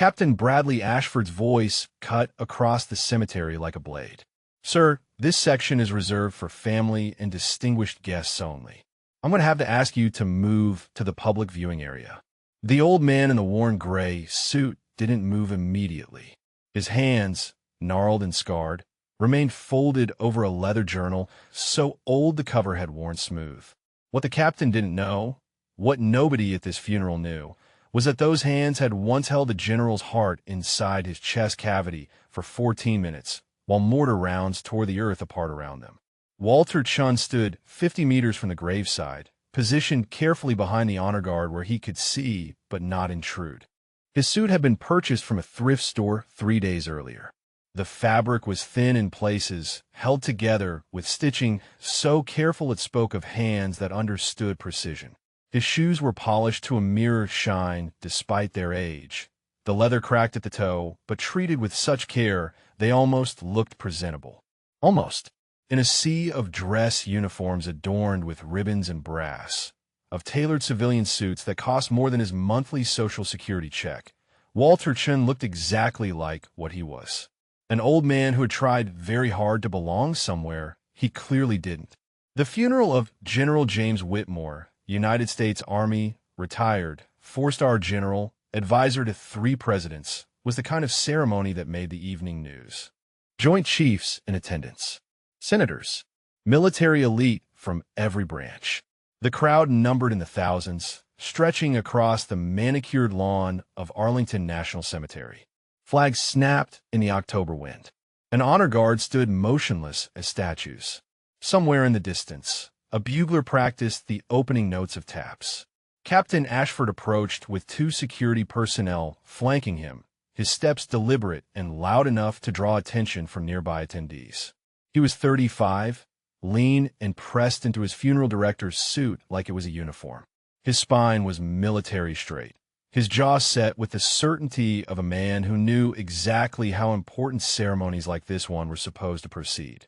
Captain Bradley Ashford's voice cut across the cemetery like a blade. "Sir, this section is reserved for family and distinguished guests only. I'm going to have to ask you to move to the public viewing area." The old man in the worn gray suit didn't move immediately. His hands, gnarled and scarred, remained folded over a leather journal so old the cover had worn smooth. What the captain didn't know, what nobody at this funeral knew, was that those hands had once held the general's heart inside his chest cavity for 14 minutes, while mortar rounds tore the earth apart around them. Walter Chun stood 50 meters from the graveside, positioned carefully behind the honor guard where he could see but not intrude. His suit had been purchased from a thrift store 3 days earlier. The fabric was thin in places, held together with stitching so careful it spoke of hands that understood precision. His shoes were polished to a mirror shine despite their age. The leather cracked at the toe, but treated with such care, they almost looked presentable. Almost. In a sea of dress uniforms adorned with ribbons and brass, of tailored civilian suits that cost more than his monthly Social Security check, Walter Chun looked exactly like what he was. An old man who had tried very hard to belong somewhere he clearly didn't. The funeral of General James Whitmore, United States Army, retired, 4-star general, advisor to 3 presidents, was the kind of ceremony that made the evening news. Joint Chiefs in attendance. Senators. Military elite from every branch. The crowd numbered in the thousands, stretching across the manicured lawn of Arlington National Cemetery. Flags snapped in the October wind. An honor guard stood motionless as statues. Somewhere in the distance, a bugler practiced the opening notes of taps. Captain Ashford approached with 2 security personnel flanking him, his steps deliberate and loud enough to draw attention from nearby attendees. He was 35, lean and pressed into his funeral director's suit like it was a uniform. His spine was military straight, his jaw set with the certainty of a man who knew exactly how important ceremonies like this one were supposed to proceed.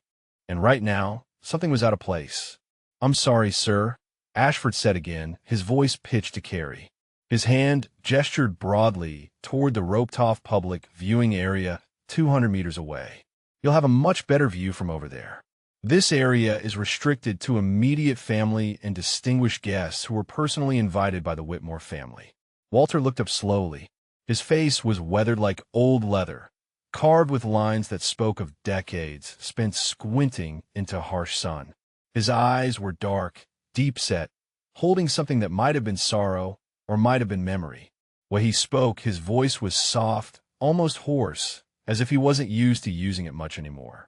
And right now, something was out of place. "I'm sorry, sir," Ashford said again, his voice pitched to carry. His hand gestured broadly toward the roped-off public viewing area 200 meters away. "You'll have a much better view from over there. This area is restricted to immediate family and distinguished guests who were personally invited by the Whitmore family." Walter looked up slowly. His face was weathered like old leather, carved with lines that spoke of decades spent squinting into harsh sun. His eyes were dark, deep-set, holding something that might have been sorrow or might have been memory. When he spoke, his voice was soft, almost hoarse, as if he wasn't used to using it much anymore.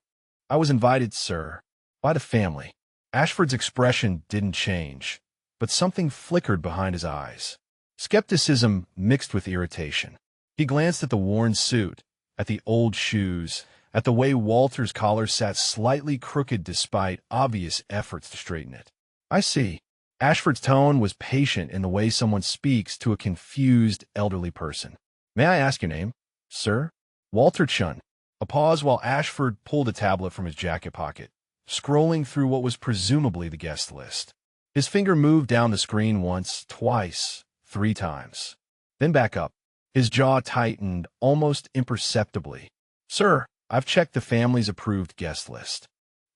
"I was invited, sir, by the family." Ashford's expression didn't change, but something flickered behind his eyes. Skepticism mixed with irritation. He glanced at the worn suit, at the old shoes, at the way Walter's collar sat slightly crooked despite obvious efforts to straighten it. "I see." Ashford's tone was patient in the way someone speaks to a confused elderly person. "May I ask your name, sir?" "Walter Chun." A pause while Ashford pulled a tablet from his jacket pocket, scrolling through what was presumably the guest list. His finger moved down the screen once, twice, 3 times. Then back up. His jaw tightened almost imperceptibly. "Sir, I've checked the family's approved guest list.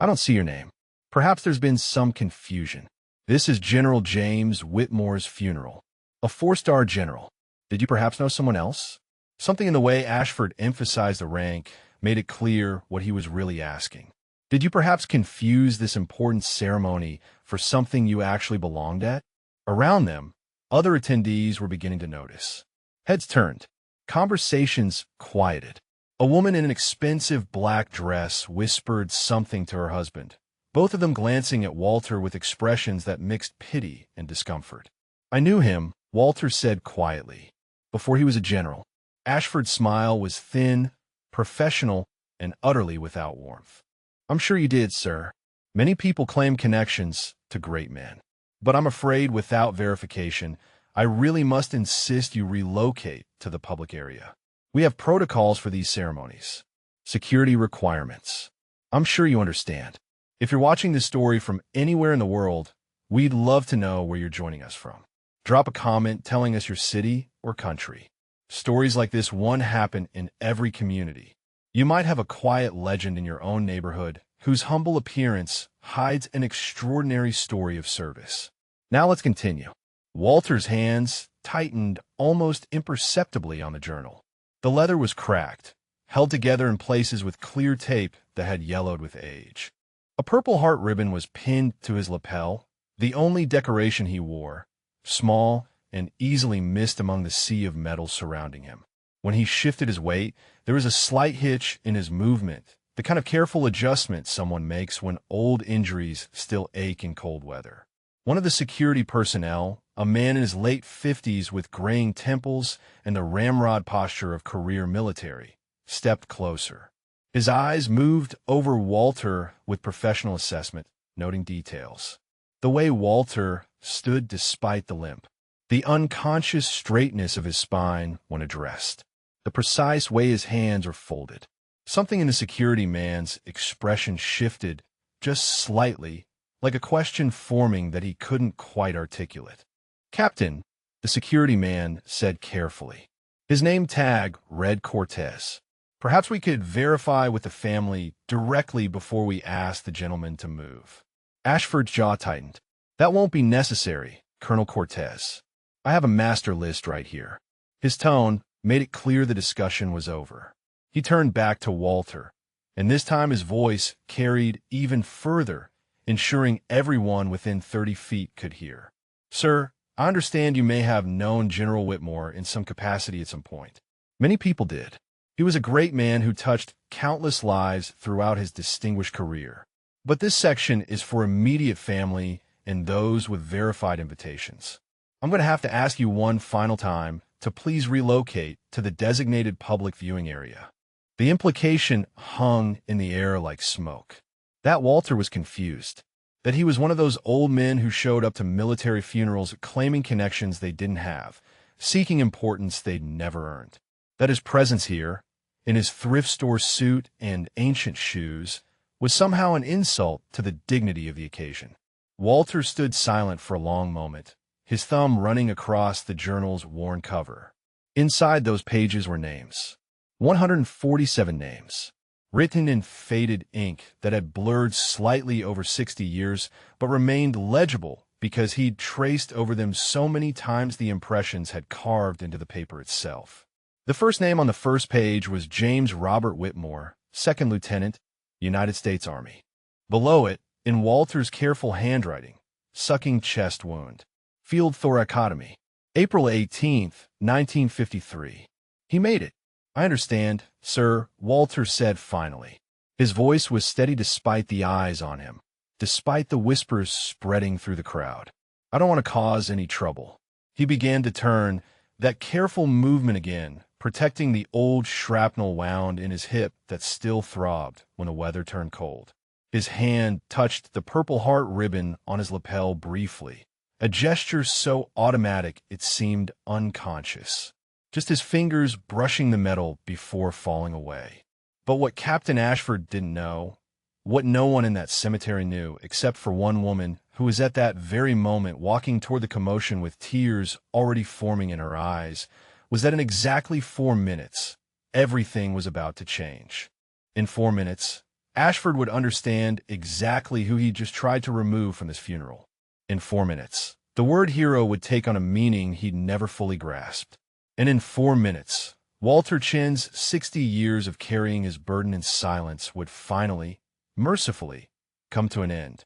I don't see your name. Perhaps there's been some confusion. This is General James Whitmore's funeral. A 4-star general. Did you perhaps know someone else?" Something in the way Ashford emphasized the rank made it clear what he was really asking. "Did you perhaps confuse this important ceremony for something you actually belonged at?" Around them, other attendees were beginning to notice. Heads turned. Conversations quieted. A woman in an expensive black dress whispered something to her husband, both of them glancing at Walter with expressions that mixed pity and discomfort. "I knew him," Walter said quietly, "before he was a general." Ashford's smile was thin, professional, and utterly without warmth. "I'm sure you did, sir. Many people claim connections to great men. But I'm afraid without verification, I really must insist you relocate to the public area. We have protocols for these ceremonies. Security requirements. I'm sure you understand. If you're watching this story from anywhere in the world, we'd love to know where you're joining us from. Drop a comment telling us your city or country. Stories like this one happen in every community. You might have a quiet legend in your own neighborhood whose humble appearance hides an extraordinary story of service. Now let's continue. Walter's hands tightened almost imperceptibly on the journal. The leather was cracked, held together in places with clear tape that had yellowed with age. A Purple Heart ribbon was pinned to his lapel, the only decoration he wore, small and easily missed among the sea of metal surrounding him. When he shifted his weight, there was a slight hitch in his movement, the kind of careful adjustment someone makes when old injuries still ache in cold weather. One of the security personnel, a man in his late 50s with graying temples and the ramrod posture of career military, stepped closer. His eyes moved over Walter with professional assessment, noting details. The way Walter stood despite the limp, the unconscious straightness of his spine when addressed, the precise way his hands were folded. Something in the security man's expression shifted just slightly, like a question forming that he couldn't quite articulate. "Captain," the security man said carefully. His name tag read Cortez. "Perhaps we could verify with the family directly before we ask the gentleman to move." Ashford's jaw tightened. "That won't be necessary, Colonel Cortez. I have a master list right here." His tone made it clear the discussion was over. He turned back to Walter, and this time his voice carried even further, ensuring everyone within 30 feet could hear. "Sir, I understand you may have known General Whitmore in some capacity at some point. Many people did. He was a great man who touched countless lives throughout his distinguished career. But this section is for immediate family and those with verified invitations. I'm going to have to ask you one final time to please relocate to the designated public viewing area." The implication hung in the air like smoke. That Walter was confused, that he was one of those old men who showed up to military funerals claiming connections they didn't have, seeking importance they'd never earned. That his presence here, in his thrift store suit and ancient shoes, was somehow an insult to the dignity of the occasion. Walter stood silent for a long moment, his thumb running across the journal's worn cover. Inside those pages were names. 147 names, written in faded ink that had blurred slightly over 60 years, but remained legible because he'd traced over them so many times the impressions had carved into the paper itself. The first name on the first page was James Robert Whitmore, 2nd Lieutenant, United States Army. Below it, in Walter's careful handwriting, sucking chest wound, field thoracotomy, April 18th, 1953. He made it. "I understand, sir," Walter said finally. His voice was steady despite the eyes on him, despite the whispers spreading through the crowd. "I don't want to cause any trouble." He began to turn, that careful movement again, protecting the old shrapnel wound in his hip that still throbbed when the weather turned cold. His hand touched the Purple Heart ribbon on his lapel briefly, a gesture so automatic it seemed unconscious. Just his fingers brushing the metal before falling away. But what Captain Ashford didn't know, what no one in that cemetery knew except for one woman who was at that very moment walking toward the commotion with tears already forming in her eyes, was that in exactly 4 minutes, everything was about to change. In 4 minutes, Ashford would understand exactly who he just tried to remove from his funeral. In 4 minutes, the word hero would take on a meaning he'd never fully grasped. And in 4 minutes, Walter Chin's 60 years of carrying his burden in silence would finally, mercifully, come to an end.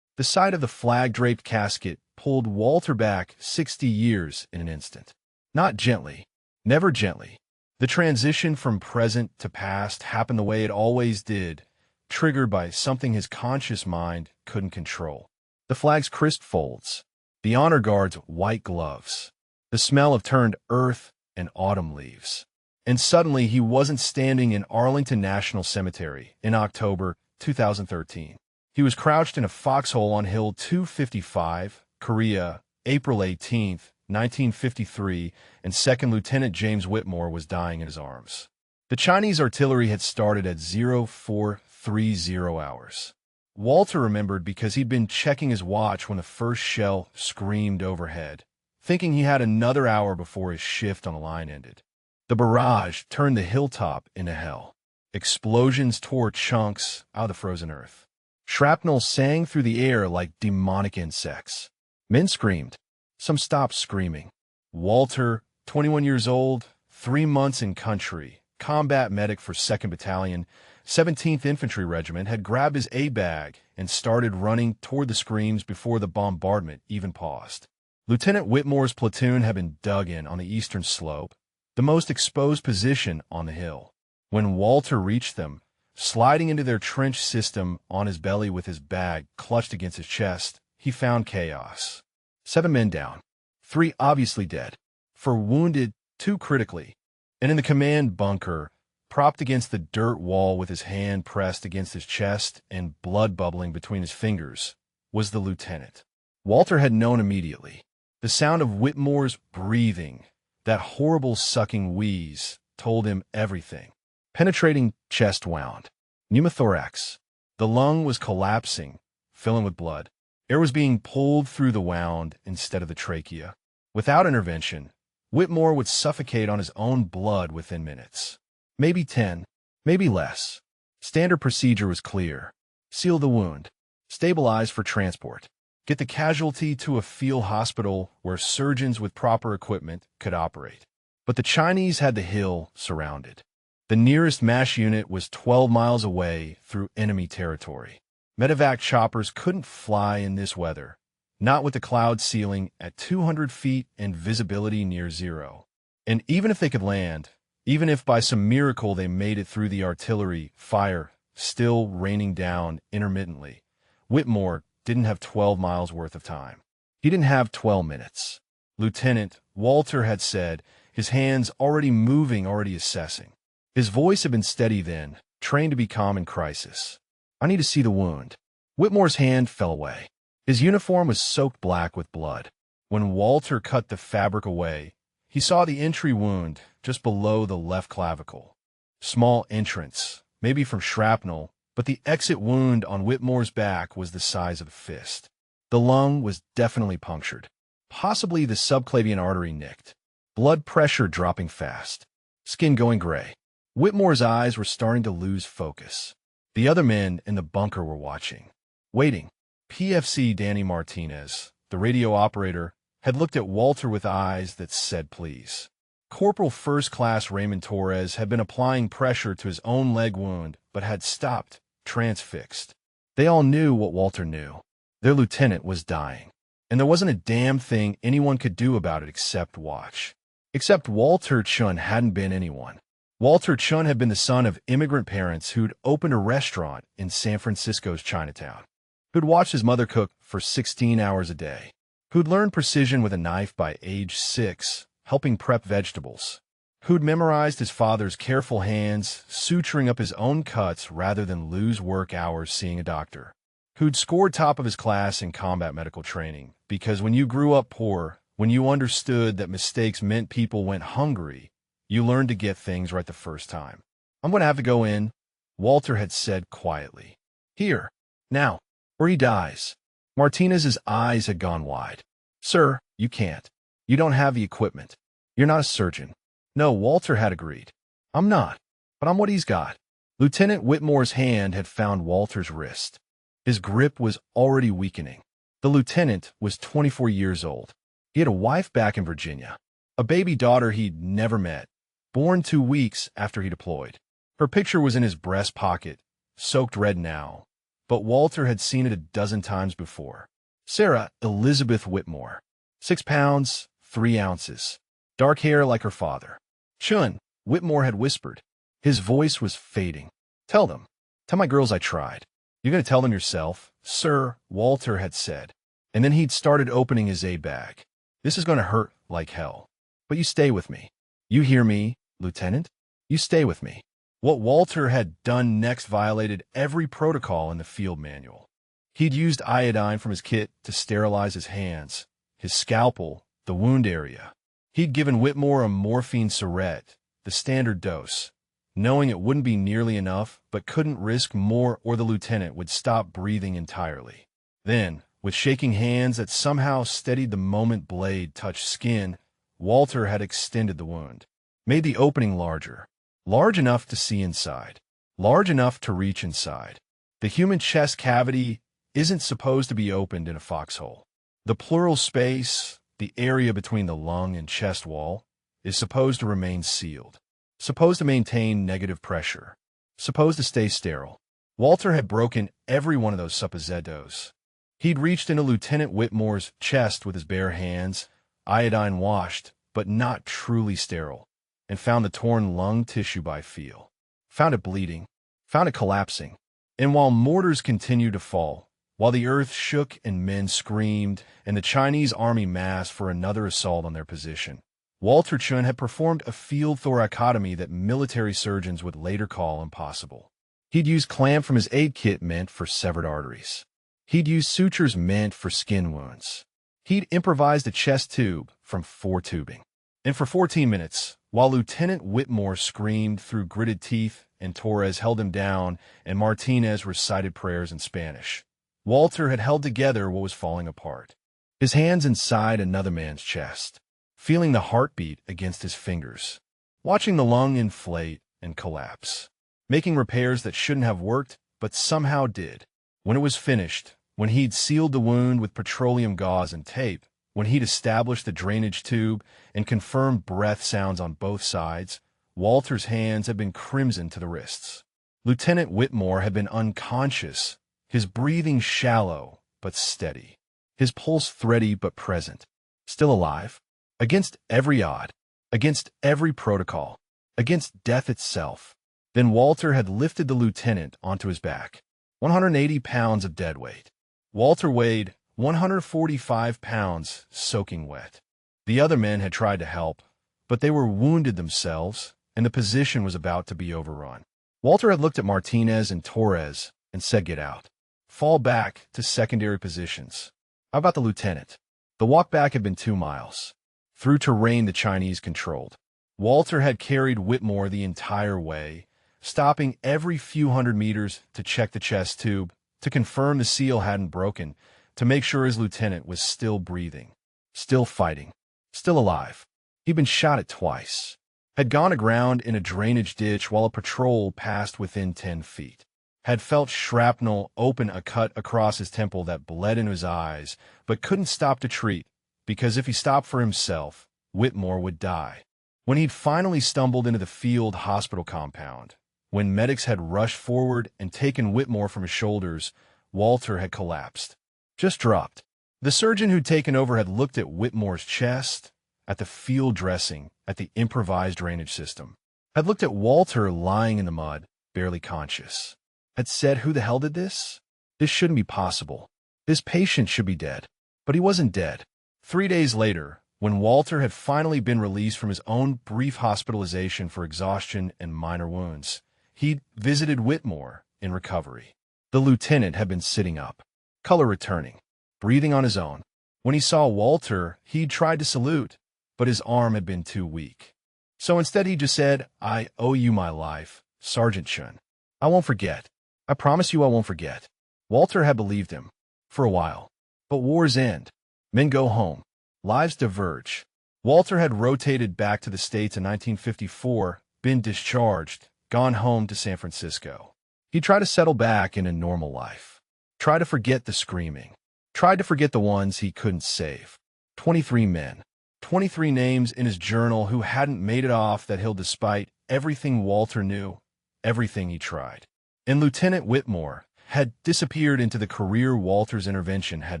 The sight of the flag-draped casket pulled Walter back 60 years in an instant. Not gently, never gently. The transition from present to past happened the way it always did, triggered by something his conscious mind couldn't control. The flag's crisp folds, the honor guard's white gloves, the smell of turned earth and autumn leaves. And suddenly he wasn't standing in Arlington National Cemetery in October 2013. He was crouched in a foxhole on Hill 255, Korea, April 18, 1953, and 2nd Lieutenant James Whitmore was dying in his arms. The Chinese artillery had started at 0430 hours. Walter remembered because he'd been checking his watch when the first shell screamed overhead, thinking he had another hour before his shift on the line ended. The barrage turned the hilltop into hell. Explosions tore chunks out of the frozen earth. Shrapnel sang through the air like demonic insects. Men screamed. Some stopped screaming. Walter, 21 years old, 3 months in country, combat medic for 2nd Battalion, 17th Infantry Regiment, had grabbed his A-bag and started running toward the screams before the bombardment even paused. Lieutenant Whitmore's platoon had been dug in on the eastern slope, the most exposed position on the hill. When Walter reached them, sliding into their trench system on his belly with his bag clutched against his chest, he found chaos. 7 men down, 3 obviously dead, 4 wounded, 2 critically, and in the command bunker, propped against the dirt wall with his hand pressed against his chest and blood bubbling between his fingers, was the lieutenant. Walter had known immediately. The sound of Whitmore's breathing, that horrible sucking wheeze, told him everything. Penetrating chest wound. Pneumothorax. The lung was collapsing, filling with blood. Air was being pulled through the wound instead of the trachea. Without intervention, Whitmore would suffocate on his own blood within minutes. Maybe 10, maybe less. Standard procedure was clear. Seal the wound. Stabilize for transport. Get the casualty to a field hospital where surgeons with proper equipment could operate. But the Chinese had the hill surrounded. The nearest MASH unit was 12 miles away through enemy territory. Medevac choppers couldn't fly in this weather, not with the cloud ceiling at 200 feet and visibility near zero. And even if they could land, even if by some miracle they made it through the artillery fire, still raining down intermittently, Whitmore didn't have 12 miles worth of time. He didn't have 12 minutes. Lieutenant Walter had said, his hands already moving, already assessing. His voice had been steady then, trained to be calm in crisis. I need to see the wound. Whitmore's hand fell away. His uniform was soaked black with blood. When Walter cut the fabric away, he saw the entry wound just below the left clavicle. Small entrance, maybe from shrapnel, but the exit wound on Whitmore's back was the size of a fist. The lung was definitely punctured. Possibly the subclavian artery nicked. Blood pressure dropping fast. Skin going gray. Whitmore's eyes were starting to lose focus. The other men in the bunker were watching. Waiting. PFC Danny Martinez, the radio operator, had looked at Walter with eyes that said please. Corporal First Class Raymond Torres had been applying pressure to his own leg wound, but had stopped, transfixed. They all knew what Walter knew. Their lieutenant was dying. And there wasn't a damn thing anyone could do about it except watch. Except Walter Chun hadn't been anyone. Walter Chun had been the son of immigrant parents who'd opened a restaurant in San Francisco's Chinatown, who'd watched his mother cook for 16 hours a day, who'd learned precision with a knife by age 6, helping prep vegetables, who'd memorized his father's careful hands, suturing up his own cuts rather than lose work hours seeing a doctor, who'd scored top of his class in combat medical training, because when you grew up poor, when you understood that mistakes meant people went hungry, you learned to get things right the first time. I'm going to have to go in, Walter had said quietly. Here, now, or he dies. Martinez's eyes had gone wide. Sir, you can't. You don't have the equipment. You're not a surgeon. No, Walter had agreed. I'm not, but I'm what he's got. Lieutenant Whitmore's hand had found Walter's wrist. His grip was already weakening. The lieutenant was 24 years old. He had a wife back in Virginia, a baby daughter he'd never met, born 2 weeks after he deployed. Her picture was in his breast pocket, soaked red now, but Walter had seen it a dozen times before. Sarah Elizabeth Whitmore, 6 pounds, 3 ounces, dark hair like her father. Chun, Whitmore had whispered. His voice was fading. Tell them. Tell my girls I tried. You're going to tell them yourself, sir, Walter had said. And then he'd started opening his A-bag. This is going to hurt like hell. But you stay with me. You hear me, Lieutenant? You stay with me. What Walter had done next violated every protocol in the field manual. He'd used iodine from his kit to sterilize his hands, his scalpel, the wound area. He'd given Whitmore a morphine syringe, the standard dose, knowing it wouldn't be nearly enough, but couldn't risk more or the lieutenant would stop breathing entirely. Then, with shaking hands that somehow steadied the moment blade touched skin, Walter had extended the wound. made the opening larger, large enough to see inside, large enough to reach inside. The human chest cavity isn't supposed to be opened in a foxhole. The pleural space, the area between the lung and chest wall, is supposed to remain sealed, supposed to maintain negative pressure, supposed to stay sterile. Walter had broken every one of those suppositos. He'd reached into Lieutenant Whitmore's chest with his bare hands, iodine-washed, but not truly sterile, and found the torn lung tissue by feel. Found it bleeding, found it collapsing. And while mortars continued to fall, while the earth shook and men screamed, and the Chinese army massed for another assault on their position, Walter Chun had performed a field thoracotomy that military surgeons would later call impossible. He'd used clamp from his aid kit meant for severed arteries. He'd used sutures meant for skin wounds. He'd improvised a chest tube from 4 tubing. And for 14 minutes, while Lieutenant Whitmore screamed through gritted teeth and Torres held him down and Martinez recited prayers in Spanish, Walter had held together what was falling apart. His hands inside another man's chest, feeling the heartbeat against his fingers, watching the lung inflate and collapse, making repairs that shouldn't have worked but somehow did. When it was finished, when he'd sealed the wound with petroleum gauze and tape, when he'd established the drainage tube and confirmed breath sounds on both sides, Walter's hands had been crimson to the wrists. Lieutenant Whitmore had been unconscious, his breathing shallow but steady, his pulse thready but present, still alive. Against every odd, against every protocol, against death itself. Then Walter had lifted the lieutenant onto his back. 180 pounds of dead weight. Walter weighed 145 pounds soaking wet. The other men had tried to help, but they were wounded themselves, and the position was about to be overrun. Walter had looked at Martinez and Torres and said, "Get out. Fall back to secondary positions." How about the lieutenant? The walk back had been 2 miles. Through terrain the Chinese controlled. Walter had carried Whitmore the entire way, stopping every few hundred meters to check the chest tube, to confirm the seal hadn't broken, to make sure his lieutenant was still breathing, still fighting, still alive. He'd been shot at twice, had gone aground in a drainage ditch while a patrol passed within 10 feet, had felt shrapnel open a cut across his temple that bled into his eyes, but couldn't stop to treat, because if he stopped for himself, Whitmore would die. When he'd finally stumbled into the field hospital compound, when medics had rushed forward and taken Whitmore from his shoulders, Walter had collapsed, just dropped. The surgeon who'd taken over had looked at Whitmore's chest, at the field dressing, at the improvised drainage system, had looked at Walter lying in the mud, barely conscious, had said, "Who the hell did this? This shouldn't be possible. This patient should be dead." But he wasn't dead. 3 days later, when Walter had finally been released from his own brief hospitalization for exhaustion and minor wounds, he'd visited Whitmore in recovery. The lieutenant had been sitting up, color returning, breathing on his own. When he saw Walter, he'd tried to salute, but his arm had been too weak. So instead he just said, "I owe you my life, Sergeant Chun. I won't forget. I promise you I won't forget." Walter had believed him, for a while. But wars end. Men go home. Lives diverge. Walter had rotated back to the States in 1954, been discharged, gone home to San Francisco. He tried to settle back in a normal life. Tried to forget the screaming. Tried to forget the ones he couldn't save. 23 men. 23 names in his journal who hadn't made it off that hill despite everything Walter knew, everything he tried. And Lieutenant Whitmore had disappeared into the career Walter's intervention had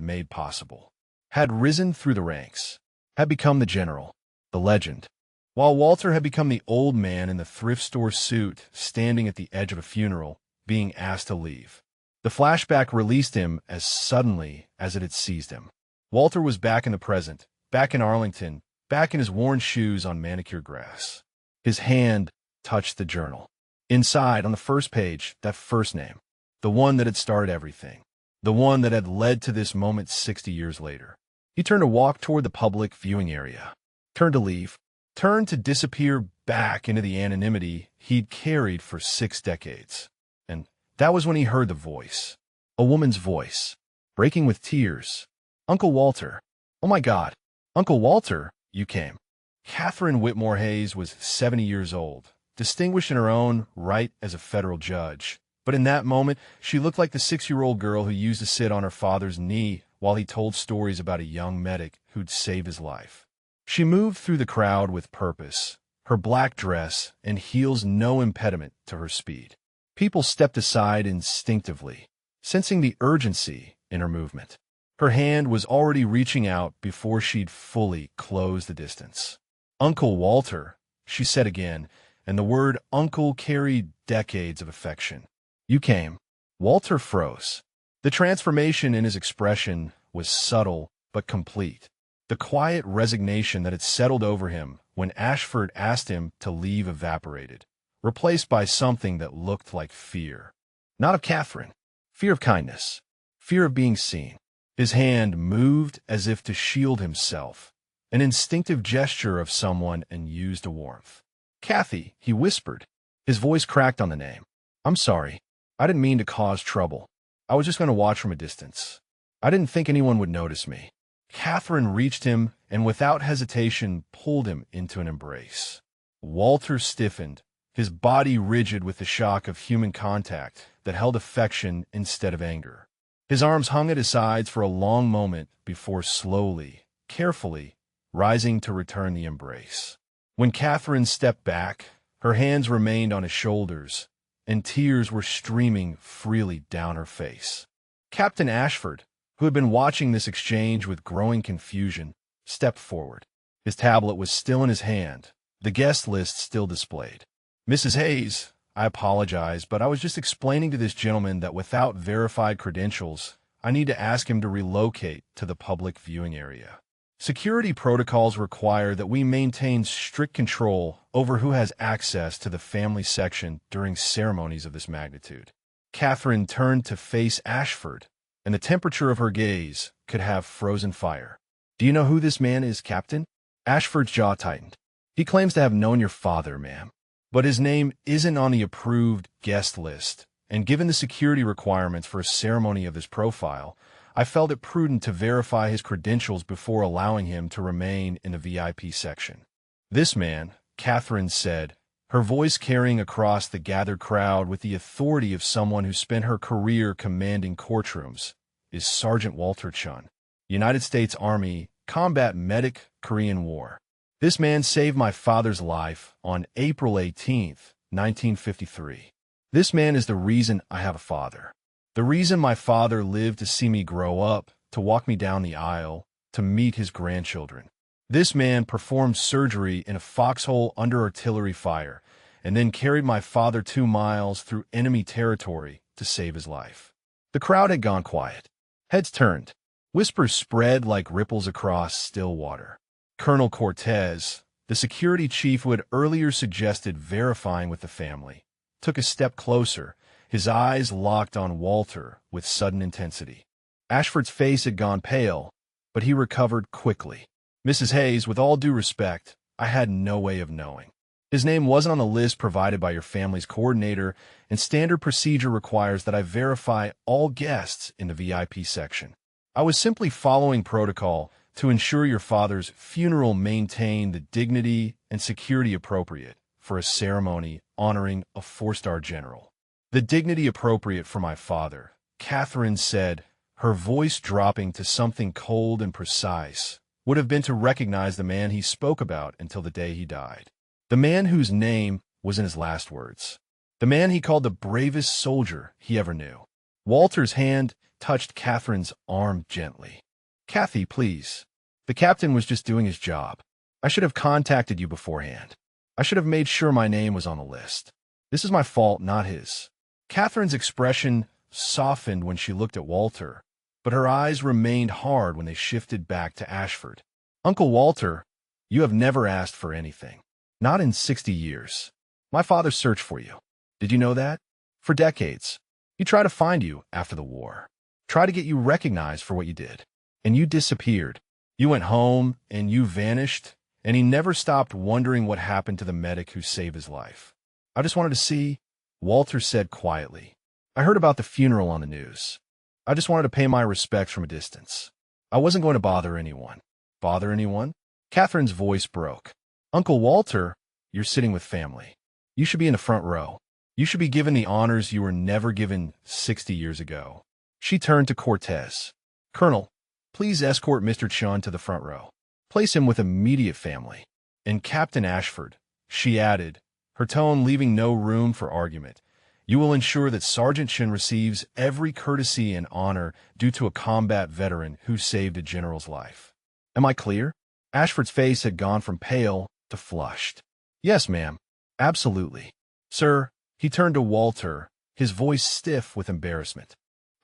made possible, had risen through the ranks, had become the general, the legend, while Walter had become the old man in the thrift store suit standing at the edge of a funeral, being asked to leave. The flashback released him as suddenly as it had seized him. Walter was back in the present, back in Arlington, back in his worn shoes on manicured grass. His hand touched the journal. Inside, on the first page, that first name, the one that had started everything, the one that had led to this moment 60 years later. He turned to walk toward the public viewing area, turned to leave, turned to disappear back into the anonymity he'd carried for 6 decades. And that was when he heard the voice, a woman's voice, breaking with tears. "Uncle Walter. Oh my God. Uncle Walter, you came." Catherine Whitmore Hayes was 70 years old, distinguished in her own right as a federal judge. But in that moment, she looked like the 6-year-old girl who used to sit on her father's knee while he told stories about a young medic who'd save his life. She moved through the crowd with purpose, her black dress and heels no impediment to her speed. People stepped aside instinctively, sensing the urgency in her movement. Her hand was already reaching out before she'd fully closed the distance. "Uncle Walter," she said again, and the word uncle carried decades of affection. "You came." Walter froze. The transformation in his expression was subtle but complete. The quiet resignation that had settled over him when Ashford asked him to leave evaporated, replaced by something that looked like fear. Not of Catherine. Fear of kindness. Fear of being seen. His hand moved as if to shield himself, an instinctive gesture of someone enused to warmth. "Kathy," he whispered. His voice cracked on the name. "I'm sorry. I didn't mean to cause trouble. I was just going to watch from a distance. I didn't think anyone would notice me." Catherine reached him and without hesitation pulled him into an embrace. Walter stiffened, his body rigid with the shock of human contact that held affection instead of anger. His arms hung at his sides for a long moment before slowly, carefully, rising to return the embrace. When Catherine stepped back, her hands remained on his shoulders, and tears were streaming freely down her face. Captain Ashford, who had been watching this exchange with growing confusion, stepped forward. His tablet was still in his hand, the guest list still displayed. "Mrs. Hayes, I apologize, but I was just explaining to this gentleman that without verified credentials, I need to ask him to relocate to the public viewing area. Security protocols require that we maintain strict control over who has access to the family section during ceremonies of this magnitude." Catherine turned to face Ashford, and the temperature of her gaze could have frozen fire. "Do you know who this man is, Captain?" Ashford's jaw tightened. "He claims to have known your father, ma'am. But his name isn't on the approved guest list, and given the security requirements for a ceremony of this profile, I felt it prudent to verify his credentials before allowing him to remain in the VIP section." "This man," Catherine said, her voice carrying across the gathered crowd with the authority of someone who spent her career commanding courtrooms, "is Sergeant Walter Chun, United States Army combat medic, Korean War. This man saved my father's life on April 18th, 1953. This man is the reason I have a father. The reason my father lived to see me grow up, to walk me down the aisle, to meet his grandchildren. This man performed surgery in a foxhole under artillery fire, and then carried my father 2 miles through enemy territory to save his life." The crowd had gone quiet. Heads turned. Whispers spread like ripples across still water. Colonel Cortez, the security chief who had earlier suggested verifying with the family, took a step closer, his eyes locked on Walter with sudden intensity. Ashford's face had gone pale, but he recovered quickly. "Mrs. Hayes, with all due respect, I had no way of knowing. His name wasn't on the list provided by your family's coordinator, and standard procedure requires that I verify all guests in the VIP section. I was simply following protocol to ensure your father's funeral maintained the dignity and security appropriate for a ceremony honoring a 4-star general." "The dignity appropriate for my father," Catherine said, her voice dropping to something cold and precise, "would have been to recognize the man he spoke about until the day he died. The man whose name was in his last words. The man he called the bravest soldier he ever knew." Walter's hand touched Catherine's arm gently. "Kathy, please. The captain was just doing his job. I should have contacted you beforehand. I should have made sure my name was on the list. This is my fault, not his." Catherine's expression softened when she looked at Walter, but her eyes remained hard when they shifted back to Ashford. "Uncle Walter, you have never asked for anything. Not in 60 years. My father searched for you. Did you know that? For decades. He tried to find you after the war. Tried to get you recognized for what you did. And you disappeared. You went home, and you vanished, and he never stopped wondering what happened to the medic who saved his life. I just wanted to see," Walter said quietly. "I heard about the funeral on the news. I just wanted to pay my respects from a distance. I wasn't going to bother anyone." "Bother anyone?" Catherine's voice broke. Uncle Walter, you're sitting with family. You should be in the front row. You should be given the honors you were never given 60 years ago. She turned to Cortez. Colonel, please escort Mr. Chun to the front row. Place him with immediate family. And Captain Ashford, she added, her tone leaving no room for argument, you will ensure that Sergeant Chun receives every courtesy and honor due to a combat veteran who saved a general's life. Am I clear? Ashford's face had gone from pale to flushed. Yes, ma'am. Absolutely. Sir, he turned to Walter, his voice stiff with embarrassment.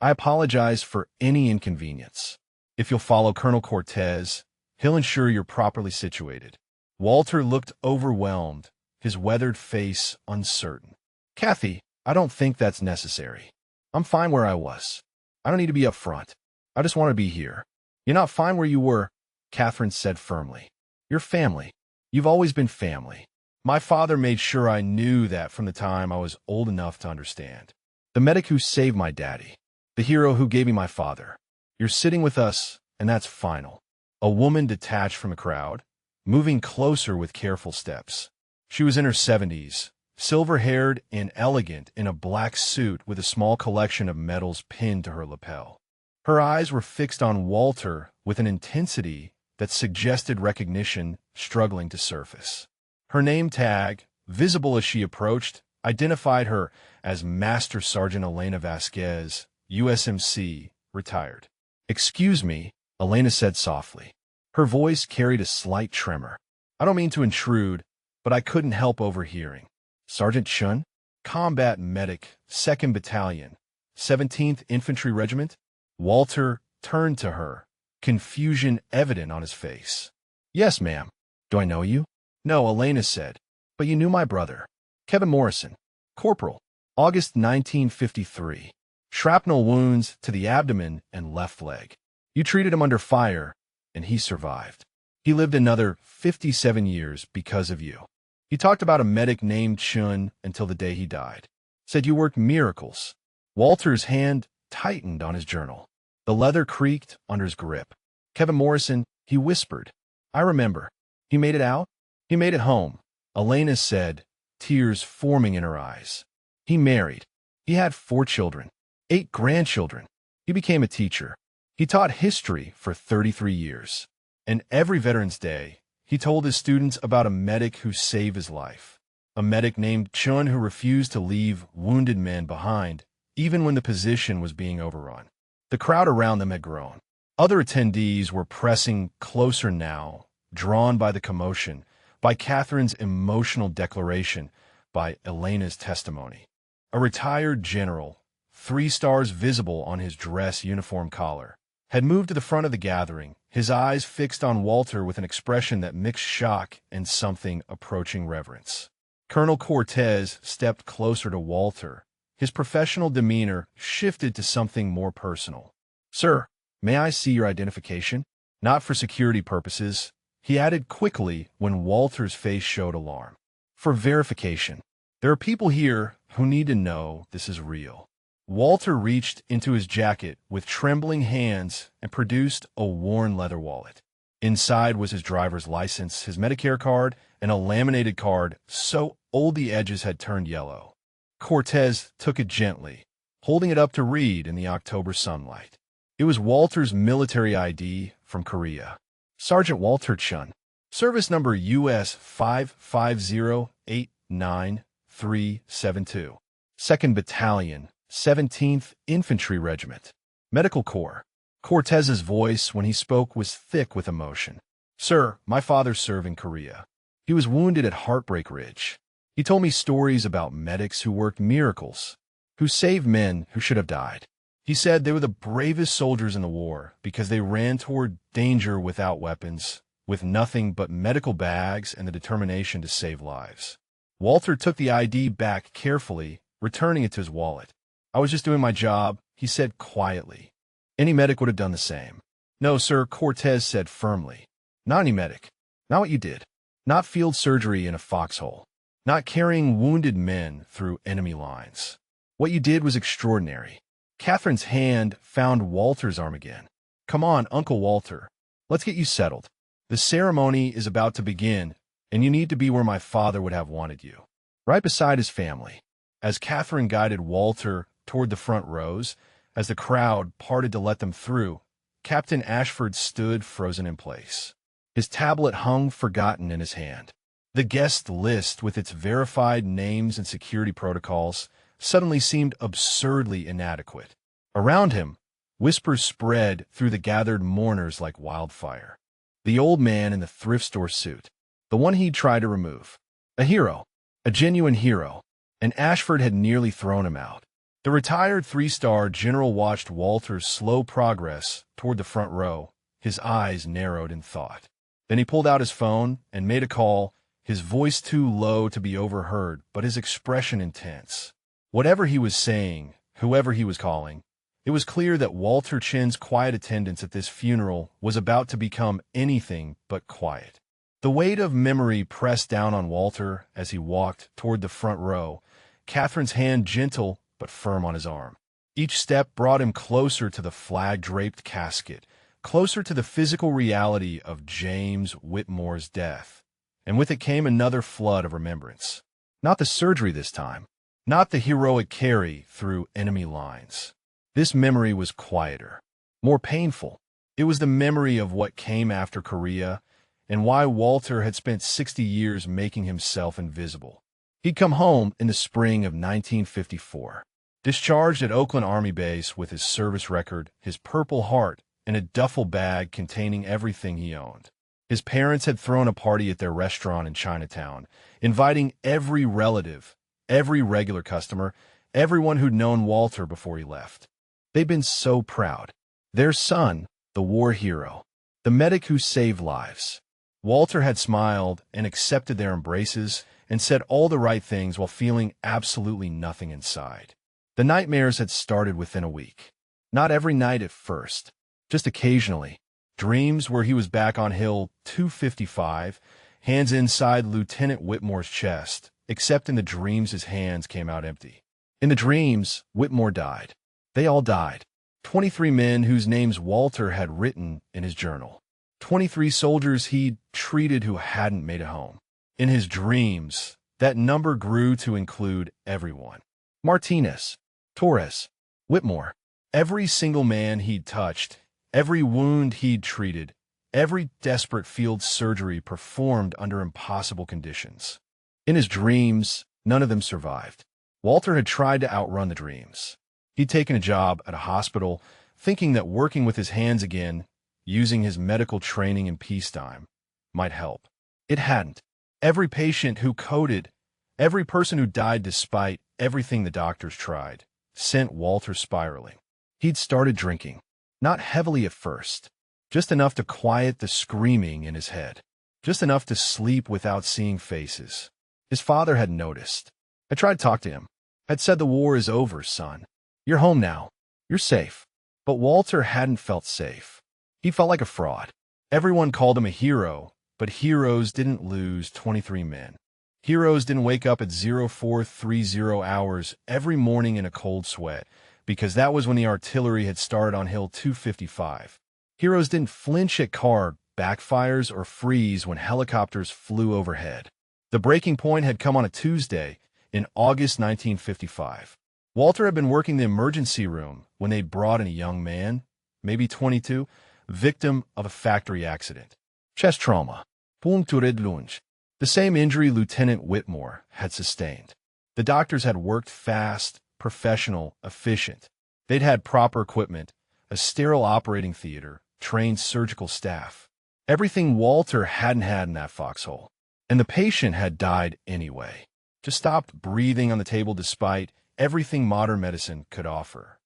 I apologize for any inconvenience. If you'll follow Colonel Cortez, he'll ensure you're properly situated. Walter looked overwhelmed, his weathered face uncertain. Kathy, I don't think that's necessary. I'm fine where I was. I don't need to be up front. I just want to be here. You're not fine where you were, Catherine said firmly. You're family. You've always been family. My father made sure I knew that from the time I was old enough to understand. The medic who saved my daddy. The hero who gave me my father. You're sitting with us, and that's final. A woman detached from the crowd, moving closer with careful steps. She was in her 70s, silver-haired and elegant in a black suit with a small collection of medals pinned to her lapel. Her eyes were fixed on Walter with an intensity that suggested recognition struggling to surface. Her name tag, visible as she approached, identified her as Master Sergeant Elena Vasquez, USMC, retired. Excuse me, Elena said softly. Her voice carried a slight tremor. I don't mean to intrude, but I couldn't help overhearing. Sergeant Chun? Combat Medic, 2nd Battalion, 17th Infantry Regiment? Walter turned to her, confusion evident on his face. Yes, ma'am. Do I know you? No, Elena said. But you knew my brother. Kevin Morrison. Corporal. August 1953. Shrapnel wounds to the abdomen and left leg. You treated him under fire, and he survived. He lived another 57 years because of you. He talked about a medic named Chun until the day he died. Said you worked miracles. Walter's hand tightened on his journal. The leather creaked under his grip. Kevin Morrison, he whispered. I remember. He made it out? He made it home. Elena said, tears forming in her eyes. He married. He had 4 children, 8 grandchildren. He became a teacher. He taught history for 33 years. And every Veterans Day, he told his students about a medic who saved his life. A medic named Chun who refused to leave wounded men behind, even when the position was being overrun. The crowd around them had grown. Other attendees were pressing closer now, drawn by the commotion, by Catherine's emotional declaration, by Elena's testimony. A retired general, 3 stars visible on his dress uniform collar, had moved to the front of the gathering, his eyes fixed on Walter with an expression that mixed shock and something approaching reverence. Colonel Cortez stepped closer to Walter. His professional demeanor shifted to something more personal. Sir, may I see your identification? Not for security purposes, he added quickly when Walter's face showed alarm. For verification. There are people here who need to know this is real. Walter reached into his jacket with trembling hands and produced a worn leather wallet. Inside was his driver's license, his Medicare card, and a laminated card so old the edges had turned yellow. Cortez took it gently, holding it up to read in the October sunlight. It was Walter's military ID from Korea. Sergeant Walter Chun. Service number US 55089-372. 2nd Battalion, 17th Infantry Regiment. Medical Corps. Cortez's voice when he spoke was thick with emotion. Sir, my father served in Korea. He was wounded at Heartbreak Ridge. He told me stories about medics who worked miracles, who saved men who should have died. He said they were the bravest soldiers in the war because they ran toward danger without weapons, with nothing but medical bags and the determination to save lives. Walter took the ID back carefully, returning it to his wallet. I was just doing my job, he said quietly. Any medic would have done the same. No, sir, Cortez said firmly. Not any medic. Not what you did. Not field surgery in a foxhole. Not carrying wounded men through enemy lines. What you did was extraordinary. Catherine's hand found Walter's arm again. Come on, Uncle Walter. Let's get you settled. The ceremony is about to begin, and you need to be where my father would have wanted you, right beside his family. As Catherine guided Walter toward the front rows, as the crowd parted to let them through, Captain Ashford stood frozen in place. His tablet hung forgotten in his hand. The guest list, with its verified names and security protocols, suddenly seemed absurdly inadequate. Around him, whispers spread through the gathered mourners like wildfire. The old man in the thrift store suit, the one he'd tried to remove. A hero, a genuine hero, and Ashford had nearly thrown him out. The retired three-star general watched Walter's slow progress toward the front row, his eyes narrowed in thought. Then he pulled out his phone and made a call, his voice too low to be overheard, but his expression intense. Whatever he was saying, whoever he was calling, it was clear that Walter Chin's quiet attendance at this funeral was about to become anything but quiet. The weight of memory pressed down on Walter as he walked toward the front row, Catherine's hand gentle but firm on his arm. Each step brought him closer to the flag-draped casket, closer to the physical reality of James Whitmore's death. And with it came another flood of remembrance. Not the surgery this time, not the heroic carry through enemy lines. This memory was quieter, more painful. It was the memory of what came after Korea and why Walter had spent 60 years making himself invisible. He'd come home in the spring of 1954, discharged at Oakland Army Base with his service record, his Purple Heart, and a duffel bag containing everything he owned. His parents had thrown a party at their restaurant in Chinatown, inviting every relative, every regular customer, everyone who'd known Walter before he left. They'd been so proud. Their son, the war hero, the medic who saved lives. Walter had smiled and accepted their embraces and said all the right things while feeling absolutely nothing inside. The nightmares had started within a week. Not every night at first, just occasionally. Dreams where he was back on Hill 255, hands inside Lieutenant Whitmore's chest, except in the dreams his hands came out empty. In the dreams, Whitmore died. They all died. 23 men whose names Walter had written in his journal. 23 soldiers he'd treated who hadn't made it home. In his dreams, that number grew to include everyone. Martinez, Torres, Whitmore, every single man he'd touched, every wound he'd treated, every desperate field surgery performed under impossible conditions. In his dreams, none of them survived. Walter had tried to outrun the dreams. He'd taken a job at a hospital, thinking that working with his hands again, using his medical training in peacetime, might help. It hadn't. Every patient who coded, every person who died despite everything the doctors tried, sent Walter spiraling. He'd started drinking. Not heavily at first, just enough to quiet the screaming in his head, just enough to sleep without seeing faces. His father had noticed. I tried to talk to him. Had said the war is over, son. You're home now. You're safe. But Walter hadn't felt safe. He felt like a fraud. Everyone called him a hero, but heroes didn't lose 23 men. Heroes didn't wake up at 0430 hours every morning in a cold sweat, because that was when the artillery had started on Hill 255. Heroes didn't flinch at car backfires or freeze when helicopters flew overhead. The breaking point had come on a Tuesday in August 1955. Walter had been working the emergency room when they brought in a young man, maybe 22, victim of a factory accident. Chest trauma, punctured lunge, the same injury Lieutenant Whitmore had sustained. The doctors had worked fast, professional, efficient. They'd had proper equipment, a sterile operating theater, trained surgical staff. Everything Walter hadn't had in that foxhole. And the patient had died anyway. Just stopped breathing on the table despite everything modern medicine could offer.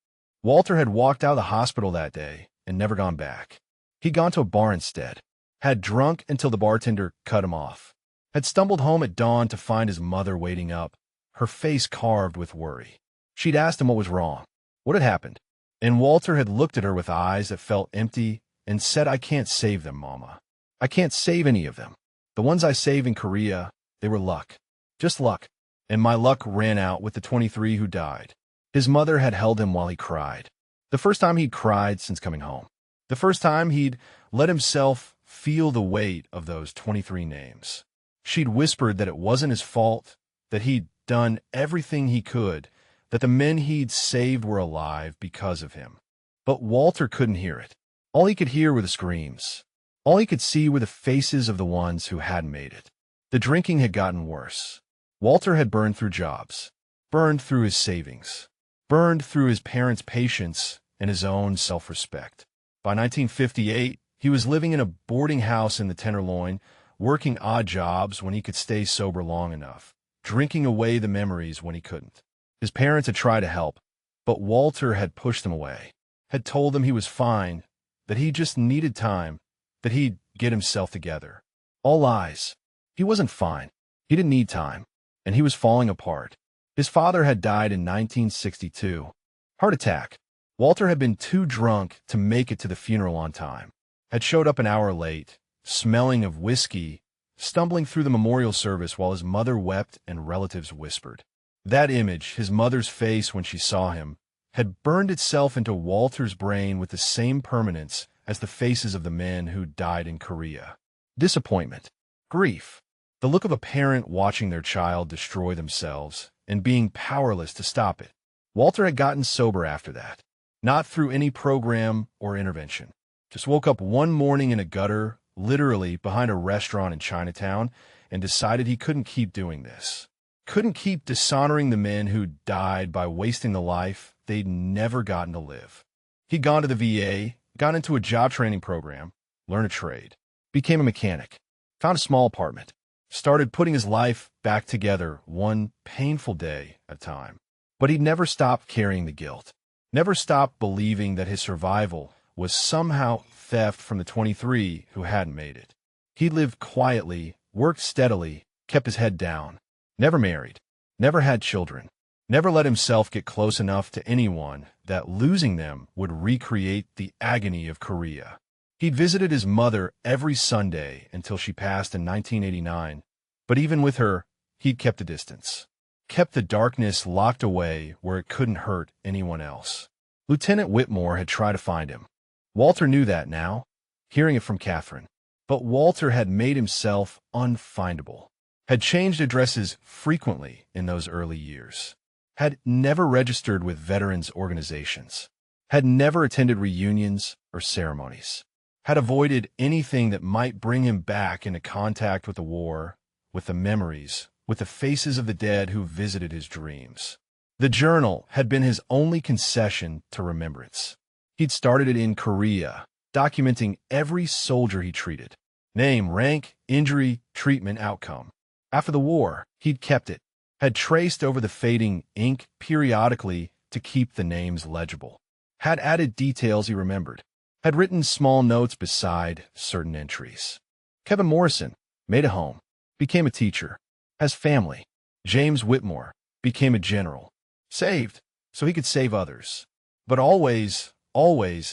Walter had walked out of the hospital that day and never gone back. He'd gone to a bar instead, had drunk until the bartender cut him off, had stumbled home at dawn to find his mother waiting up, her face carved with worry. She'd asked him what was wrong, what had happened, and Walter had looked at her with eyes that felt empty and said, "I can't save them, Mama. I can't save any of them. The ones I saved in Korea, they were luck. Just luck. And my luck ran out with the 23 who died." His mother had held him while he cried. The first time he'd cried since coming home. The first time he'd let himself feel the weight of those 23 names. She'd whispered that it wasn't his fault, that he'd done everything he could, that the men he'd saved were alive because of him. But Walter couldn't hear it. All he could hear were the screams. All he could see were the faces of the ones who hadn't made it. The drinking had gotten worse. Walter had burned through jobs, burned through his savings, burned through his parents' patience and his own self-respect. By 1958, he was living in a boarding house in the Tenderloin, working odd jobs when he could stay sober long enough, drinking away the memories when he couldn't. His parents had tried to help, but Walter had pushed them away, had told them he was fine, that he just needed time, that he'd get himself together. All lies. He wasn't fine. He didn't need time, and he was falling apart. His father had died in 1962. Heart attack. Walter had been too drunk to make it to the funeral on time, had showed up an hour late, smelling of whiskey, stumbling through the memorial service while his mother wept and relatives whispered. That image, his mother's face when she saw him, had burned itself into Walter's brain with the same permanence as the faces of the men who died in Korea. Disappointment, grief, the look of a parent watching their child destroy themselves and being powerless to stop it. Walter had gotten sober after that, not through any program or intervention. Just woke up one morning in a gutter, literally behind a restaurant in Chinatown, and decided he couldn't keep doing this. Couldn't keep dishonoring the men who died by wasting the life they'd never gotten to live. He'd gone to the VA, got into a job training program, learned a trade, became a mechanic, found a small apartment, started putting his life back together one painful day at a time. But he'd never stopped carrying the guilt, never stopped believing that his survival was somehow theft from the 23 who hadn't made it. He lived quietly, worked steadily, kept his head down, never married, never had children, never let himself get close enough to anyone that losing them would recreate the agony of Korea. He'd visited his mother every Sunday until she passed in 1989, but even with her, he'd kept a distance, kept the darkness locked away where it couldn't hurt anyone else. Lieutenant Whitmore had tried to find him. Walter knew that now, hearing it from Catherine. But Walter had made himself unfindable, had changed addresses frequently in those early years, had never registered with veterans organizations, had never attended reunions or ceremonies, had avoided anything that might bring him back into contact with the war, with the memories, with the faces of the dead who visited his dreams. The journal had been his only concession to remembrance. He'd started it in Korea, documenting every soldier he treated. Name, rank, injury, treatment, outcome. After the war, he'd kept it, had traced over the fading ink periodically to keep the names legible, had added details he remembered, had written small notes beside certain entries. Kevin Morrison made a home, became a teacher, has family. James Whitmore became a general, saved so he could save others. But always,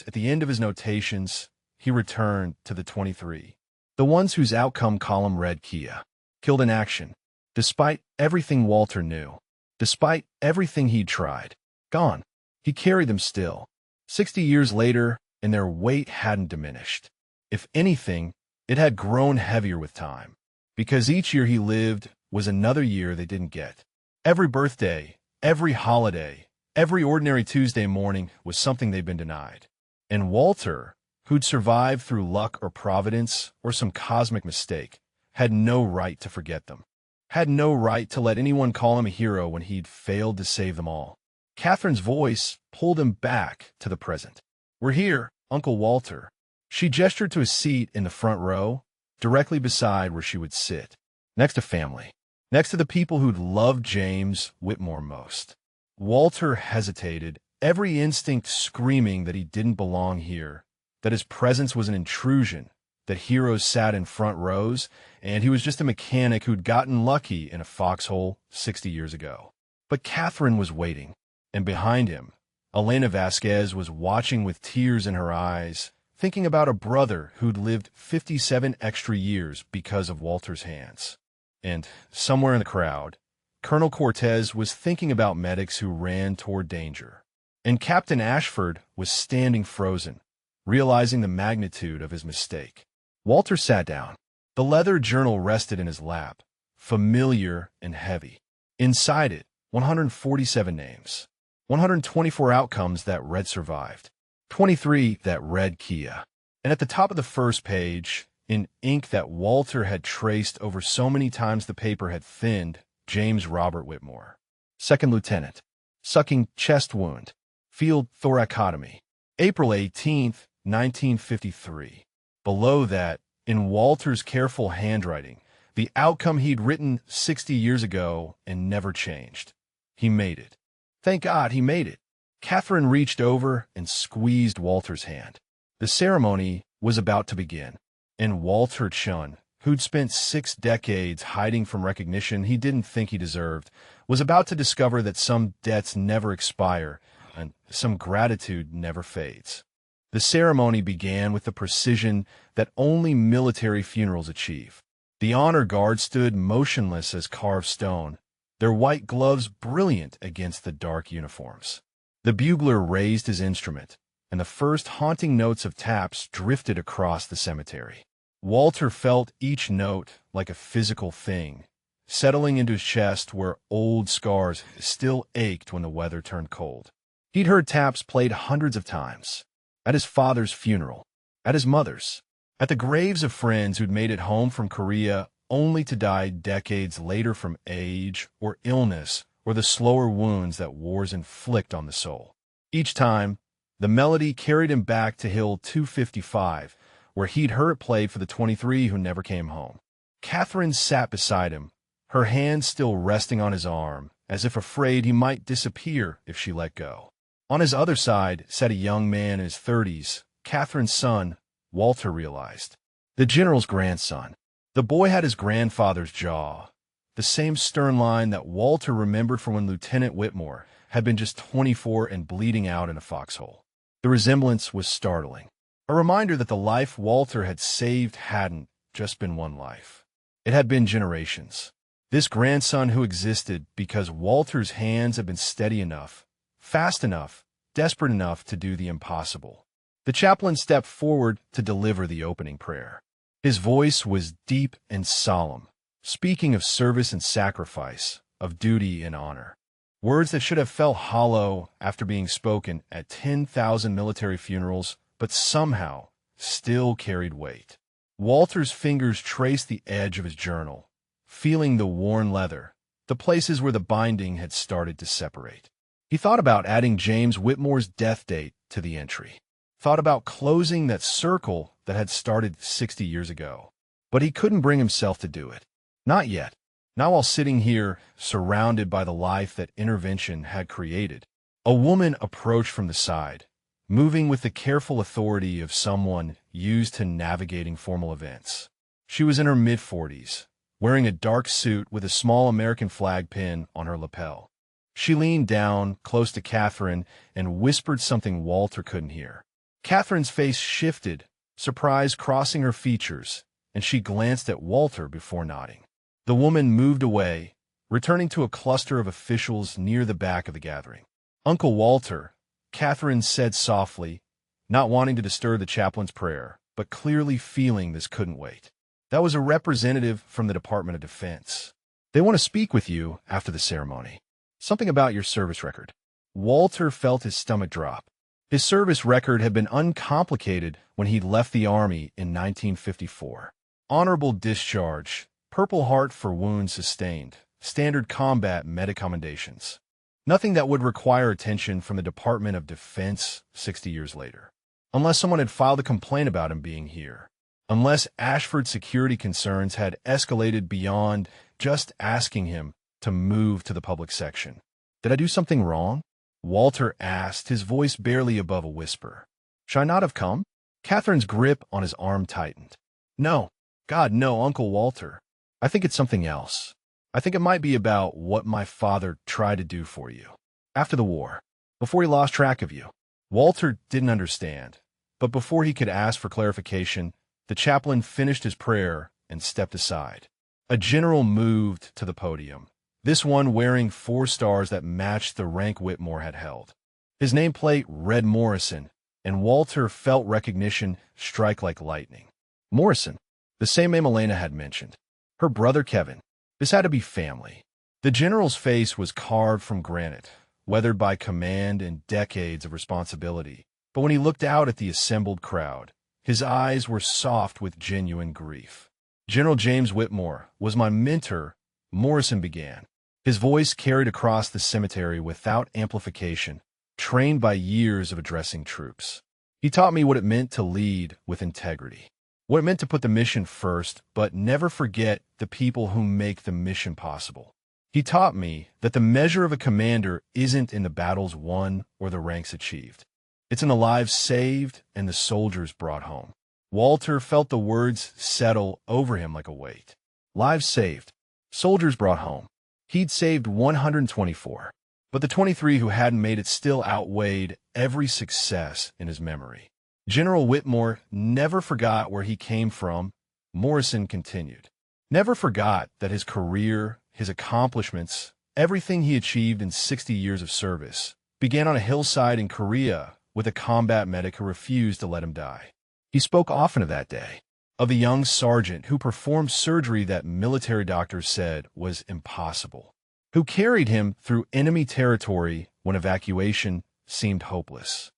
at the end of his notations, he returned to the 23, the ones whose outcome column read Kia, killed in action, despite everything Walter knew, despite everything he'd tried. Gone. He carried them still. 60 years later, and their weight hadn't diminished. If anything, it had grown heavier with time, because each year he lived was another year they didn't get. Every birthday, every holiday, every ordinary Tuesday morning was something they'd been denied. And Walter, who'd survived through luck or providence or some cosmic mistake, had no right to forget them, had no right to let anyone call him a hero when he'd failed to save them all. Catherine's voice pulled him back to the present. "We're here, Uncle Walter." She gestured to a seat in the front row, directly beside where she would sit, next to family, next to the people who'd loved James Whitmore most. Walter hesitated, every instinct screaming that he didn't belong here, that his presence was an intrusion, that heroes sat in front rows, and he was just a mechanic who'd gotten lucky in a foxhole 60 years ago. But Catherine was waiting, and behind him, Elena Vasquez was watching with tears in her eyes, thinking about a brother who'd lived 57 extra years because of Walter's hands. And somewhere in the crowd, Colonel Cortez was thinking about medics who ran toward danger. And Captain Ashford was standing frozen, realizing the magnitude of his mistake. Walter sat down, The leather journal rested in his lap, familiar and heavy. Inside it, 147 names. 124 outcomes that read survived. 23 that read Kia. And at the top of the first page, in ink that Walter had traced over so many times the paper had thinned, James Robert Whitmore. Second Lieutenant. Sucking chest wound. Field thoracotomy. April 18, 1953. Below that, in Walter's careful handwriting, the outcome he'd written 60 years ago and never changed. He made it. Thank God he made it. Catherine reached over and squeezed Walter's hand. The ceremony was about to begin, and Walter Chun, who'd spent 6 decades hiding from recognition he didn't think he deserved, was about to discover that some debts never expire and some gratitude never fades. The ceremony began with the precision that only military funerals achieve. The honor guard stood motionless as carved stone, their white gloves brilliant against the dark uniforms. The bugler raised his instrument, and the first haunting notes of taps drifted across the cemetery. Walter felt each note like a physical thing, settling into his chest where old scars still ached when the weather turned cold. He'd heard taps played hundreds of times. At his father's funeral, at his mother's, at the graves of friends who'd made it home from Korea only to die decades later from age or illness or the slower wounds that wars inflict on the soul. Each time, the melody carried him back to Hill 255, where he'd heard it played for the 23 who never came home. Catherine sat beside him, her hand still resting on his arm, as if afraid he might disappear if she let go. On his other side sat a young man in his 30s, Catherine's son, Walter realized. The general's grandson. The boy had his grandfather's jaw, the same stern line that Walter remembered from when Lieutenant Whitmore had been just 24 and bleeding out in a foxhole. The resemblance was startling, a reminder that the life Walter had saved hadn't just been one life. It had been generations. This grandson who existed because Walter's hands had been steady enough, fast enough, desperate enough to do the impossible. The chaplain stepped forward to deliver the opening prayer. His voice was deep and solemn, speaking of service and sacrifice, of duty and honor. Words that should have felt hollow after being spoken at 10,000 military funerals, but somehow still carried weight. Walter's fingers traced the edge of his journal, feeling the worn leather, the places where the binding had started to separate. He thought about adding James Whitmore's death date to the entry, thought about closing that circle that had started 60 years ago. But he couldn't bring himself to do it. Not yet. Not while sitting here, surrounded by the life that intervention had created. A woman approached from the side, moving with the careful authority of someone used to navigating formal events. She was in her mid-40s, wearing a dark suit with a small American flag pin on her lapel. She leaned down, close to Catherine, and whispered something Walter couldn't hear. Catherine's face shifted, surprise crossing her features, and she glanced at Walter before nodding. The woman moved away, returning to a cluster of officials near the back of the gathering. "Uncle Walter," Catherine said softly, not wanting to disturb the chaplain's prayer, but clearly feeling this couldn't wait. "That was a representative from the Department of Defense. They want to speak with you after the ceremony. Something about your service record." Walter felt his stomach drop. His service record had been uncomplicated when he left the Army in 1954. Honorable discharge, Purple Heart for wounds sustained, standard combat medic commendations. Nothing that would require attention from the Department of Defense 60 years later. Unless someone had filed a complaint about him being here. Unless Ashford's security concerns had escalated beyond just asking him to move to the public section. "Did I do something wrong?" Walter asked, his voice barely above a whisper. "Should I not have come?" Catherine's grip on his arm tightened. "No. God, no, Uncle Walter. I think it's something else. I think it might be about what my father tried to do for you. After the war. Before he lost track of you." Walter didn't understand, but before he could ask for clarification, the chaplain finished his prayer and stepped aside. A general moved to the podium, this one wearing 4 stars that matched the rank Whitmore had held. His nameplate read Morrison, and Walter felt recognition strike like lightning. Morrison, The same name Elena had mentioned. Her brother Kevin. This had to be family. The general's face was carved from granite, weathered by command and decades of responsibility. But when he looked out at the assembled crowd, his eyes were soft with genuine grief. General James Whitmore was my mentor, Morrison began. His voice carried across the cemetery without amplification, trained by years of addressing troops. He taught me what it meant to lead with integrity, what it meant to put the mission first, but never forget the people who make the mission possible. He taught me that the measure of a commander isn't in the battles won or the ranks achieved. It's in the lives saved and the soldiers brought home. Walter felt the words settle over him like a weight. Lives saved, soldiers brought home. He'd saved 124, but the 23 who hadn't made it still outweighed every success in his memory. General Whitmore never forgot where he came from, Morrison continued. Never forgot that his career, his accomplishments, everything he achieved in 60 years of service, began on a hillside in Korea with a combat medic who refused to let him die. He spoke often of that day, of the young sergeant who performed surgery that military doctors said was impossible, who carried him through enemy territory when evacuation seemed hopeless.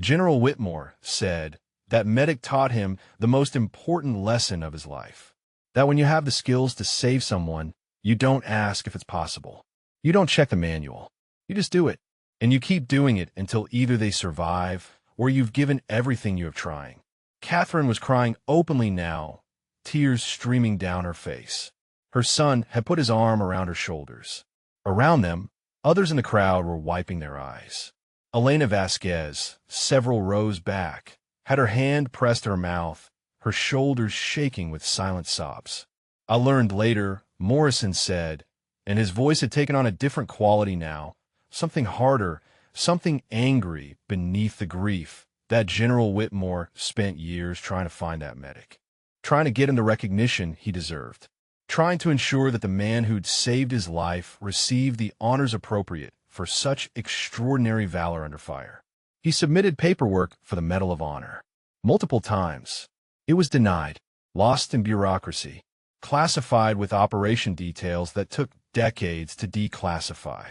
General Whitmore said that medic taught him the most important lesson of his life, that when you have the skills to save someone, you don't ask if it's possible. You don't check the manual. You just do it, and you keep doing it until either they survive or you've given everything you have trying. Catherine was crying openly now, tears streaming down her face. Her son had put his arm around her shoulders. Around them, others in the crowd were wiping their eyes. Elena Vasquez, several rows back, had her hand pressed to her mouth, her shoulders shaking with silent sobs. I learned later, Morrison said, and his voice had taken on a different quality now, something harder, something angry beneath the grief, that General Whitmore spent years trying to find that medic, trying to get him the recognition he deserved, trying to ensure that the man who'd saved his life received the honors appropriate for such extraordinary valor under fire. He submitted paperwork for the Medal of Honor. Multiple times. It was denied, lost in bureaucracy, classified with operation details that took decades to declassify.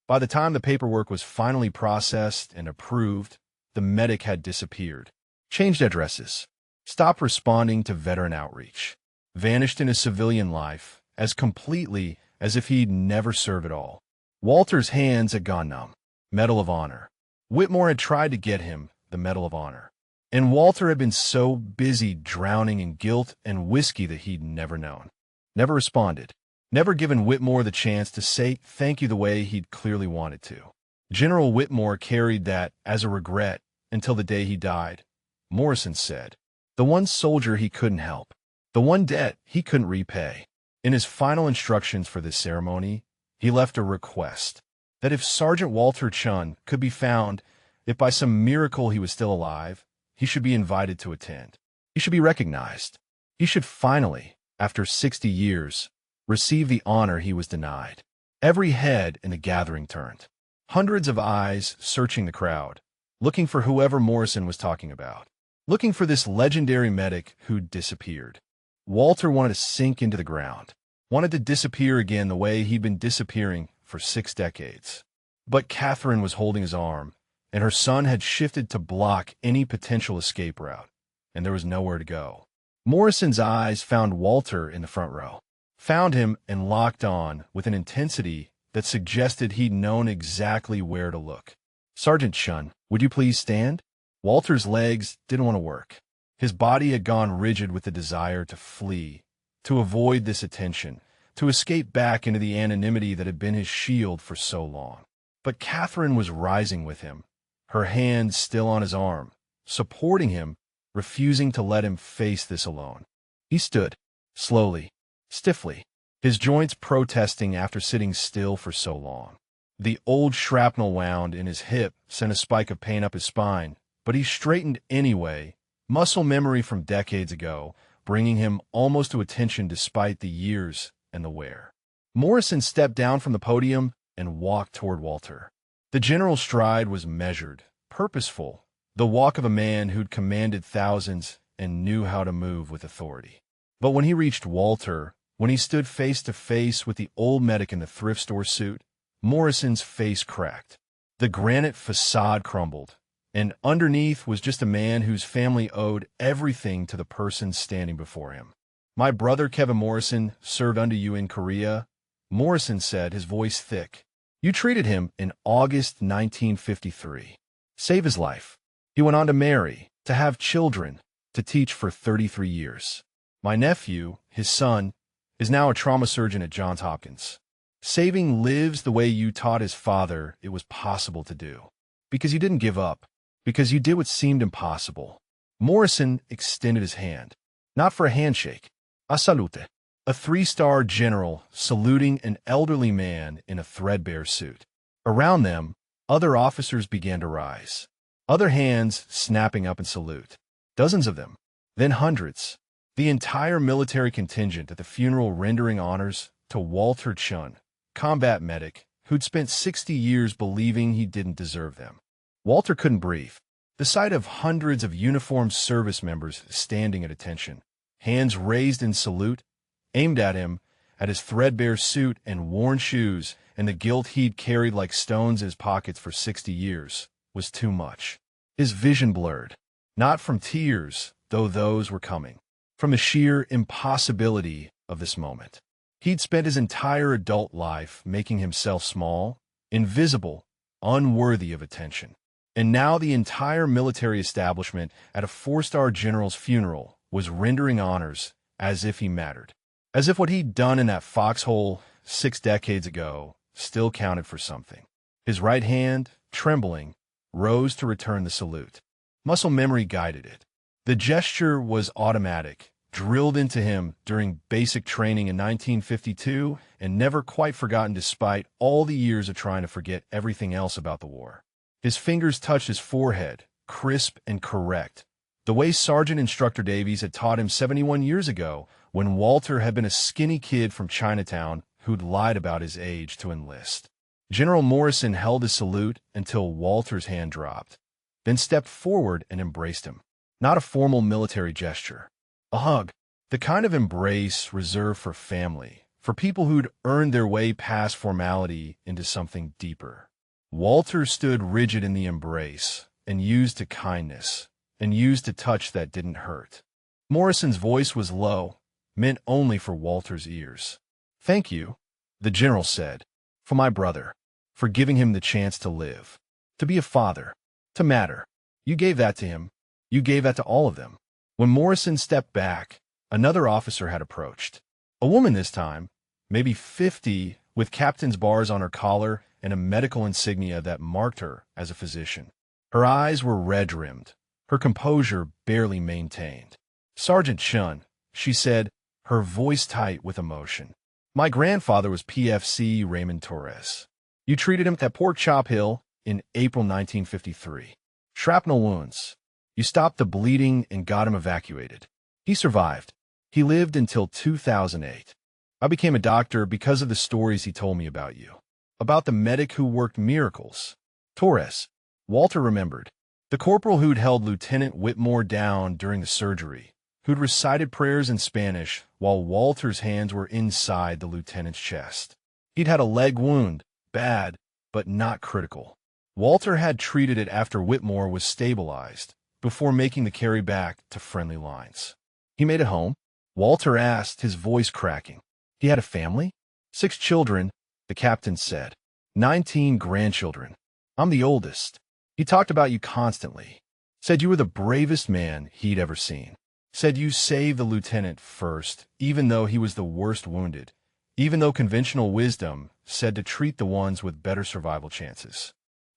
By the time the paperwork was finally processed and approved, the medic had disappeared, changed addresses, stopped responding to veteran outreach, vanished in his civilian life as completely as if he'd never served at all. Walter's hands had gone numb. Medal of Honor. Whitmore had tried to get him the Medal of Honor, and Walter had been so busy drowning in guilt and whiskey that he'd never known, never responded, never given Whitmore the chance to say thank you the way he'd clearly wanted to. General Whitmore carried that as a regret until the day he died. Morrison said, the one soldier he couldn't help, the one debt he couldn't repay. In his final instructions for this ceremony, he left a request that if Sergeant Walter Chun could be found, if by some miracle he was still alive, he should be invited to attend. He should be recognized. He should finally, after 60 years, receive the honor he was denied. Every head in the gathering turned. Hundreds of eyes searching the crowd, looking for whoever Morrison was talking about, looking for this legendary medic who'd disappeared. Walter wanted to sink into the ground, wanted to disappear again the way he'd been disappearing for 6 decades. But Catherine was holding his arm, and her son had shifted to block any potential escape route, and there was nowhere to go. Morrison's eyes found Walter in the front row, found him and locked on with an intensity that suggested he'd known exactly where to look. Sergeant Chun, would you please stand? Walter's legs didn't want to work. His body had gone rigid with the desire to flee, to avoid this attention, to escape back into the anonymity that had been his shield for so long. But Catherine was rising with him, her hand still on his arm, supporting him, refusing to let him face this alone. He stood, slowly, stiffly, his joints protesting after sitting still for so long. The old shrapnel wound in his hip sent a spike of pain up his spine, but he straightened anyway, muscle memory from decades ago, bringing him almost to attention despite the years and the wear. Morrison stepped down from the podium and walked toward Walter. The general's stride was measured, purposeful, the walk of a man who'd commanded thousands and knew how to move with authority. But when he reached Walter, when he stood face to face with the old medic in the thrift store suit, Morrison's face cracked. The granite facade crumbled, and underneath was just a man whose family owed everything to the person standing before him. "My brother Kevin Morrison served under you in Korea," Morrison said, his voice thick. "You treated him in August 1953. Save his life. He went on to marry, to have children, to teach for 33 years. My nephew, his son, is now a trauma surgeon at Johns Hopkins. Saving lives the way you taught his father it was possible to do. Because you didn't give up. Because you did what seemed impossible." Morrison extended his hand. Not for a handshake. A salute. A 3-star general saluting an elderly man in a threadbare suit. Around them, other officers began to rise. Other hands snapping up in salute. Dozens of them. Then hundreds. The entire military contingent at the funeral rendering honors to Walter Chun, combat medic, who'd spent 60 years believing he didn't deserve them. Walter couldn't breathe. The sight of hundreds of uniformed service members standing at attention, hands raised in salute, aimed at him, at his threadbare suit and worn shoes, and the guilt he'd carried like stones in his pockets for 60 years, was too much. His vision blurred. Not from tears, though those were coming. From the sheer impossibility of this moment. He'd spent his entire adult life making himself small, invisible, unworthy of attention. And now the entire military establishment at a 4-star general's funeral was rendering honors as if he mattered. As if what he'd done in that foxhole 6 decades ago still counted for something. His right hand, trembling, rose to return the salute. Muscle memory guided it. The gesture was automatic, drilled into him during basic training in 1952 and never quite forgotten despite all the years of trying to forget everything else about the war. His fingers touched his forehead, crisp and correct, the way Sergeant Instructor Davies had taught him 71 years ago when Walter had been a skinny kid from Chinatown who'd lied about his age to enlist. General Morrison held his salute until Walter's hand dropped, then stepped forward and embraced him. Not a formal military gesture. A hug. The kind of embrace reserved for family, for people who'd earned their way past formality into something deeper. Walter stood rigid in the embrace, and used to kindness, and used to touch that didn't hurt. Morrison's voice was low, meant only for Walter's ears. "Thank you," the general said, "for my brother, for giving him the chance to live, to be a father, to matter. You gave that to him. You gave that to all of them." When Morrison stepped back, another officer had approached. A woman this time, maybe 50, with captain's bars on her collar and a medical insignia that marked her as a physician. Her eyes were red-rimmed, her composure barely maintained. "Sergeant Chun," she said, her voice tight with emotion. "My grandfather was PFC Raymond Torres. You treated him at that Pork Chop Hill in April 1953. Shrapnel wounds. You stopped the bleeding and got him evacuated. He survived. He lived until 2008. I became a doctor because of the stories he told me about you. About the medic who worked miracles. Torres." Walter remembered. The corporal who'd held Lieutenant Whitmore down during the surgery, who'd recited prayers in Spanish while Walter's hands were inside the lieutenant's chest. He'd had a leg wound, bad, but not critical. Walter had treated it after Whitmore was stabilized, before making the carry back to friendly lines. "He made it home?" Walter asked, his voice cracking. "He had a family?" 6 children, the captain said. 19 grandchildren. I'm the oldest. He talked about you constantly. Said you were the bravest man he'd ever seen. Said you saved the lieutenant first, even though he was the worst wounded. Even though conventional wisdom said to treat the ones with better survival chances.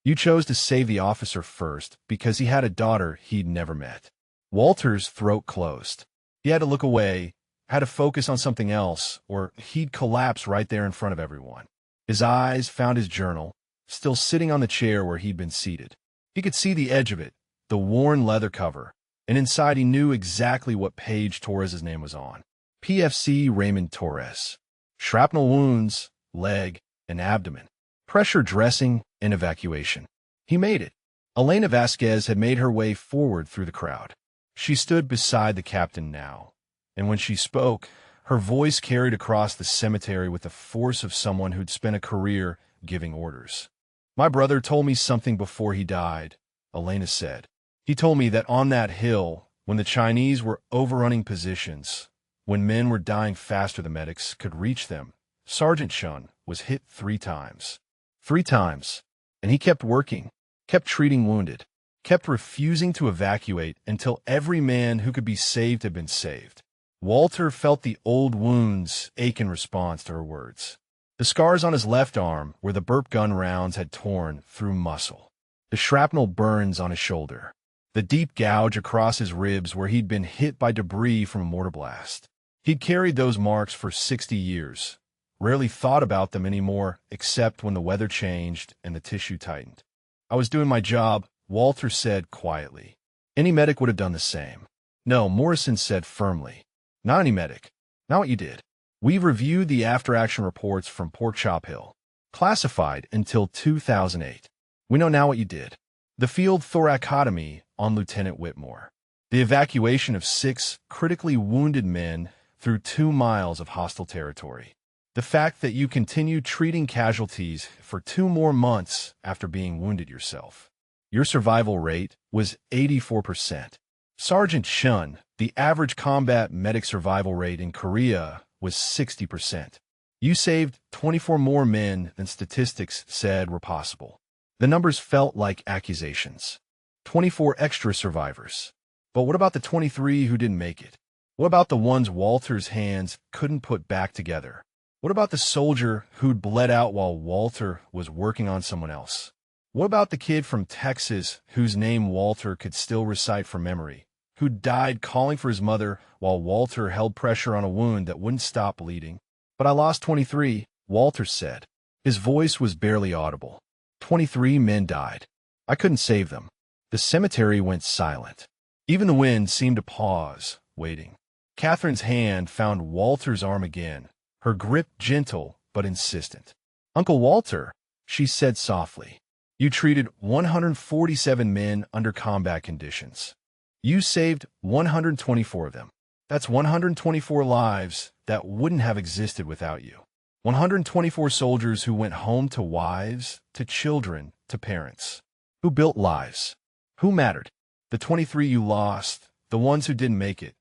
You chose to save the officer first because he had a daughter he'd never met. Walter's throat closed. He had to look away, had to focus on something else, or he'd collapse right there in front of everyone. His eyes found his journal, still sitting on the chair where he'd been seated. He could see the edge of it, the worn leather cover, and inside he knew exactly what page Torres's name was on. PFC Raymond Torres. Shrapnel wounds, leg, and abdomen. Pressure dressing and evacuation. He made it. Elena Vasquez had made her way forward through the crowd. She stood beside the captain now, and when she spoke, her voice carried across the cemetery with the force of someone who'd spent a career giving orders. "My brother told me something before he died," Elena said. "He told me that on that hill, when the Chinese were overrunning positions, when men were dying faster than medics could reach them, Sergeant Shun was hit 3 times. 3 times. And he kept working, kept treating wounded, kept refusing to evacuate until every man who could be saved had been saved." Walter felt the old wounds ache in response to her words. The scars on his left arm where the burp gun rounds had torn through muscle. The shrapnel burns on his shoulder. The deep gouge across his ribs where he'd been hit by debris from a mortar blast. He'd carried those marks for 60 years, rarely thought about them anymore except when the weather changed and the tissue tightened. "I was doing my job," Walter said quietly. "Any medic would have done the same." "No," Morrison said firmly. "Not any medic. Not what you did. We've reviewed the after-action reports from Porkchop Hill, classified until 2008. We know now what you did. The field thoracotomy on Lieutenant Whitmore. The evacuation of 6 critically wounded men through 2 miles of hostile territory. The fact that you continued treating casualties for 2 more months after being wounded yourself. Your survival rate was 84%. Sergeant Shun, the average combat medic survival rate in Korea was 60%. You saved 24 more men than statistics said were possible. The numbers felt like accusations. 24 extra survivors. But what about the 23 who didn't make it? What about the ones Walter's hands couldn't put back together? What about the soldier who'd bled out while Walter was working on someone else? What about the kid from Texas whose name Walter could still recite from memory, who died calling for his mother while Walter held pressure on a wound that wouldn't stop bleeding? "But I lost 23, Walter said. His voice was barely audible. 23 men died. I couldn't save them. The cemetery went silent. Even the wind seemed to pause, waiting. Catherine's hand found Walter's arm again, her grip gentle but insistent. "Uncle Walter," she said softly, "you treated 147 men under combat conditions. You saved 124 of them. That's 124 lives that wouldn't have existed without you. 124 soldiers who went home to wives, to children, to parents. Who built lives. Who mattered. The 23 you lost, the ones who didn't make it,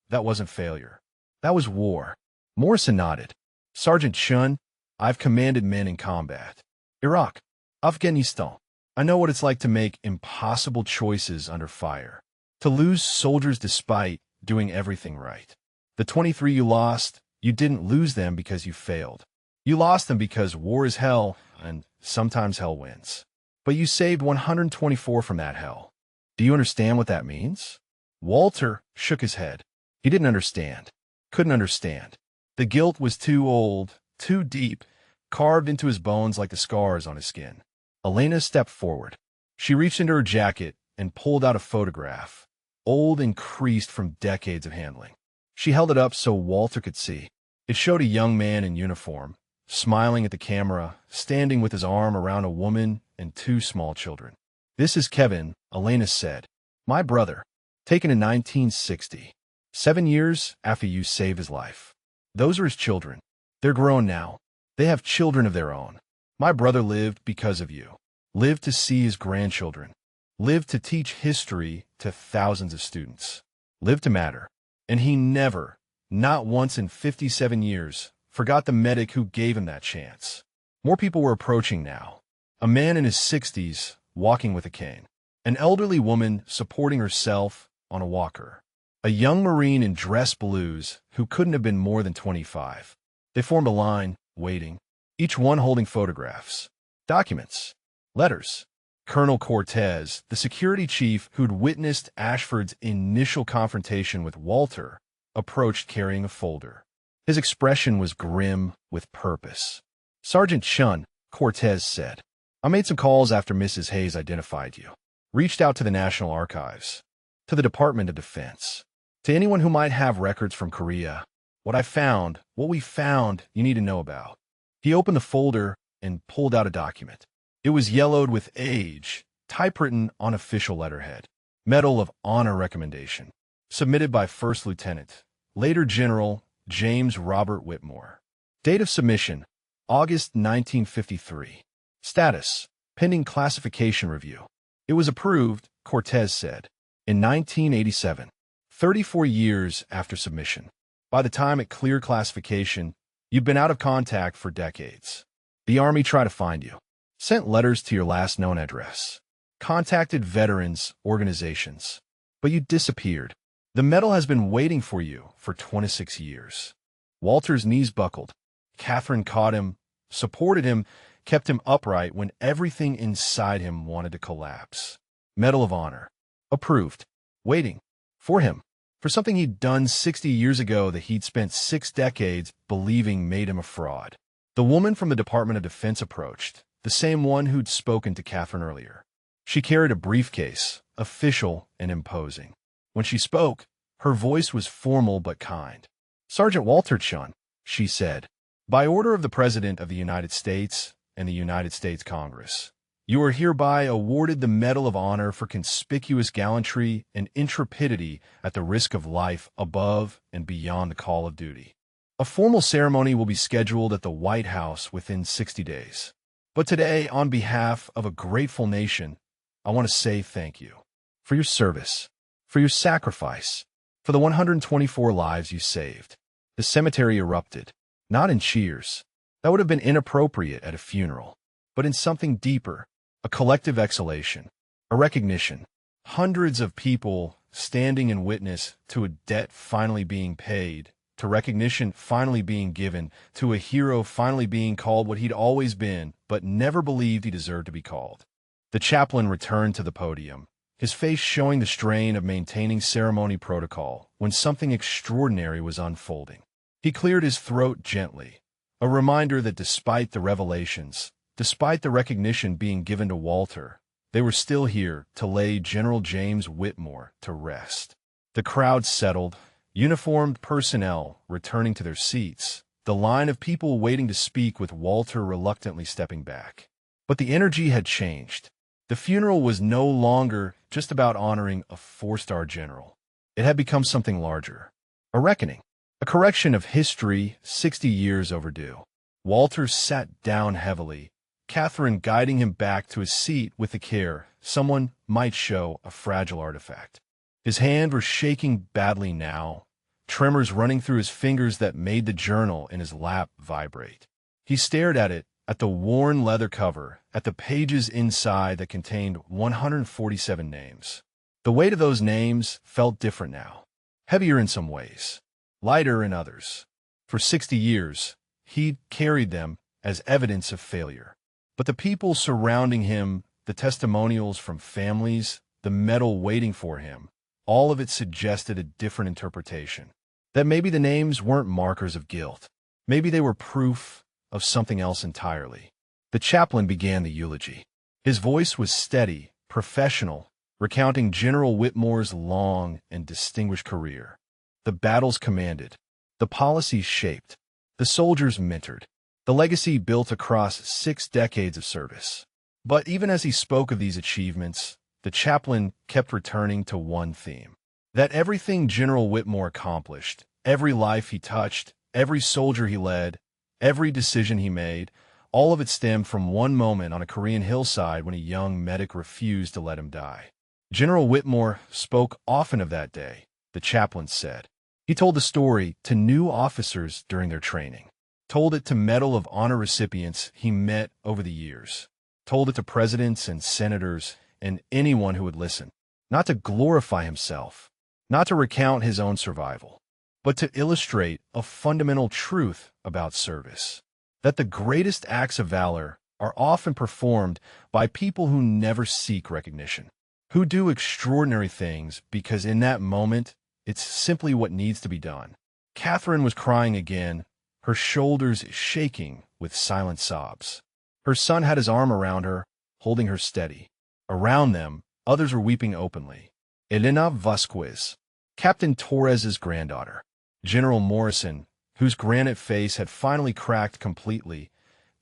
that wasn't failure. That was war." Morrison nodded. "Sergeant Shun, I've commanded men in combat. Iraq, Afghanistan. I know what it's like to make impossible choices under fire. To lose soldiers despite doing everything right. The 23 you lost, you didn't lose them because you failed. You lost them because war is hell, and sometimes hell wins. But you saved 124 from that hell. Do you understand what that means?" Walter shook his head. He didn't understand. Couldn't understand. The guilt was too old, too deep, carved into his bones like the scars on his skin. Elena stepped forward. She reached into her jacket and pulled out a photograph, old and creased from decades of handling. She held it up so Walter could see. It showed a young man in uniform, smiling at the camera, standing with his arm around a woman and 2 small children. "This is Kevin," Elena said. "My brother. Taken in 1960. 7 years after you saved his life. Those are his children. They're grown now. They have children of their own. My brother lived because of you. Lived to see his grandchildren. Lived to teach history to thousands of students. Lived to matter. And he never, not once in 57 years, forgot the medic who gave him that chance." More people were approaching now. A man in his 60s, walking with a cane. An elderly woman supporting herself on a walker. A young Marine in dress blues who couldn't have been more than 25. They formed a line, waiting, each one holding photographs, documents, letters. Colonel Cortez, the security chief who'd witnessed Ashford's initial confrontation with Walter, approached carrying a folder. His expression was grim with purpose. "Sergeant Shun," Cortez said, "I made some calls after Mrs. Hayes identified you. Reached out to the National Archives, to the Department of Defense, to anyone who might have records from Korea. What we found, you need to know about." He opened the folder and pulled out a document. It was yellowed with age, typewritten on official letterhead. Medal of Honor recommendation. Submitted by First Lieutenant Later General James Robert Whitmore. Date of submission, August 1953. Status, pending classification review. It was approved, Cortez said, in 1987, 34 years after submission. By the time it cleared classification, you've been out of contact for decades. The Army tried to find you, sent letters to your last known address, contacted veterans organizations, but you disappeared. The medal has been waiting for you for 26 years. Walter's knees buckled. Catherine caught him, supported him, kept him upright when everything inside him wanted to collapse. Medal of Honor. Approved. Waiting. For him. For something he'd done 60 years ago that he'd spent 6 decades believing made him a fraud. The woman from the Department of Defense approached, the same one who'd spoken to Catherine earlier. She carried a briefcase, official and imposing. When she spoke, her voice was formal but kind. Sergeant Walter Chun, she said, by order of the President of the United States and the United States Congress, you are hereby awarded the Medal of Honor for conspicuous gallantry and intrepidity at the risk of life above and beyond the call of duty. A formal ceremony will be scheduled at the White House within 60 days. But today, on behalf of a grateful nation, I want to say thank you for your service, for your sacrifice, for the 124 lives you saved. The cemetery erupted, not in cheers. That would have been inappropriate at a funeral, but in something deeper, a collective exhalation, a recognition. Hundreds of people standing in witness to a debt finally being paid, to recognition finally being given, to a hero finally being called what he'd always been, but never believed he deserved to be called. The chaplain returned to the podium, his face showing the strain of maintaining ceremony protocol when something extraordinary was unfolding. He cleared his throat gently, a reminder that despite the revelations, despite the recognition being given to Walter, they were still here to lay General James Whitmore to rest. The crowd settled, uniformed personnel returning to their seats, the line of people waiting to speak with Walter reluctantly stepping back. But the energy had changed. The funeral was no longer just about honoring a 4-star general. It had become something larger. A reckoning. A correction of history 60 years overdue. Walter sat down heavily, Catherine guiding him back to his seat with the care someone might show a fragile artifact. His hand was shaking badly now, tremors running through his fingers that made the journal in his lap vibrate. He stared at it, at the worn leather cover, at the pages inside that contained 147 names. The weight of those names felt different now, heavier in some ways, lighter in others. For 60 years, he'd carried them as evidence of failure. But the people surrounding him, the testimonials from families, the medal waiting for him, all of it suggested a different interpretation. That maybe the names weren't markers of guilt. Maybe they were proof of something else entirely. The chaplain began the eulogy. His voice was steady, professional, recounting General Whitmore's long and distinguished career. The battles commanded, the policies shaped, the soldiers mentored, the legacy built across 6 decades of service. But even as he spoke of these achievements, the chaplain kept returning to one theme. That everything General Whitmore accomplished, every life he touched, every soldier he led, every decision he made, all of it stemmed from one moment on a Korean hillside when a young medic refused to let him die. General Whitmore spoke often of that day, the chaplain said. He told the story to new officers during their training, told it to Medal of Honor recipients he met over the years, told it to presidents and senators and anyone who would listen, not to glorify himself, not to recount his own survival, but to illustrate a fundamental truth about service, that the greatest acts of valor are often performed by people who never seek recognition, who do extraordinary things because in that moment, it's simply what needs to be done. Catherine was crying again, her shoulders shaking with silent sobs. Her son had his arm around her, holding her steady. Around them, others were weeping openly. Elena Vasquez, Captain Torres's granddaughter. General Morrison, whose granite face had finally cracked completely,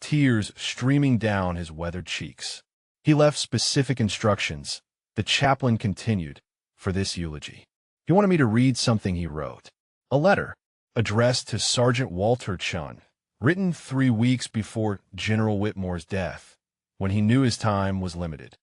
tears streaming down his weathered cheeks. He left specific instructions, the chaplain continued, for this eulogy. He wanted me to read something he wrote. A letter addressed to Sergeant Walter Chun, written 3 weeks before General Whitmore's death, when he knew his time was limited.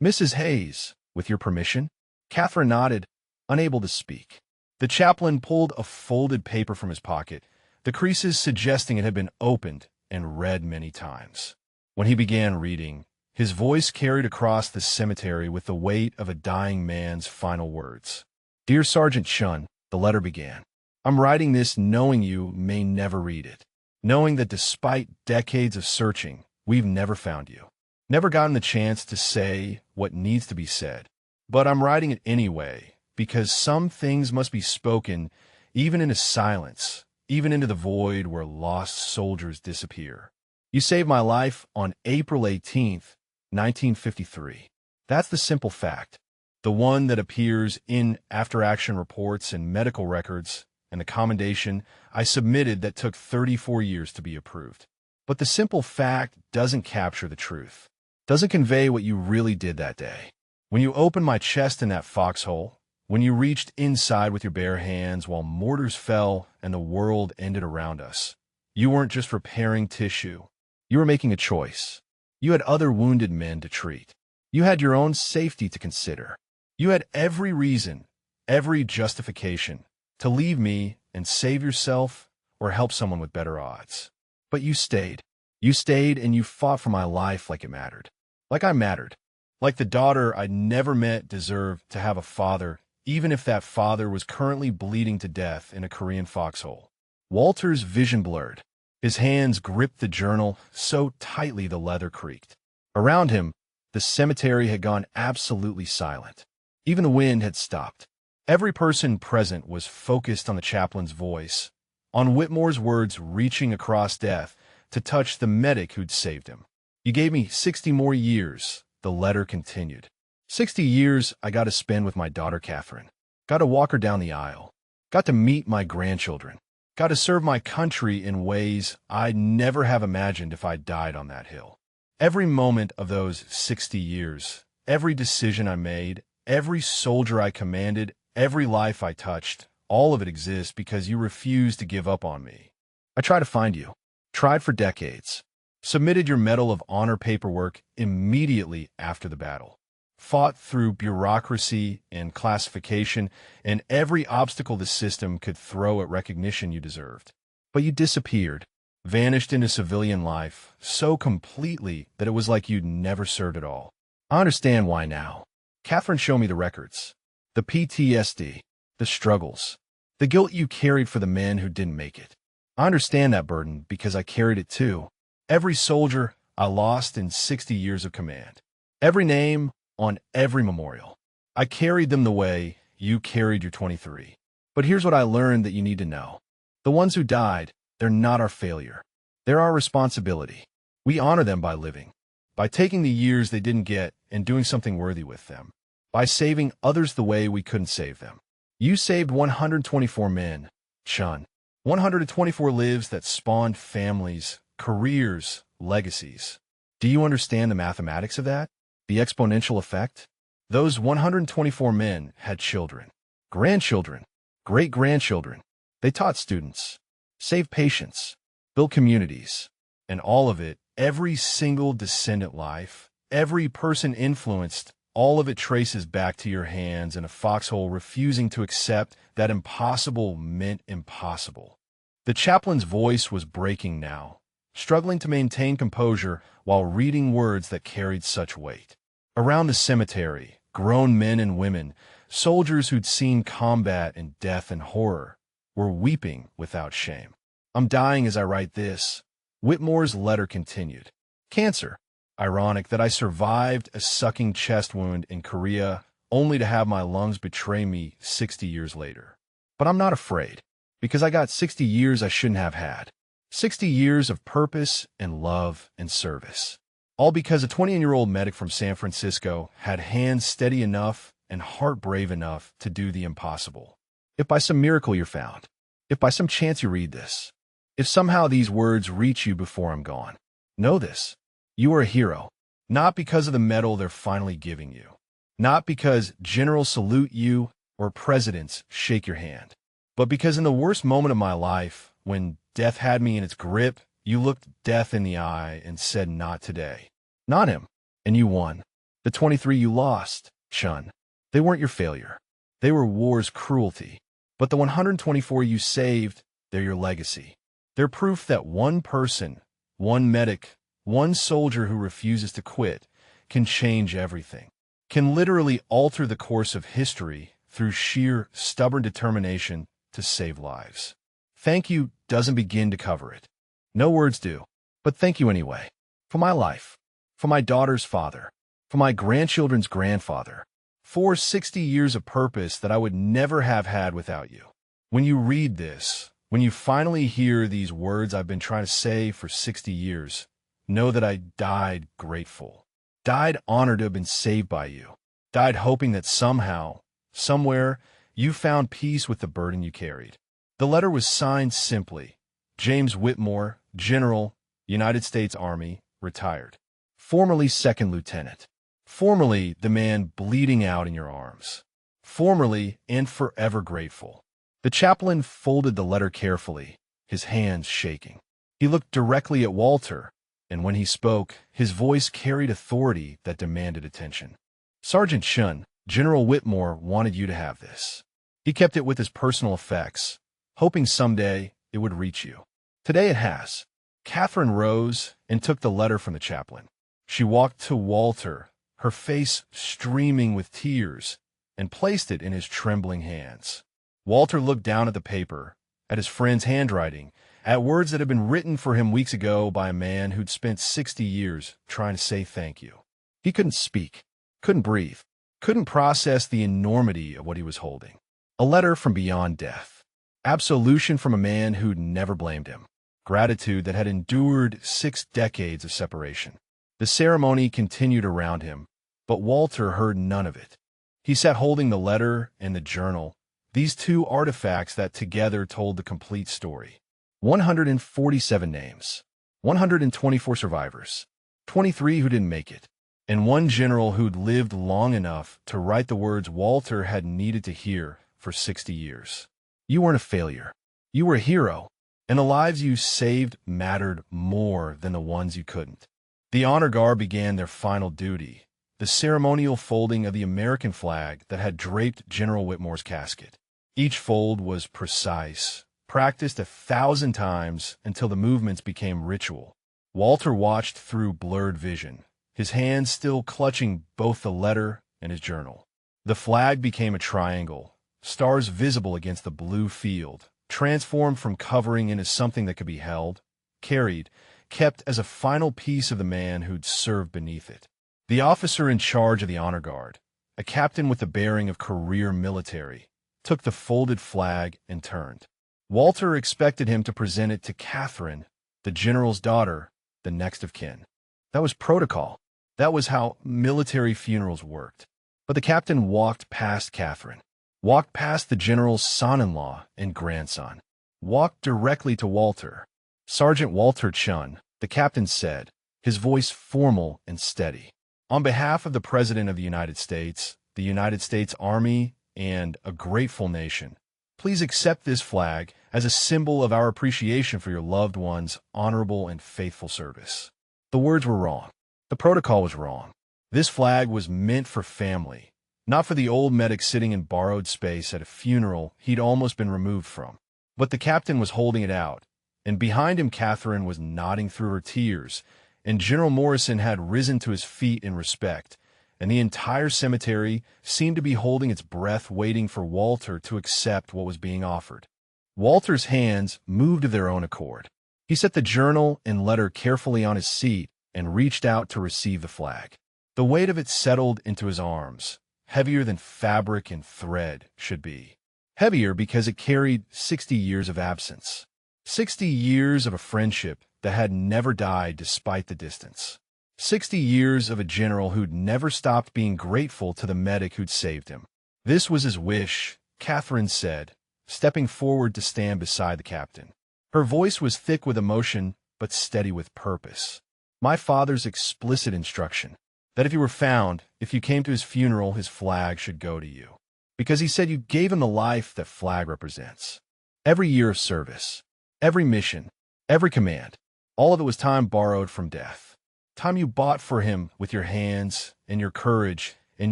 Mrs. Hayes, with your permission? Catherine nodded, unable to speak. The chaplain pulled a folded paper from his pocket, the creases suggesting it had been opened and read many times. When he began reading, his voice carried across the cemetery with the weight of a dying man's final words. Dear Sergeant Chun, the letter began. I'm writing this knowing you may never read it, knowing that despite decades of searching, we've never found you, never gotten the chance to say what needs to be said. But I'm writing it anyway, because some things must be spoken even into silence, even into the void where lost soldiers disappear. You saved my life on April 18th, 1953. That's the simple fact, the one that appears in after-action reports and medical records, and the commendation I submitted that took 34 years to be approved. But the simple fact doesn't capture the truth, doesn't convey what you really did that day. When you opened my chest in that foxhole, when you reached inside with your bare hands while mortars fell and the world ended around us, you weren't just repairing tissue. You were making a choice. You had other wounded men to treat. You had your own safety to consider. You had every reason, every justification, to leave me and save yourself or help someone with better odds. But you stayed. You stayed and you fought for my life like it mattered. Like I mattered. Like the daughter I'd never met deserved to have a father, even if that father was currently bleeding to death in a Korean foxhole. Walter's vision blurred. His hands gripped the journal so tightly the leather creaked. Around him, the cemetery had gone absolutely silent. Even the wind had stopped. Every person present was focused on the chaplain's voice, on Whitmore's words reaching across death to touch the medic who'd saved him. You gave me 60 more years, the letter continued. 60 years I got to spend with my daughter Catherine. Got to walk her down the aisle. Got to meet my grandchildren. Got to serve my country in ways I'd never have imagined if I died on that hill. Every moment of those 60 years, every decision I made, every soldier I commanded, every life I touched, all of it exists because you refused to give up on me. I tried to find you. Tried for decades. Submitted your Medal of Honor paperwork immediately after the battle. Fought through bureaucracy and classification and every obstacle the system could throw at recognition you deserved. But you disappeared, vanished into civilian life so completely that it was like you'd never served at all. I understand why now. Catherine showed me the records, the PTSD, the struggles, the guilt you carried for the men who didn't make it. I understand that burden because I carried it too. Every soldier I lost in 60 years of command. Every name on every memorial. I carried them the way you carried your 23. But here's what I learned that you need to know. The ones who died, they're not our failure. They're our responsibility. We honor them by living, by taking the years they didn't get and doing something worthy with them, by saving others the way we couldn't save them. You saved 124 men, Chun. 124 lives that spawned families, careers, legacies. Do you understand the mathematics of that? The exponential effect? Those 124 men had children, grandchildren, great-grandchildren. They taught students, saved patients, built communities, and all of it, every single descendant life, every person influenced, all of it traces back to your hands in a foxhole refusing to accept that impossible meant impossible. The chaplain's voice was breaking now, struggling to maintain composure while reading words that carried such weight. Around the cemetery, grown men and women, soldiers who'd seen combat and death and horror, were weeping without shame. I'm dying as I write this. Whitmore's letter continued. Cancer. Ironic that I survived a sucking chest wound in Korea only to have my lungs betray me 60 years later. But I'm not afraid, because I got 60 years I shouldn't have had. 60 years of purpose and love and service. All because a 20-year-old medic from San Francisco had hands steady enough and heart brave enough to do the impossible. If by some miracle you're found, if by some chance you read this, if somehow these words reach you before I'm gone, know this. You are a hero, not because of the medal they're finally giving you, not because generals salute you or presidents shake your hand, but because in the worst moment of my life, when death had me in its grip, you looked death in the eye and said, not today. Not him. And you won. The 23 you lost, Chun. They weren't your failure. They were war's cruelty. But the 124 you saved, they're your legacy. They're proof that one person, one medic, one soldier who refuses to quit can change everything, can literally alter the course of history through sheer, stubborn determination to save lives. Thank you doesn't begin to cover it. No words do. But thank you anyway. For my life. For my daughter's father. For my grandchildren's grandfather. For 60 years of purpose that I would never have had without you. When you read this, when you finally hear these words I've been trying to say for 60 years, know that I died grateful. Died honored to have been saved by you. Died hoping that somehow, somewhere, you found peace with the burden you carried. The letter was signed simply, James Whitmore, General, United States Army, retired. Formerly Second Lieutenant. Formerly the man bleeding out in your arms. Formerly and forever grateful. The chaplain folded the letter carefully, his hands shaking. He looked directly at Walter, and when he spoke, his voice carried authority that demanded attention. Sergeant Chun, General Whitmore wanted you to have this. He kept it with his personal effects, hoping someday it would reach you. Today it has. Catherine rose and took the letter from the chaplain. She walked to Walter, her face streaming with tears, and placed it in his trembling hands. Walter looked down at the paper, at his friend's handwriting, at words that had been written for him weeks ago by a man who'd spent 60 years trying to say thank you. He couldn't speak, couldn't breathe, couldn't process the enormity of what he was holding. A letter from beyond death. Absolution from a man who'd never blamed him. Gratitude that had endured 6 decades of separation. The ceremony continued around him, but Walter heard none of it. He sat holding the letter and the journal, these two artifacts that together told the complete story. 147 names, 124 survivors, 23 who didn't make it, and one general who'd lived long enough to write the words Walter had needed to hear for 60 years. You weren't a failure. You were a hero, and the lives you saved mattered more than the ones you couldn't. The honor guard began their final duty, the ceremonial folding of the American flag that had draped General Whitmore's casket. Each fold was precise, practiced 1,000 times until the movements became ritual. Walter watched through blurred vision, his hands still clutching both the letter and his journal. The flag became a triangle, stars visible against the blue field, transformed from covering into something that could be held, carried, kept as a final piece of the man who'd served beneath it. The officer in charge of the honor guard, a captain with the bearing of career military, took the folded flag and turned. Walter expected him to present it to Catherine, the general's daughter, the next of kin. That was protocol. That was how military funerals worked. But the captain walked past Catherine, walked past the general's son-in-law and grandson, walked directly to Walter. Sergeant Walter Chun, the captain said, his voice formal and steady. On behalf of the President of the United States Army, and a grateful nation, please accept this flag as a symbol of our appreciation for your loved one's honorable and faithful service. The words were wrong. The protocol was wrong. This flag was meant for family, not for the old medic sitting in borrowed space at a funeral he'd almost been removed from. But the captain was holding it out, and behind him Catherine was nodding through her tears, and General Morrison had risen to his feet in respect, and the entire cemetery seemed to be holding its breath waiting for Walter to accept what was being offered. Walter's hands moved of their own accord. He set the journal and letter carefully on his seat and reached out to receive the flag. The weight of it settled into his arms, heavier than fabric and thread should be. Heavier because it carried 60 years of absence. 60 years of a friendship that had never died despite the distance. 60 years of a general who'd never stopped being grateful to the medic who'd saved him. This was his wish, Catherine said, stepping forward to stand beside the captain. Her voice was thick with emotion, but steady with purpose. My father's explicit instruction, that if you were found, if you came to his funeral, his flag should go to you. Because he said you gave him the life that flag represents. Every year of service, every mission, every command, all of it was time borrowed from death. Time you bought for him with your hands and your courage and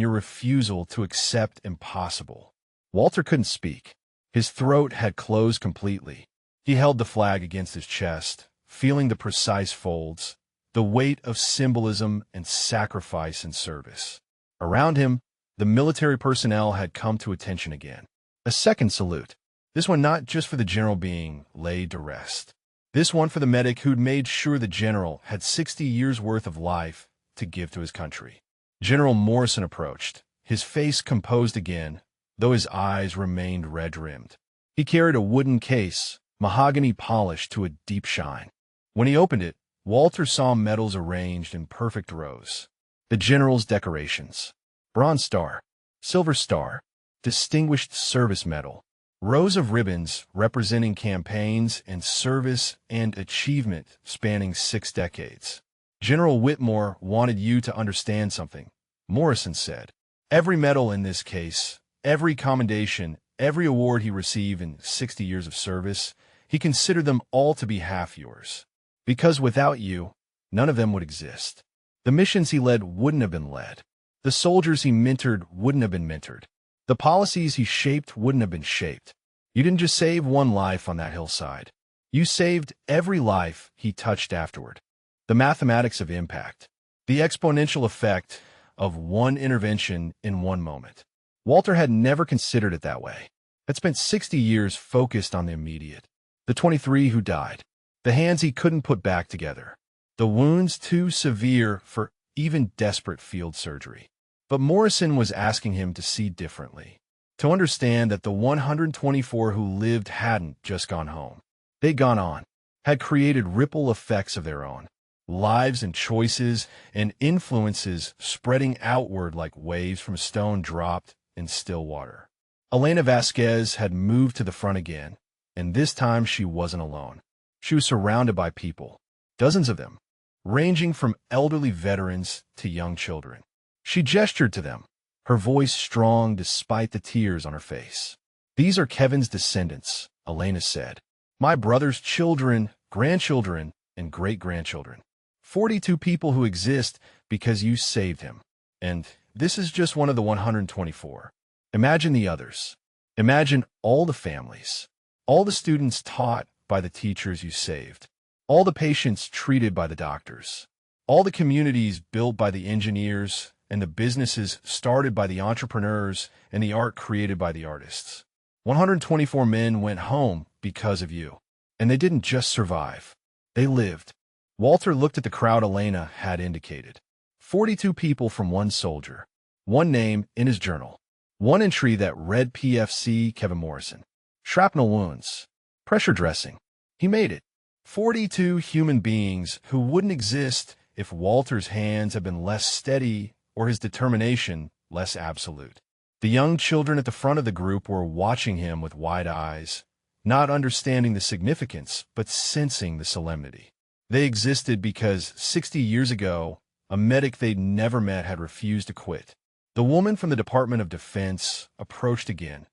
your refusal to accept impossible. Walter couldn't speak. His throat had closed completely. He held the flag against his chest, feeling the precise folds, the weight of symbolism and sacrifice and service. Around him, the military personnel had come to attention again. A second salute. This one not just for the general being laid to rest. This one for the medic who'd made sure the general had 60 years' worth of life to give to his country. General Morrison approached, his face composed again, though his eyes remained red-rimmed. He carried a wooden case, mahogany polished to a deep shine. When he opened it, Walter saw medals arranged in perfect rows. The general's decorations. Bronze Star, Silver Star, Distinguished Service Medal. Rows of ribbons representing campaigns and service and achievement spanning 6 decades. General Whitmore wanted you to understand something, Morrison said. Every medal in this case, every commendation, every award he received in 60 years of service, he considered them all to be half yours. Because without you, none of them would exist. The missions he led wouldn't have been led. The soldiers he mentored wouldn't have been mentored. The policies he shaped wouldn't have been shaped. You didn't just save one life on that hillside. You saved every life he touched afterward. The mathematics of impact. The exponential effect of one intervention in one moment. Walter had never considered it that way. Had spent 60 years focused on the immediate. The 23 who died. The hands he couldn't put back together. The wounds too severe for even desperate field surgery. But Morrison was asking him to see differently. To understand that the 124 who lived hadn't just gone home. They'd gone on. Had created ripple effects of their own. Lives and choices and influences spreading outward like waves from a stone dropped in still water. Elena Vasquez had moved to the front again, and this time she wasn't alone. She was surrounded by people, dozens of them, ranging from elderly veterans to young children. She gestured to them, her voice strong despite the tears on her face. These are Kevin's descendants, Elena said. My brother's children, grandchildren, and great-grandchildren. 42 people who exist because you saved him. And this is just one of the 124. Imagine the others. Imagine all the families, all the students taught by the teachers you saved, all the patients treated by the doctors, all the communities built by the engineers, and the businesses started by the entrepreneurs, and the art created by the artists. 124 men went home because of you. And they didn't just survive. They lived. Walter looked at the crowd Elena had indicated. 42 people from one soldier. One name in his journal. One entry that read PFC Kevin Morrison. Shrapnel wounds. Pressure dressing. He made it. 42 human beings who wouldn't exist if Walter's hands had been less steady or his determination less absolute. The young children at the front of the group were watching him with wide eyes, not understanding the significance, but sensing the solemnity. They existed because 60 years ago, a medic they'd never met had refused to quit. The woman from the Department of Defense approached again,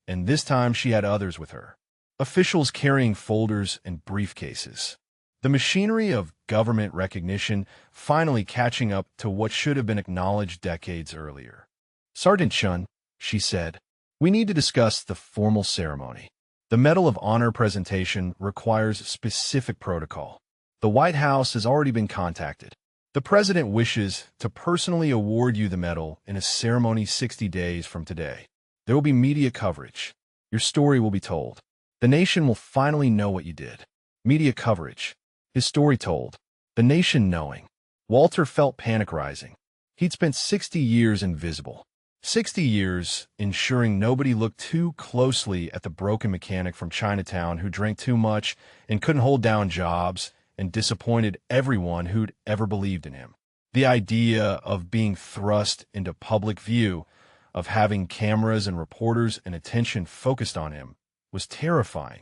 and this time she had others with her. Officials carrying folders and briefcases. The machinery of government recognition finally catching up to what should have been acknowledged decades earlier. Sergeant Chun, she said, we need to discuss the formal ceremony. The Medal of Honor presentation requires specific protocol. The White House has already been contacted. The President wishes to personally award you the medal in a ceremony 60 days from today. There will be media coverage. Your story will be told. The nation will finally know what you did. Media coverage. His story told. The nation knowing. Walter felt panic rising. He'd spent 60 years invisible. 60 years ensuring nobody looked too closely at the broken mechanic from Chinatown who drank too much and couldn't hold down jobs and disappointed everyone who'd ever believed in him. The idea of being thrust into public view, of having cameras and reporters and attention focused on him, was terrifying.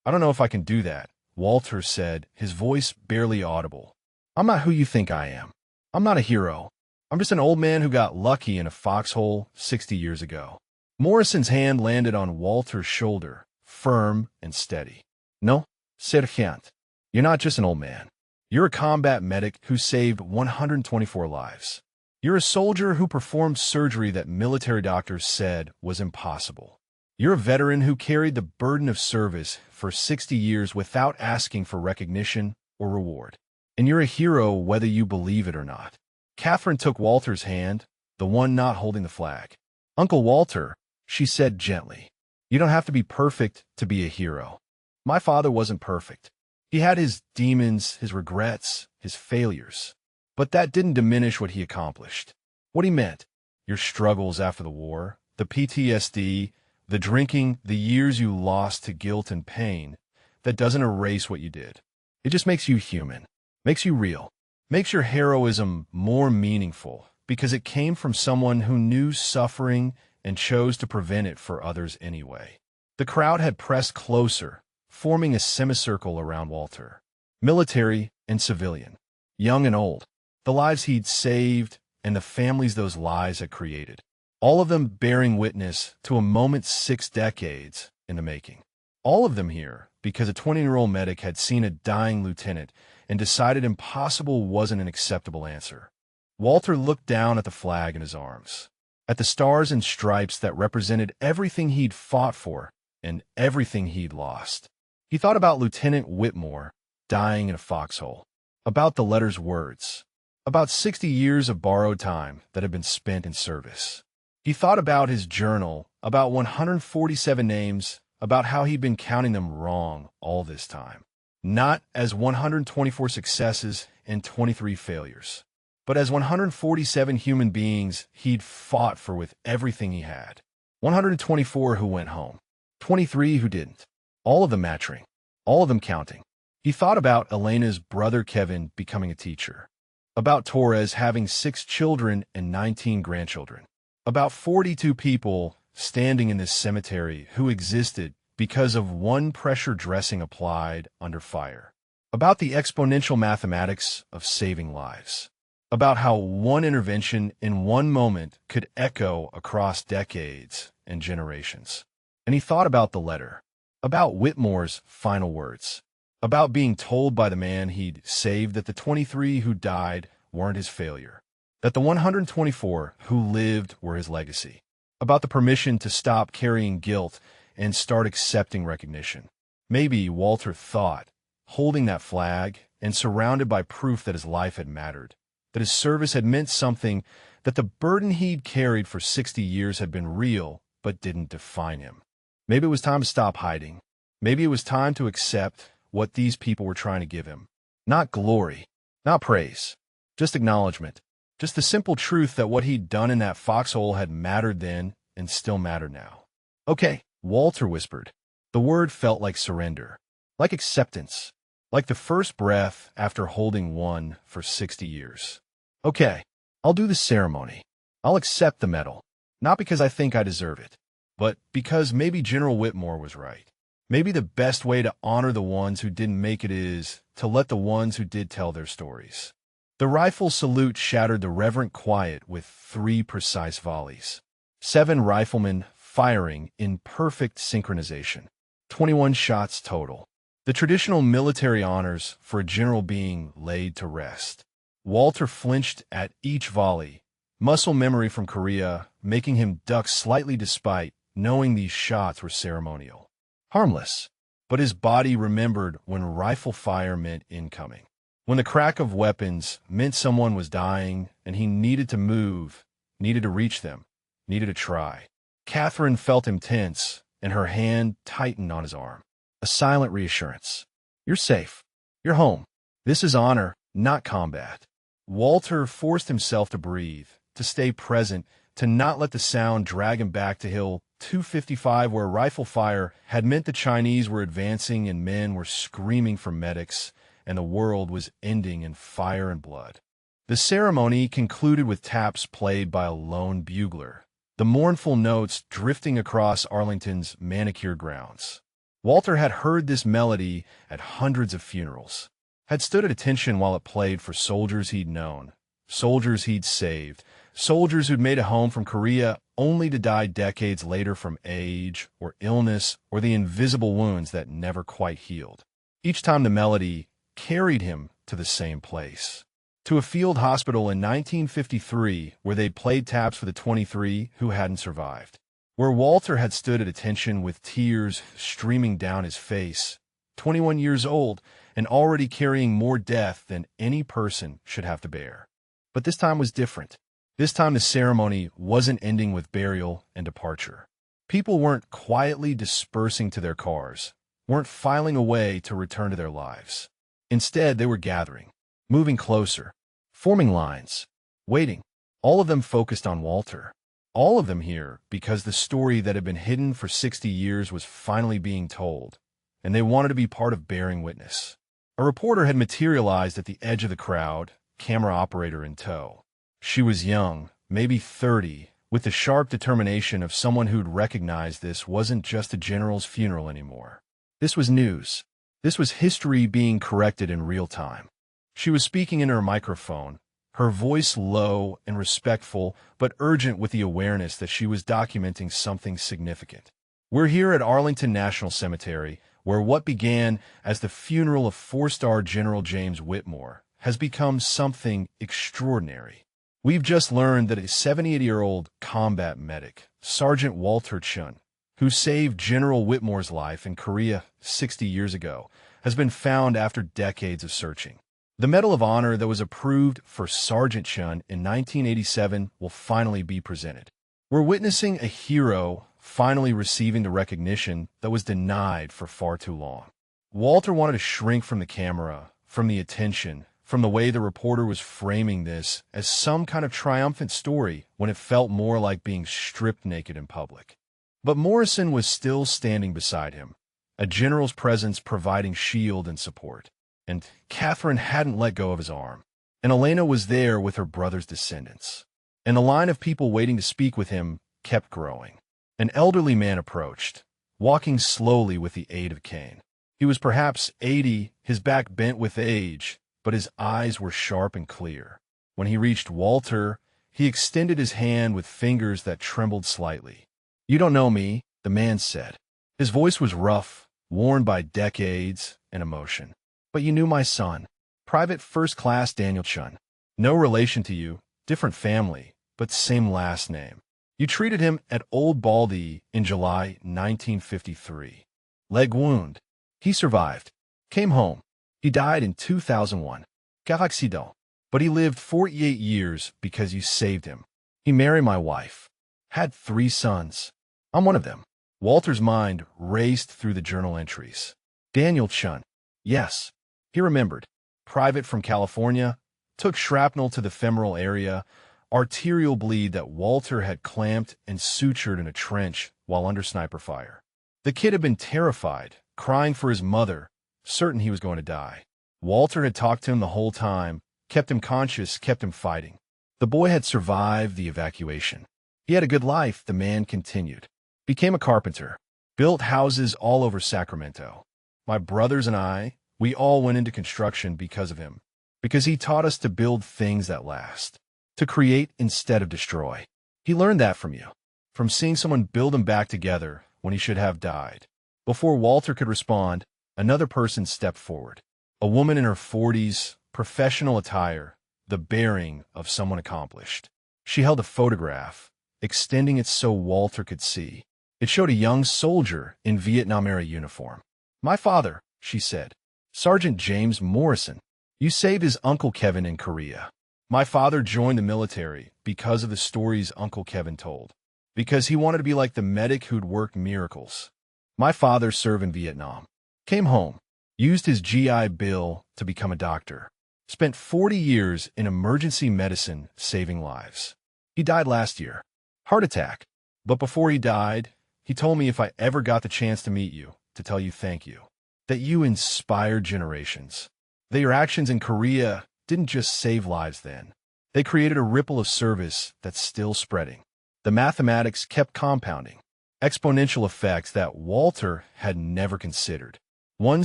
I don't know if I can do that, Walter said, his voice barely audible. I'm not who you think I am. I'm not a hero. I'm just an old man who got lucky in a foxhole 60 years ago. Morrison's hand landed on Walter's shoulder, firm and steady. No, Sergeant, you're not just an old man. You're a combat medic who saved 124 lives. You're a soldier who performed surgery that military doctors said was impossible. You're a veteran who carried the burden of service for 60 years without asking for recognition or reward. And you're a hero whether you believe it or not. Catherine took Walter's hand, the one not holding the flag. Uncle Walter, she said gently, you don't have to be perfect to be a hero. My father wasn't perfect. He had his demons, his regrets, his failures. But that didn't diminish what he accomplished. What he meant, your struggles after the war, the PTSD, the drinking, the years you lost to guilt and pain, that doesn't erase what you did. It just makes you human, makes you real, makes your heroism more meaningful because it came from someone who knew suffering and chose to prevent it for others anyway. The crowd had pressed closer, forming a semicircle around Walter. Military and civilian, young and old, the lives he'd saved and the families those lives had created. All of them bearing witness to a moment 6 decades in the making. All of them here because a 20-year-old medic had seen a dying lieutenant and decided impossible wasn't an acceptable answer. Walter looked down at the flag in his arms, at the stars and stripes that represented everything he'd fought for and everything he'd lost. He thought about Lieutenant Whitmore dying in a foxhole, about the letter's words, about 60 years of borrowed time that had been spent in service. He thought about his journal, about 147 names, about how he'd been counting them wrong all this time. Not as 124 successes and 23 failures, but as 147 human beings he'd fought for with everything he had. 124 who went home, 23 who didn't, all of them mattering, all of them counting. He thought about Elena's brother Kevin becoming a teacher, about Torres having 6 children and 19 grandchildren, about 42 people standing in this cemetery who existed because of one pressure dressing applied under fire, about the exponential mathematics of saving lives, about how one intervention in one moment could echo across decades and generations. And he thought about the letter, about Whitmore's final words, about being told by the man he'd saved that the 23 who died weren't his failure, that the 124 who lived were his legacy, about the permission to stop carrying guilt and start accepting recognition. Maybe, Walter thought, holding that flag and surrounded by proof that his life had mattered, that his service had meant something, that the burden he'd carried for 60 years had been real but didn't define him. Maybe it was time to stop hiding. Maybe it was time to accept what these people were trying to give him. Not glory, not praise, just acknowledgement. Just the simple truth that what he'd done in that foxhole had mattered then and still mattered now. Okay, Walter whispered. The word felt like surrender, like acceptance, like the first breath after holding one for 60 years. Okay, I'll do the ceremony. I'll accept the medal, not because I think I deserve it, but because maybe General Whitmore was right. Maybe the best way to honor the ones who didn't make it is to let the ones who did tell their stories. The rifle salute shattered the reverent quiet with 3 precise volleys. 7 riflemen firing in perfect synchronization. 21 shots total. The traditional military honors for a general being laid to rest. Walter flinched at each volley, muscle memory from Korea making him duck slightly despite knowing these shots were ceremonial. Harmless, but his body remembered when rifle fire meant incoming. When the crack of weapons meant someone was dying and he needed to move, needed to reach them, needed to try. Catherine felt him tense, and her hand tightened on his arm. A silent reassurance. You're safe. You're home. This is honor, not combat. Walter forced himself to breathe, to stay present, to not let the sound drag him back to Hill 255 where rifle fire had meant the Chinese were advancing and men were screaming for medics, and the world was ending in fire and blood. The ceremony concluded with taps played by a lone bugler, the mournful notes drifting across Arlington's manicured grounds. Walter had heard this melody at hundreds of funerals, had stood at attention while it played for soldiers he'd known, soldiers he'd saved, Soldiers who'd made a home from Korea only to die decades later from age or illness or the invisible wounds that never quite healed. Each time the melody carried him to the same place. To a field hospital in 1953 where they'd played taps for the 23 who hadn't survived. Where Walter had stood at attention with tears streaming down his face, 21 years old and already carrying more death than any person should have to bear. But this time was different. This time the ceremony wasn't ending with burial and departure. People weren't quietly dispersing to their cars, weren't filing away to return to their lives. Instead, they were gathering, moving closer, forming lines, waiting, all of them focused on Walter. All of them here because the story that had been hidden for 60 years was finally being told, and they wanted to be part of bearing witness. A reporter had materialized at the edge of the crowd, camera operator in tow. She was young, maybe 30, with the sharp determination of someone who'd recognized this wasn't just a general's funeral anymore. This was news. This was history being corrected in real time. She was speaking into her microphone, her voice low and respectful, but urgent with the awareness that she was documenting something significant. We're here at Arlington National Cemetery, where what began as the funeral of four-star General James Whitmore has become something extraordinary. We've just learned that a 78-year-old combat medic, Sergeant Walter Chun, who saved General Whitmore's life in Korea 60 years ago, has been found after decades of searching. The Medal of Honor that was approved for Sergeant Chun in 1987 will finally be presented. We're witnessing a hero finally receiving the recognition that was denied for far too long. Walter wanted to shrink from the camera, from the attention, from the way the reporter was framing this as some kind of triumphant story when it felt more like being stripped naked in public. But Morrison was still standing beside him, a general's presence providing shield and support. And Catherine hadn't let go of his arm. And Elena was there with her brother's descendants. And the line of people waiting to speak with him kept growing. An elderly man approached, walking slowly with the aid of a cane. He was perhaps 80, his back bent with age, but his eyes were sharp and clear. When he reached Walter, he extended his hand with fingers that trembled slightly. "You don't know me," the man said. His voice was rough, worn by decades and emotion. "But you knew my son, Private First Class Daniel Chun. No relation to you, different family, but same last name. You treated him at Old Baldy in July 1953. Leg wound. He survived. Came home. He died in 2001. Car accident. But he lived 48 years because you saved him. He married my wife. Had 3 sons. I'm one of them." Walter's mind raced through the journal entries. Daniel Chun. Yes. He remembered. Private from California, took shrapnel to the femoral area, arterial bleed that Walter had clamped and sutured in a trench while under sniper fire. The kid had been terrified, crying for his mother, certain he was going to die. Walter had talked to him the whole time, kept him conscious, kept him fighting. The boy had survived the evacuation. He had a good life, the man continued. Became a carpenter. Built houses all over Sacramento. My brothers and I, we all went into construction because of him. Because he taught us to build things that last. To create instead of destroy. He learned that from you. From seeing someone build him back together when he should have died. Before Walter could respond, another person stepped forward. A woman in her 40s, professional attire, the bearing of someone accomplished. She held a photograph, extending it so Walter could see. It showed a young soldier in Vietnam-era uniform. "My father," she said. "Sergeant James Morrison. You saved his Uncle Kevin in Korea. My father joined the military because of the stories Uncle Kevin told. Because he wanted to be like the medic who'd worked miracles. My father served in Vietnam. Came home. Used his GI Bill to become a doctor. Spent 40 years in emergency medicine saving lives. He died last year. Heart attack. But before he died, he told me if I ever got the chance to meet you, to tell you thank you. That you inspired generations. That your actions in Korea didn't just save lives then. They created a ripple of service that's still spreading. The mathematics kept compounding. Exponential effects that Walter had never considered. One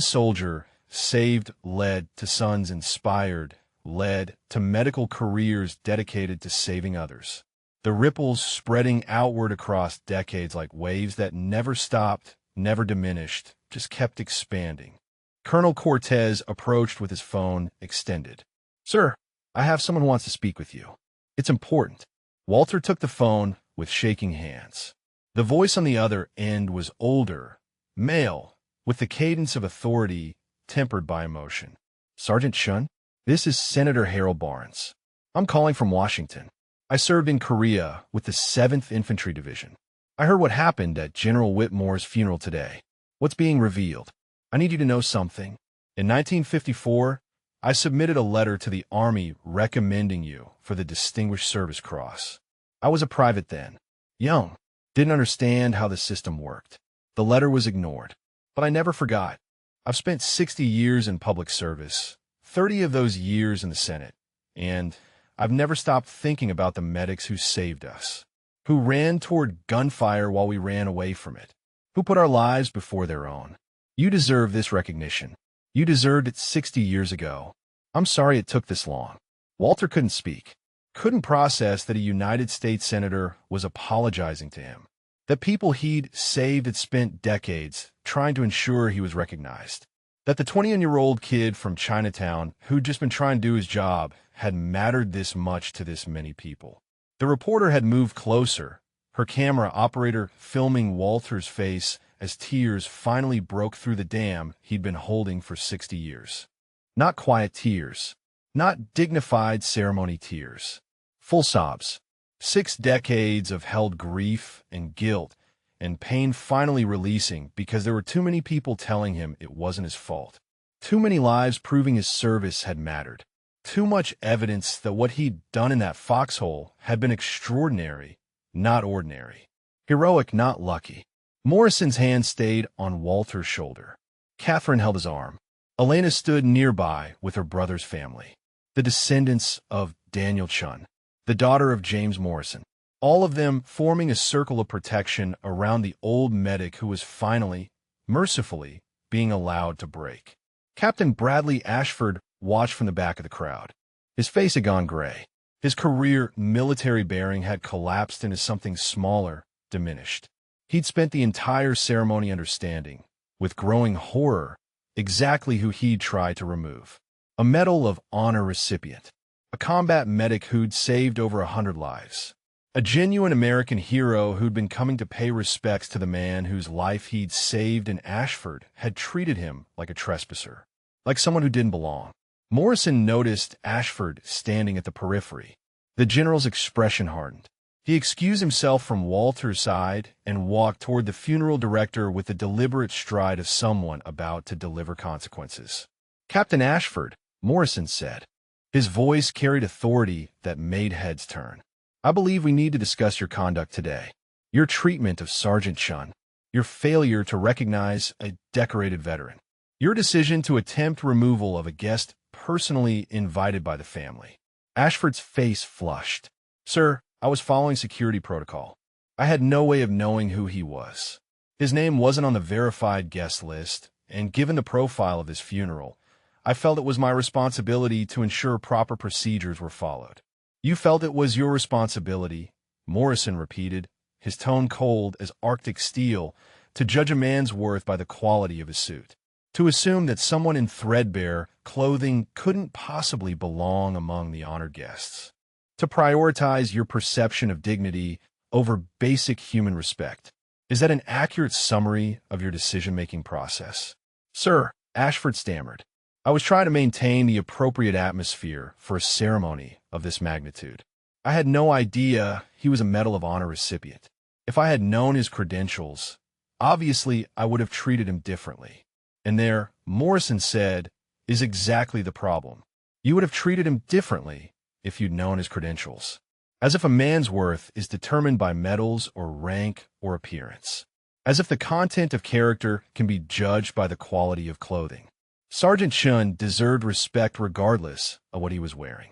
soldier saved led to sons inspired, led to medical careers dedicated to saving others. The ripples spreading outward across decades like waves that never stopped, never diminished, just kept expanding. Colonel Cortez approached with his phone extended. "Sir, I have someone who wants to speak with you. It's important." Walter took the phone with shaking hands. The voice on the other end was older, male, with the cadence of authority tempered by emotion. "Sergeant Shun, this is Senator Harold Barnes. I'm calling from Washington. I served in Korea with the 7th Infantry Division. I heard what happened at General Whitmore's funeral today. What's being revealed? I need you to know something. In 1954, I submitted a letter to the Army recommending you for the Distinguished Service Cross. I was a private then, young, didn't understand how the system worked. The letter was ignored, but I never forgot. I've spent 60 years in public service, 30 of those years in the Senate, and I've never stopped thinking about the medics who saved us, who ran toward gunfire while we ran away from it, who put our lives before their own. You deserve this recognition. You deserved it 60 years ago. I'm sorry it took this long." Walter couldn't speak, couldn't process that a United States senator was apologizing to him, that people he'd saved had spent decades trying to ensure he was recognized, that the 21-year-old kid from Chinatown who'd just been trying to do his job had mattered this much to this many people. The reporter had moved closer, her camera operator filming Walter's face as tears finally broke through the dam he'd been holding for 60 years. Not quiet tears, not dignified ceremony tears. Full sobs. 6 decades of held grief and guilt and pain finally releasing because there were too many people telling him it wasn't his fault. Too many lives proving his service had mattered. Too much evidence that what he'd done in that foxhole had been extraordinary, not ordinary. Heroic, not lucky. Morrison's hand stayed on Walter's shoulder. Catherine held his arm. Elena stood nearby with her brother's family, the descendants of Daniel Chun, the daughter of James Morrison, all of them forming a circle of protection around the old medic who was finally, mercifully, being allowed to break. Captain Bradley Ashford watched from the back of the crowd. His face had gone gray. His career military bearing had collapsed into something smaller, diminished. He'd spent the entire ceremony understanding, with growing horror, exactly who he'd tried to remove. A Medal of Honor recipient. A combat medic who'd saved over 100 lives. A genuine American hero who'd been coming to pay respects to the man whose life he'd saved, and Ashford had treated him like a trespasser, like someone who didn't belong. Morrison noticed Ashford standing at the periphery. The general's expression hardened. He excused himself from Walter's side and walked toward the funeral director with the deliberate stride of someone about to deliver consequences. "Captain Ashford," Morrison said. His voice carried authority that made heads turn. "I believe we need to discuss your conduct today. Your treatment of Sergeant Shun. Your failure to recognize a decorated veteran. Your decision to attempt removal of a guest personally invited by the family." Ashford's face flushed. "Sir, I was following security protocol. I had no way of knowing who he was. His name wasn't on the verified guest list, and given the profile of his funeral, I felt it was my responsibility to ensure proper procedures were followed." "You felt it was your responsibility," Morrison repeated, his tone cold as Arctic steel, "to judge a man's worth by the quality of his suit. To assume that someone in threadbare clothing couldn't possibly belong among the honored guests. To prioritize your perception of dignity over basic human respect. Is that an accurate summary of your decision-making process?" "Sir," Ashford stammered, "I was trying to maintain the appropriate atmosphere for a ceremony of this magnitude. I had no idea he was a Medal of Honor recipient. If I had known his credentials, obviously I would have treated him differently. And there," Morrison said, "is exactly the problem. You would have treated him differently if you'd known his credentials. As if a man's worth is determined by medals or rank or appearance. As if the content of character can be judged by the quality of clothing. Sergeant Shun deserved respect regardless of what he was wearing.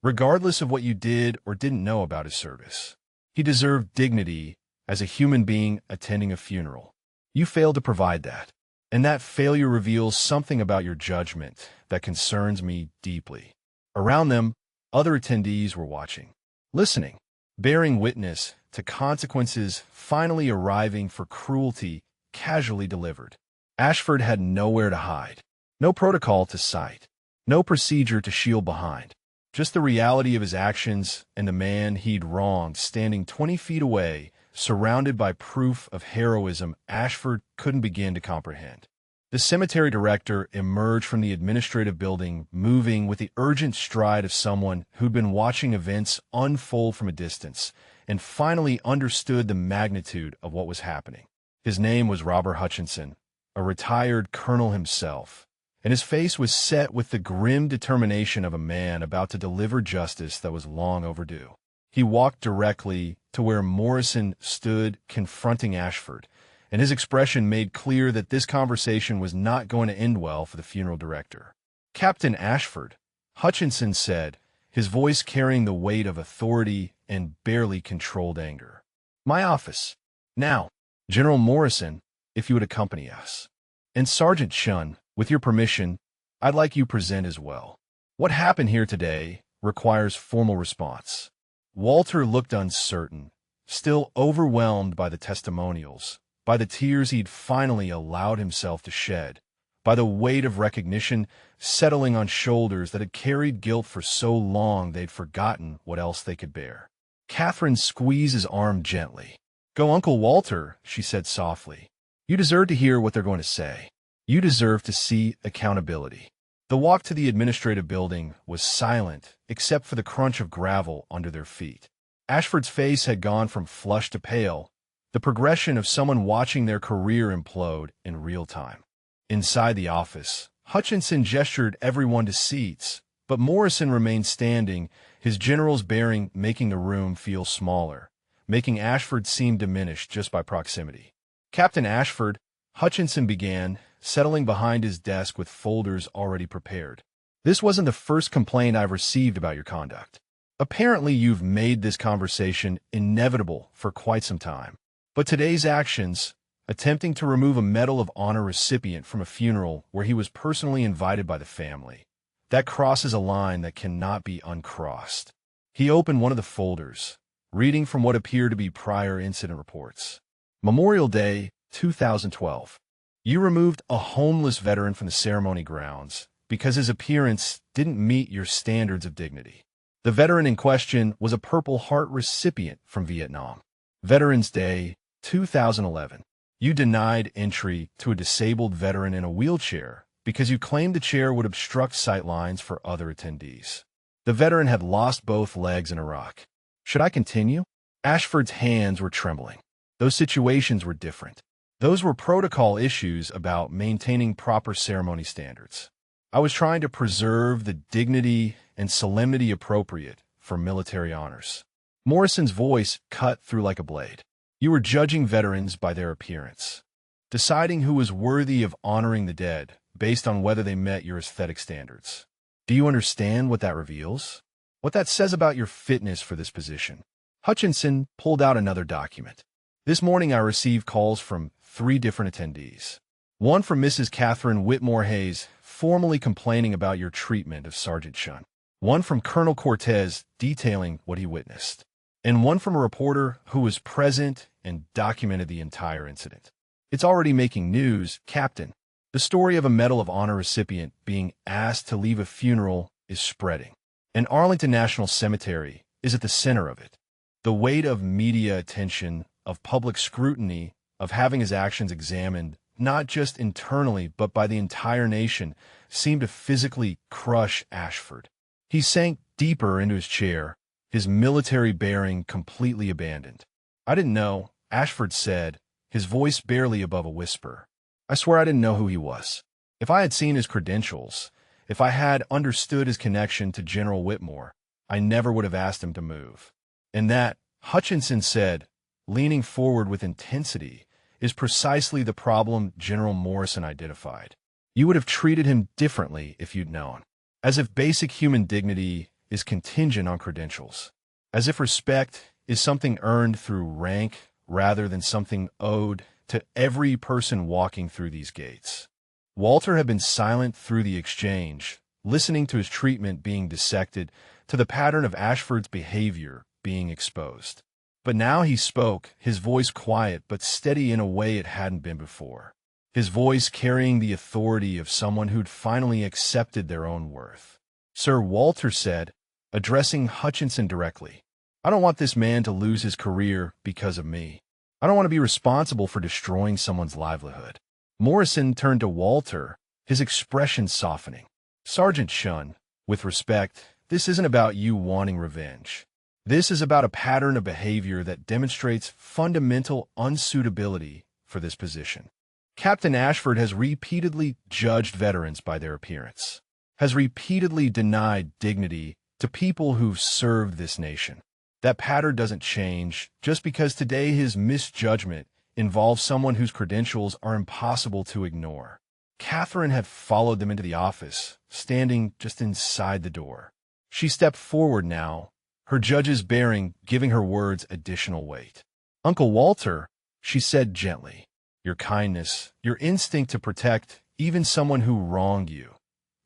Regardless of what you did or didn't know about his service. He deserved dignity as a human being attending a funeral. You failed to provide that. And that failure reveals something about your judgment that concerns me deeply. Around them, other attendees were watching, listening, bearing witness to consequences finally arriving for cruelty casually delivered. Ashford had nowhere to hide, no protocol to cite, no procedure to shield behind. Just the reality of his actions and the man he'd wronged standing 20 feet away, surrounded by proof of heroism Ashford couldn't begin to comprehend. The cemetery director emerged from the administrative building, moving with the urgent stride of someone who'd been watching events unfold from a distance and finally understood the magnitude of what was happening. His name was Robert Hutchinson, a retired colonel himself, and his face was set with the grim determination of a man about to deliver justice that was long overdue. He walked directly to where Morrison stood confronting Ashford, and his expression made clear that this conversation was not going to end well for the funeral director. "Captain Ashford," Hutchinson said, his voice carrying the weight of authority and barely controlled anger. "My office. Now, General Morrison, if you would accompany us. And Sergeant Shun, with your permission, I'd like you present as well. What happened here today requires formal response." Walter looked uncertain, still overwhelmed by the testimonials, by the tears he'd finally allowed himself to shed, by the weight of recognition settling on shoulders that had carried guilt for so long they'd forgotten what else they could bear. Catherine squeezed his arm gently. "Go, Uncle Walter," she said softly. "You deserve to hear what they're going to say. You deserve to see accountability." The walk to the administrative building was silent, except for the crunch of gravel under their feet. Ashford's face had gone from flushed to pale, the progression of someone watching their career implode in real time. Inside the office, Hutchinson gestured everyone to seats, but Morrison remained standing, his general's bearing making the room feel smaller, making Ashford seem diminished just by proximity. "Captain Ashford," Hutchinson began, settling behind his desk with folders already prepared. "This wasn't the first complaint I've received about your conduct. Apparently you've made this conversation inevitable for quite some time. But today's actions, attempting to remove a Medal of Honor recipient from a funeral where he was personally invited by the family, that crosses a line that cannot be uncrossed." He opened one of the folders, reading from what appeared to be prior incident reports. "Memorial Day, 2012. You removed a homeless veteran from the ceremony grounds because his appearance didn't meet your standards of dignity. The veteran in question was a Purple Heart recipient from Vietnam. Veterans Day, 2011. You denied entry to a disabled veteran in a wheelchair because you claimed the chair would obstruct sight lines for other attendees. The veteran had lost both legs in Iraq. Should I continue?" Ashford's hands were trembling. Those situations were different. Those were protocol issues about maintaining proper ceremony standards. I was trying to preserve the dignity and solemnity appropriate for military honors. Morrison's voice cut through like a blade. "You were judging veterans by their appearance, deciding who was worthy of honoring the dead based on whether they met your aesthetic standards. Do you understand what that reveals? What that says about your fitness for this position?" Hutchinson pulled out another document. "This morning I received calls from 3 different attendees. One from Mrs. Catherine Whitmore Hayes, formally complaining about your treatment of Sergeant Shun. One from Colonel Cortez detailing what he witnessed. And one from a reporter who was present and documented the entire incident. It's already making news, Captain. The story of a Medal of Honor recipient being asked to leave a funeral is spreading. And Arlington National Cemetery is at the center of it. The weight of media attention, of public scrutiny, of having his actions examined, not just internally but by the entire nation, seemed to physically crush Ashford. He sank deeper into his chair, his military bearing completely abandoned. "I didn't know," Ashford said, his voice barely above a whisper. "I swear I didn't know who he was. If I had seen his credentials, if I had understood his connection to General Whitmore, I never would have asked him to move. And that," Hutchinson said, leaning forward with intensity, "is precisely the problem General Morrison identified. You would have treated him differently if you'd known. As if basic human dignity is contingent on credentials. As if respect is something earned through rank rather than something owed to every person walking through these gates." Walter had been silent through the exchange, listening to his treatment being dissected, to the pattern of Ashford's behavior being exposed. But now he spoke, his voice quiet but steady in a way it hadn't been before. His voice carrying the authority of someone who'd finally accepted their own worth. Sir Walter said, addressing Hutchinson directly, I don't want this man to lose his career because of me. I don't want to be responsible for destroying someone's livelihood. Morrison turned to Walter, his expression softening. Sergeant Shun, with respect, this isn't about you wanting revenge. This is about a pattern of behavior that demonstrates fundamental unsuitability for this position. Captain Ashford has repeatedly judged veterans by their appearance, has repeatedly denied dignity to people who've served this nation. That pattern doesn't change just because today his misjudgment involves someone whose credentials are impossible to ignore. Catherine had followed them into the office, standing just inside the door. She stepped forward now, her judge's bearing giving her words additional weight. Uncle Walter, she said gently, your kindness, your instinct to protect even someone who wronged you,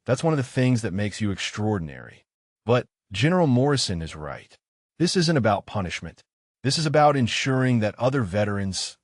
that's one of the things that makes you extraordinary. But General Morrison is right. This isn't about punishment. This is about ensuring that other veterans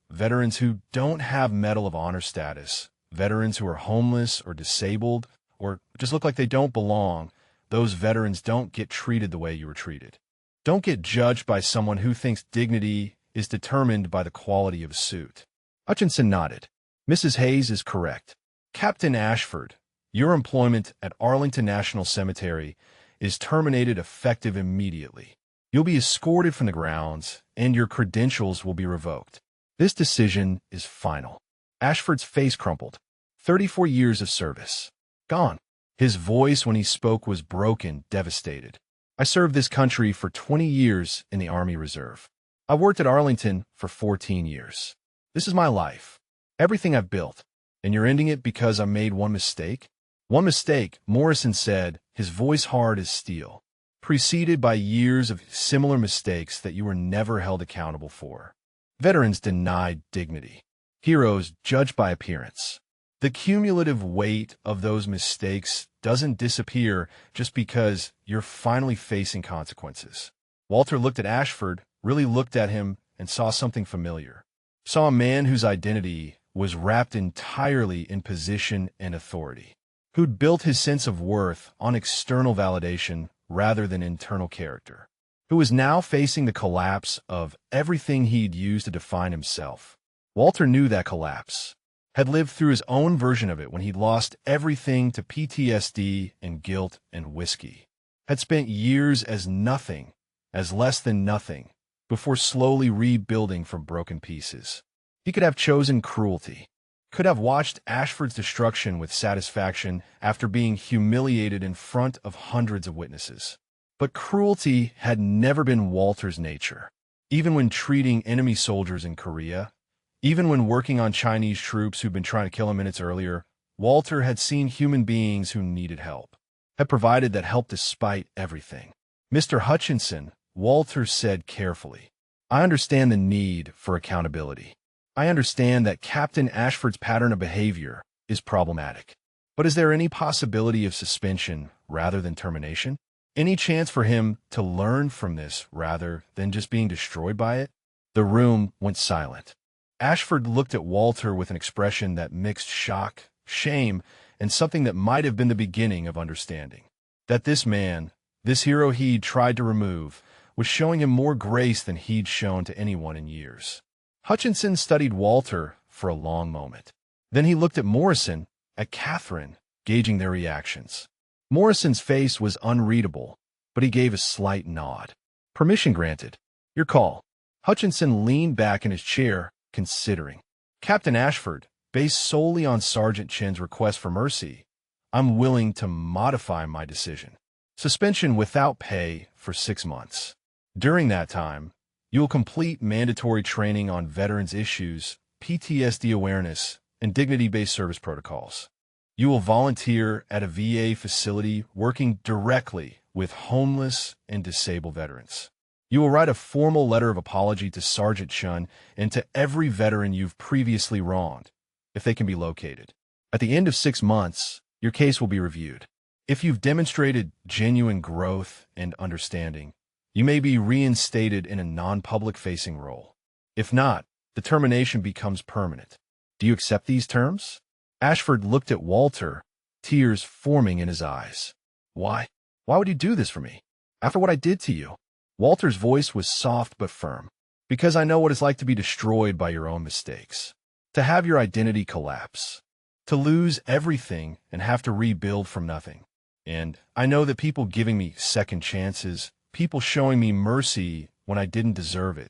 who don't have Medal of Honor status, veterans who are homeless or disabled or just look like they don't belong, those veterans don't get treated the way you were treated. Don't get judged by someone who thinks dignity is determined by the quality of a suit. Hutchinson nodded. Mrs. Hayes is correct. Captain Ashford, your employment at Arlington National Cemetery is terminated effective immediately. You'll be escorted from the grounds, and your credentials will be revoked. This decision is final. Ashford's face crumpled. 34 years of service. Gone. His voice when he spoke was broken, devastated. I served this country for 20 years in the Army Reserve. I worked at Arlington for 14 years. This is my life. Everything I've built. And you're ending it because I made one mistake? One mistake, Morrison said, his voice hard as steel, preceded by years of similar mistakes that you were never held accountable for. Veterans denied dignity. Heroes judged by appearance. The cumulative weight of those mistakes doesn't disappear just because you're finally facing consequences. Walter looked at Ashford, really looked at him, and saw something familiar. Saw a man whose identity was wrapped entirely in position and authority, who'd built his sense of worth on external validation rather than internal character, who was now facing the collapse of everything he'd used to define himself. Walter knew that collapse, had lived through his own version of it when he'd lost everything to PTSD and guilt and whiskey, had spent years as nothing, as less than nothing, before slowly rebuilding from broken pieces. He could have chosen cruelty, could have watched Ashford's destruction with satisfaction after being humiliated in front of hundreds of witnesses. But cruelty had never been Walter's nature. Even when treating enemy soldiers in Korea, even when working on Chinese troops who'd been trying to kill him minutes earlier, Walter had seen human beings who needed help, had provided that help despite everything. Mr. Hutchinson, Walter said carefully, I understand the need for accountability. I understand that Captain Ashford's pattern of behavior is problematic. But is there any possibility of suspension rather than termination? Any chance for him to learn from this rather than just being destroyed by it? The room went silent. Ashford looked at Walter with an expression that mixed shock, shame, and something that might have been the beginning of understanding. That this man, this hero he'd tried to remove, was showing him more grace than he'd shown to anyone in years. Hutchinson studied Walter for a long moment. Then he looked at Morrison, at Catherine, gauging their reactions. Morrison's face was unreadable, but he gave a slight nod. Permission granted. Your call. Hutchinson leaned back in his chair, considering. Captain Ashford, based solely on Sergeant Chen's request for mercy, I'm willing to modify my decision. Suspension without pay for 6 months. During that time, you will complete mandatory training on veterans issues, PTSD awareness, and dignity-based service protocols. You will volunteer at a VA facility working directly with homeless and disabled veterans. You will write a formal letter of apology to Sergeant Shun and to every veteran you've previously wronged, if they can be located. At the end of 6 months, your case will be reviewed. If you've demonstrated genuine growth and understanding, you may be reinstated in a non-public facing role. If not, the termination becomes permanent. Do you accept these terms? Ashford looked at Walter, tears forming in his eyes. Why? Why would you do this for me? After what I did to you? Walter's voice was soft but firm. Because I know what it's like to be destroyed by your own mistakes. To have your identity collapse. To lose everything and have to rebuild from nothing. And I know that people giving me second chances, people showing me mercy when I didn't deserve it.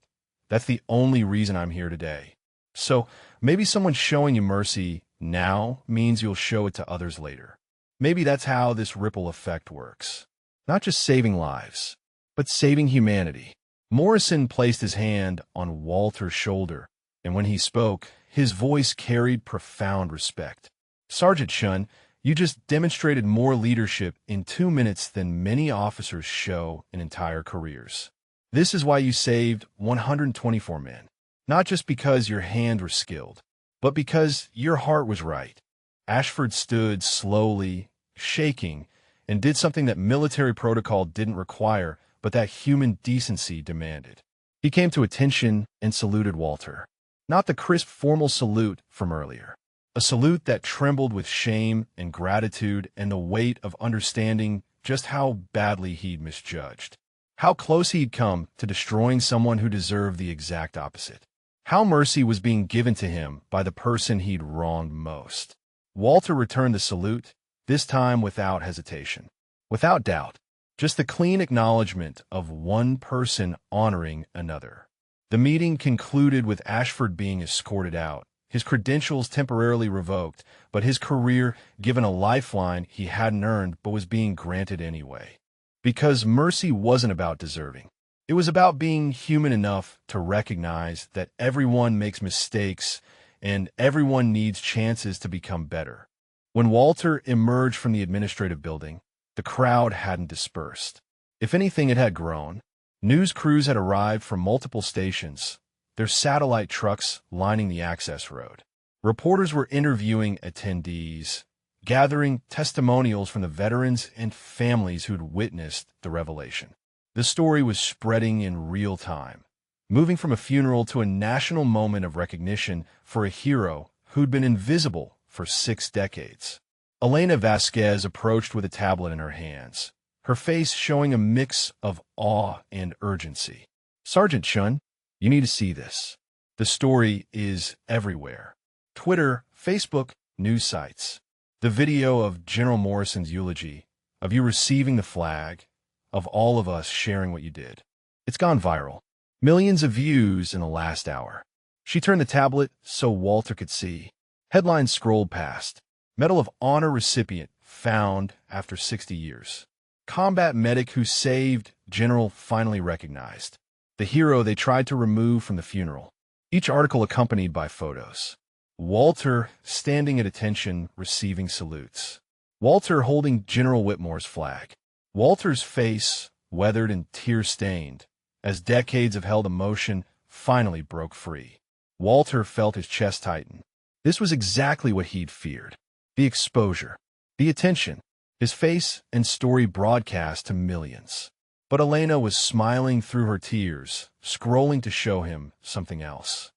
That's the only reason I'm here today. So maybe someone showing you mercy now means you'll show it to others later. Maybe that's how this ripple effect works. Not just saving lives, but saving humanity. Morrison placed his hand on Walter's shoulder, and when he spoke, his voice carried profound respect. Sergeant Shun, you just demonstrated more leadership in 2 minutes than many officers show in entire careers. This is why you saved 124 men. Not just because your hands were skilled, but because your heart was right. Ashford stood slowly, shaking, and did something that military protocol didn't require, but that human decency demanded. He came to attention and saluted Walter. Not the crisp formal salute from earlier. A salute that trembled with shame and gratitude and the weight of understanding just how badly he'd misjudged. How close he'd come to destroying someone who deserved the exact opposite. How mercy was being given to him by the person he'd wronged most. Walter returned the salute, this time without hesitation. Without doubt. Just the clean acknowledgement of one person honoring another. The meeting concluded with Ashford being escorted out, his credentials temporarily revoked, but his career given a lifeline he hadn't earned but was being granted anyway. Because mercy wasn't about deserving. It was about being human enough to recognize that everyone makes mistakes and everyone needs chances to become better. When Walter emerged from the administrative building, the crowd hadn't dispersed. If anything, it had grown. News crews had arrived from multiple stations, their satellite trucks lining the access road. Reporters were interviewing attendees, gathering testimonials from the veterans and families who'd witnessed the revelation. The story was spreading in real time, moving from a funeral to a national moment of recognition for a hero who'd been invisible for 6 decades. Elena Vasquez approached with a tablet in her hands, her face showing a mix of awe and urgency. Sergeant Shun, you need to see this. The story is everywhere. Twitter, Facebook, news sites. The video of General Morrison's eulogy, of you receiving the flag, of all of us sharing what you did. It's gone viral. Millions of views in the last hour. She turned the tablet so Walter could see. Headlines scrolled past. Medal of Honor recipient found after 60 years. Combat medic who saved General finally recognized. The hero they tried to remove from the funeral. Each article accompanied by photos. Walter standing at attention receiving salutes. Walter holding General Whitmore's flag. Walter's face weathered and tear-stained as decades of held emotion finally broke free. Walter felt his chest tighten. This was exactly what he'd feared. The exposure, the attention, his face and story broadcast to millions. But Elena was smiling through her tears, scrolling to show him something else.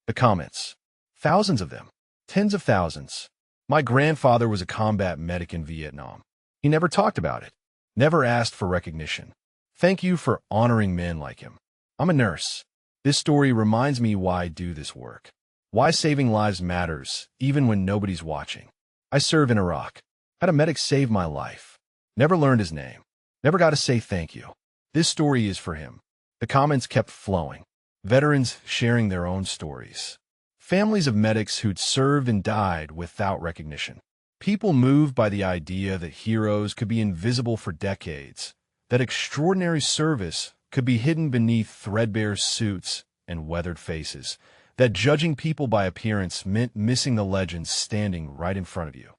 The comments. Thousands of them. Tens of thousands. My grandfather was a combat medic in Vietnam. He never talked about it. Never asked for recognition. Thank you for honoring men like him. I'm a nurse. This story reminds me why I do this work. Why saving lives matters, even when nobody's watching. I serve in Iraq. Had a medic save my life. Never learned his name. Never got to say thank you. This story is for him. The comments kept flowing. Veterans sharing their own stories. Families of medics who'd served and died without recognition. People moved by the idea that heroes could be invisible for decades, that extraordinary service could be hidden beneath threadbare suits and weathered faces, that judging people by appearance meant missing the legends standing right in front of you.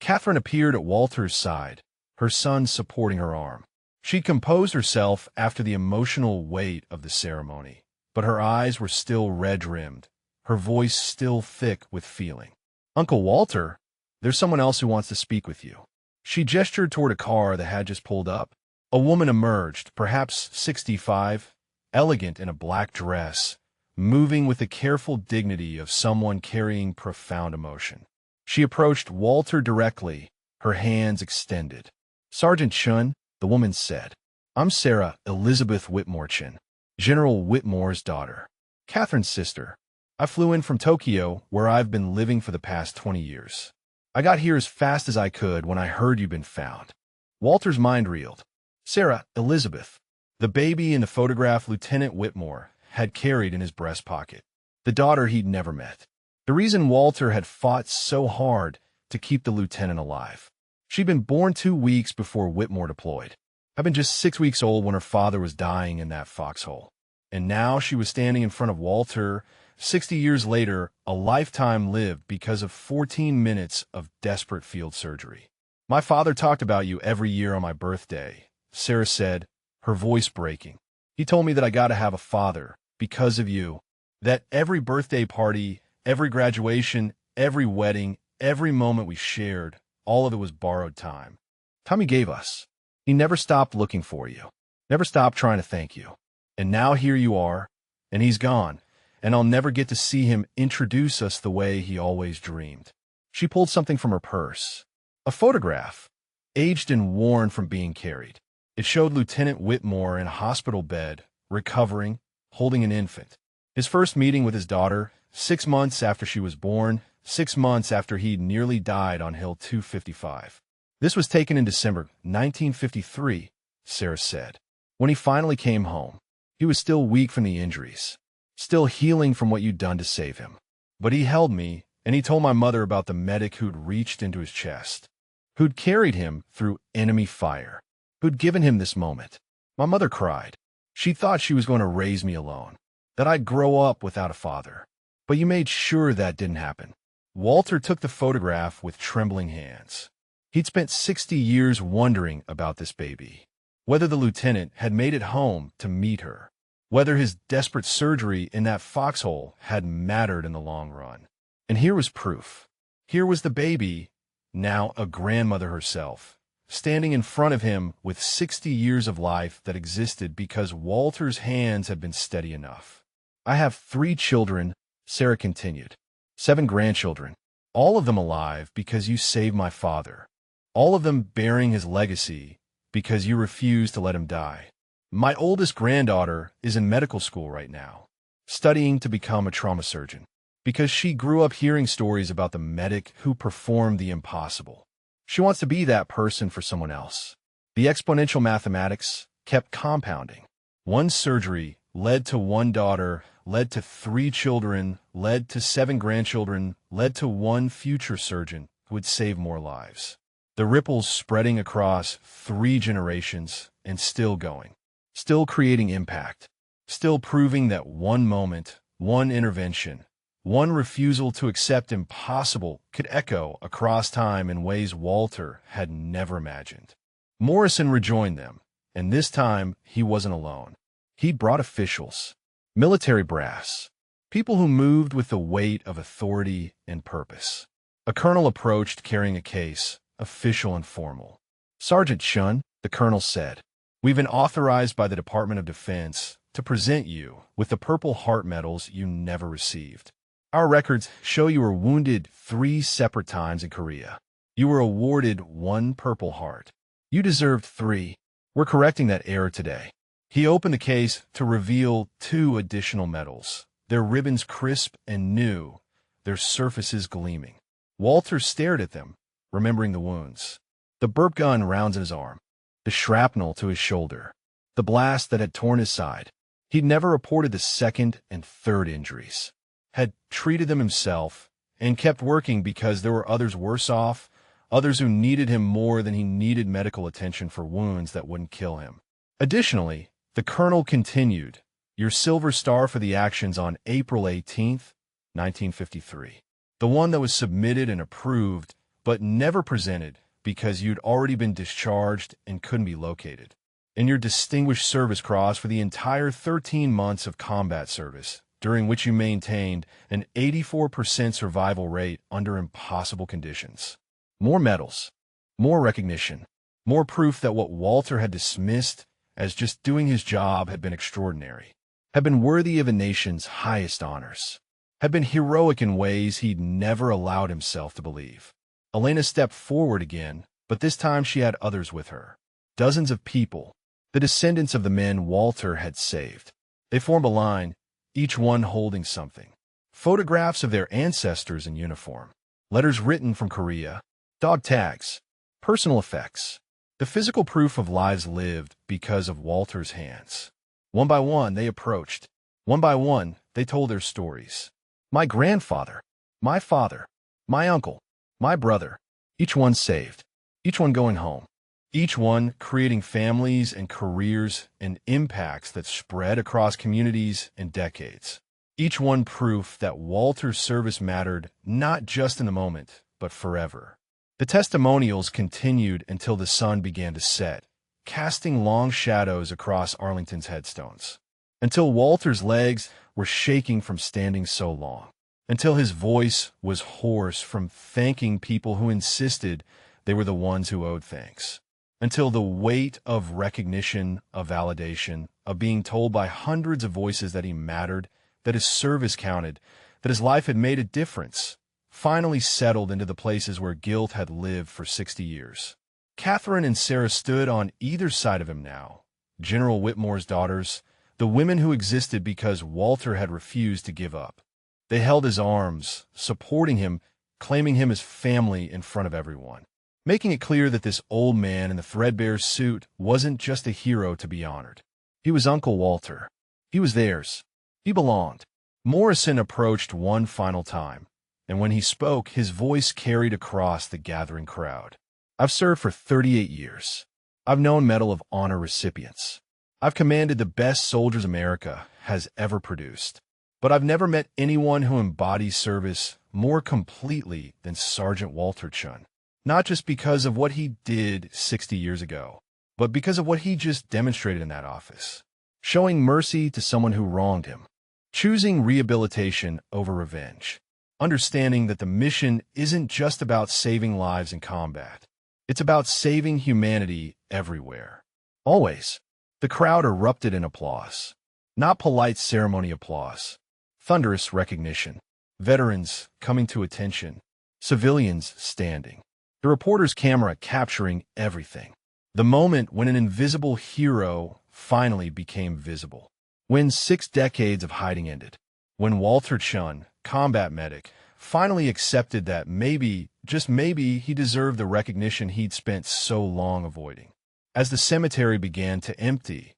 Catherine appeared at Walter's side, her son supporting her arm. She composed herself after the emotional weight of the ceremony, but her eyes were still red-rimmed, her voice still thick with feeling. Uncle Walter, there's someone else who wants to speak with you. She gestured toward a car that had just pulled up. A woman emerged, perhaps 65, elegant in a black dress, moving with the careful dignity of someone carrying profound emotion. She approached Walter directly, her hands extended. "Sergeant Chun," the woman said. "I'm Sarah Elizabeth Whitmore Chun, General Whitmore's daughter. Catherine's sister. I flew in from Tokyo, where I've been living for the past 20 years. I got here as fast as I could when I heard you'd been found." Walter's mind reeled. Sarah Elizabeth, the baby in the photograph Lieutenant Whitmore had carried in his breast pocket. The daughter he'd never met. The reason Walter had fought so hard to keep the lieutenant alive. She'd been born 2 weeks before Whitmore deployed. I'd been just 6 weeks old when her father was dying in that foxhole. And now she was standing in front of Walter, 60 years later, a lifetime lived because of 14 minutes of desperate field surgery. "My father talked about you every year on my birthday," Sarah said, her voice breaking. "He told me that I gotta have a father, because of you. That every birthday party, every graduation, every wedding, every moment we shared, all of it was borrowed time. Time he gave us. He never stopped looking for you. Never stopped trying to thank you. And now here you are, and he's gone, and I'll never get to see him introduce us the way he always dreamed." She pulled something from her purse. A photograph, aged and worn from being carried. It showed Lieutenant Whitmore in a hospital bed, recovering, holding an infant. His first meeting with his daughter, 6 months after she was born, 6 months after he'd nearly died on Hill 255. This was taken in December 1953, Sarah said. When he finally came home, he was still weak from the injuries, still healing from what you'd done to save him. But he held me, and he told my mother about the medic who'd reached into his chest, who'd carried him through enemy fire, who'd given him this moment. My mother cried. She thought she was going to raise me alone, that I'd grow up without a father. But you made sure that didn't happen. Walter took the photograph with trembling hands. He'd spent 60 years wondering about this baby, whether the lieutenant had made it home to meet her, whether his desperate surgery in that foxhole had mattered in the long run. And here was proof. Here was the baby, now a grandmother herself, standing in front of him with 60 years of life that existed because Walter's hands had been steady enough. "I have 3 children," Sarah continued, 7 grandchildren, all of them alive because you saved my father, all of them bearing his legacy because you refused to let him die. My oldest granddaughter is in medical school right now, studying to become a trauma surgeon, because she grew up hearing stories about the medic who performed the impossible. She wants to be that person for someone else. The exponential mathematics kept compounding. One surgery led to 1 daughter, led to 3 children, led to 7 grandchildren, led to 1 future surgeon who would save more lives. The ripples spreading across 3 generations and still going, still creating impact, still proving that 1 moment, 1 intervention, 1 refusal to accept impossible could echo across time in ways Walter had never imagined. Morrison rejoined them, and this time he wasn't alone. He'd brought officials, military brass, people who moved with the weight of authority and purpose. A colonel approached carrying a case, official and formal. "Sergeant Chun," the colonel said, "we've been authorized by the Department of Defense to present you with the Purple Heart medals you never received. Our records show you were wounded 3 separate times in Korea. You were awarded 1 Purple Heart. You deserved 3. We're correcting that error today." He opened the case to reveal 2 additional medals, their ribbons crisp and new, their surfaces gleaming. Walter stared at them, remembering the wounds. The burp gun rounds in his arm, the shrapnel to his shoulder, the blast that had torn his side. He'd never reported the 2nd and 3rd injuries, had treated them himself, and kept working because there were others worse off, others who needed him more than he needed medical attention for wounds that wouldn't kill him. Additionally, the colonel continued, "Your Silver Star for the actions on April 18th, 1953. The one that was submitted and approved, but never presented because you'd already been discharged and couldn't be located. And your Distinguished Service Cross for the entire 13 months of combat service, during which you maintained an 84% survival rate under impossible conditions." More medals. More recognition, more proof that what Walter had dismissed as just doing his job had been extraordinary, had been worthy of a nation's highest honors, had been heroic in ways he'd never allowed himself to believe. Elena stepped forward again, but this time she had others with her. Dozens of people, the descendants of the men Walter had saved. They formed a line, each one holding something. Photographs of their ancestors in uniform, letters written from Korea, dog tags, personal effects, the physical proof of lives lived because of Walter's hands. One by one, they approached. One by one, they told their stories. My grandfather, my father, my uncle, my brother, each one saved, each one going home, each one creating families and careers and impacts that spread across communities and decades. Each one proof that Walter's service mattered not just in the moment, but forever. The testimonials continued until the sun began to set, casting long shadows across Arlington's headstones, until Walter's legs were shaking from standing so long, until his voice was hoarse from thanking people who insisted they were the ones who owed thanks, until the weight of recognition, of validation, of being told by hundreds of voices that he mattered, that his service counted, that his life had made a difference, finally settled into the places where guilt had lived for 60 years. Catherine and Sarah stood on either side of him now, General Whitmore's daughters, the women who existed because Walter had refused to give up. They held his arms, supporting him, claiming him as family in front of everyone, making it clear that this old man in the threadbare suit wasn't just a hero to be honored. He was Uncle Walter. He was theirs. He belonged. Morrison approached one final time, and when he spoke, his voice carried across the gathering crowd. I've served for 38 years. I've known Medal of Honor recipients. I've commanded the best soldiers America has ever produced. But I've never met anyone who embodies service more completely than Sergeant Walter Chun. Not just because of what he did 60 years ago, but because of what he just demonstrated in that office. Showing mercy to someone who wronged him. Choosing rehabilitation over revenge. Understanding that the mission isn't just about saving lives in combat. It's about saving humanity everywhere. Always. The crowd erupted in applause. Not polite ceremony applause. Thunderous recognition. Veterans coming to attention. Civilians standing. The reporter's camera capturing everything. The moment when an invisible hero finally became visible. When 6 decades of hiding ended. When Walter Chun, combat medic, finally accepted that maybe, just maybe, he deserved the recognition he'd spent so long avoiding. As the cemetery began to empty,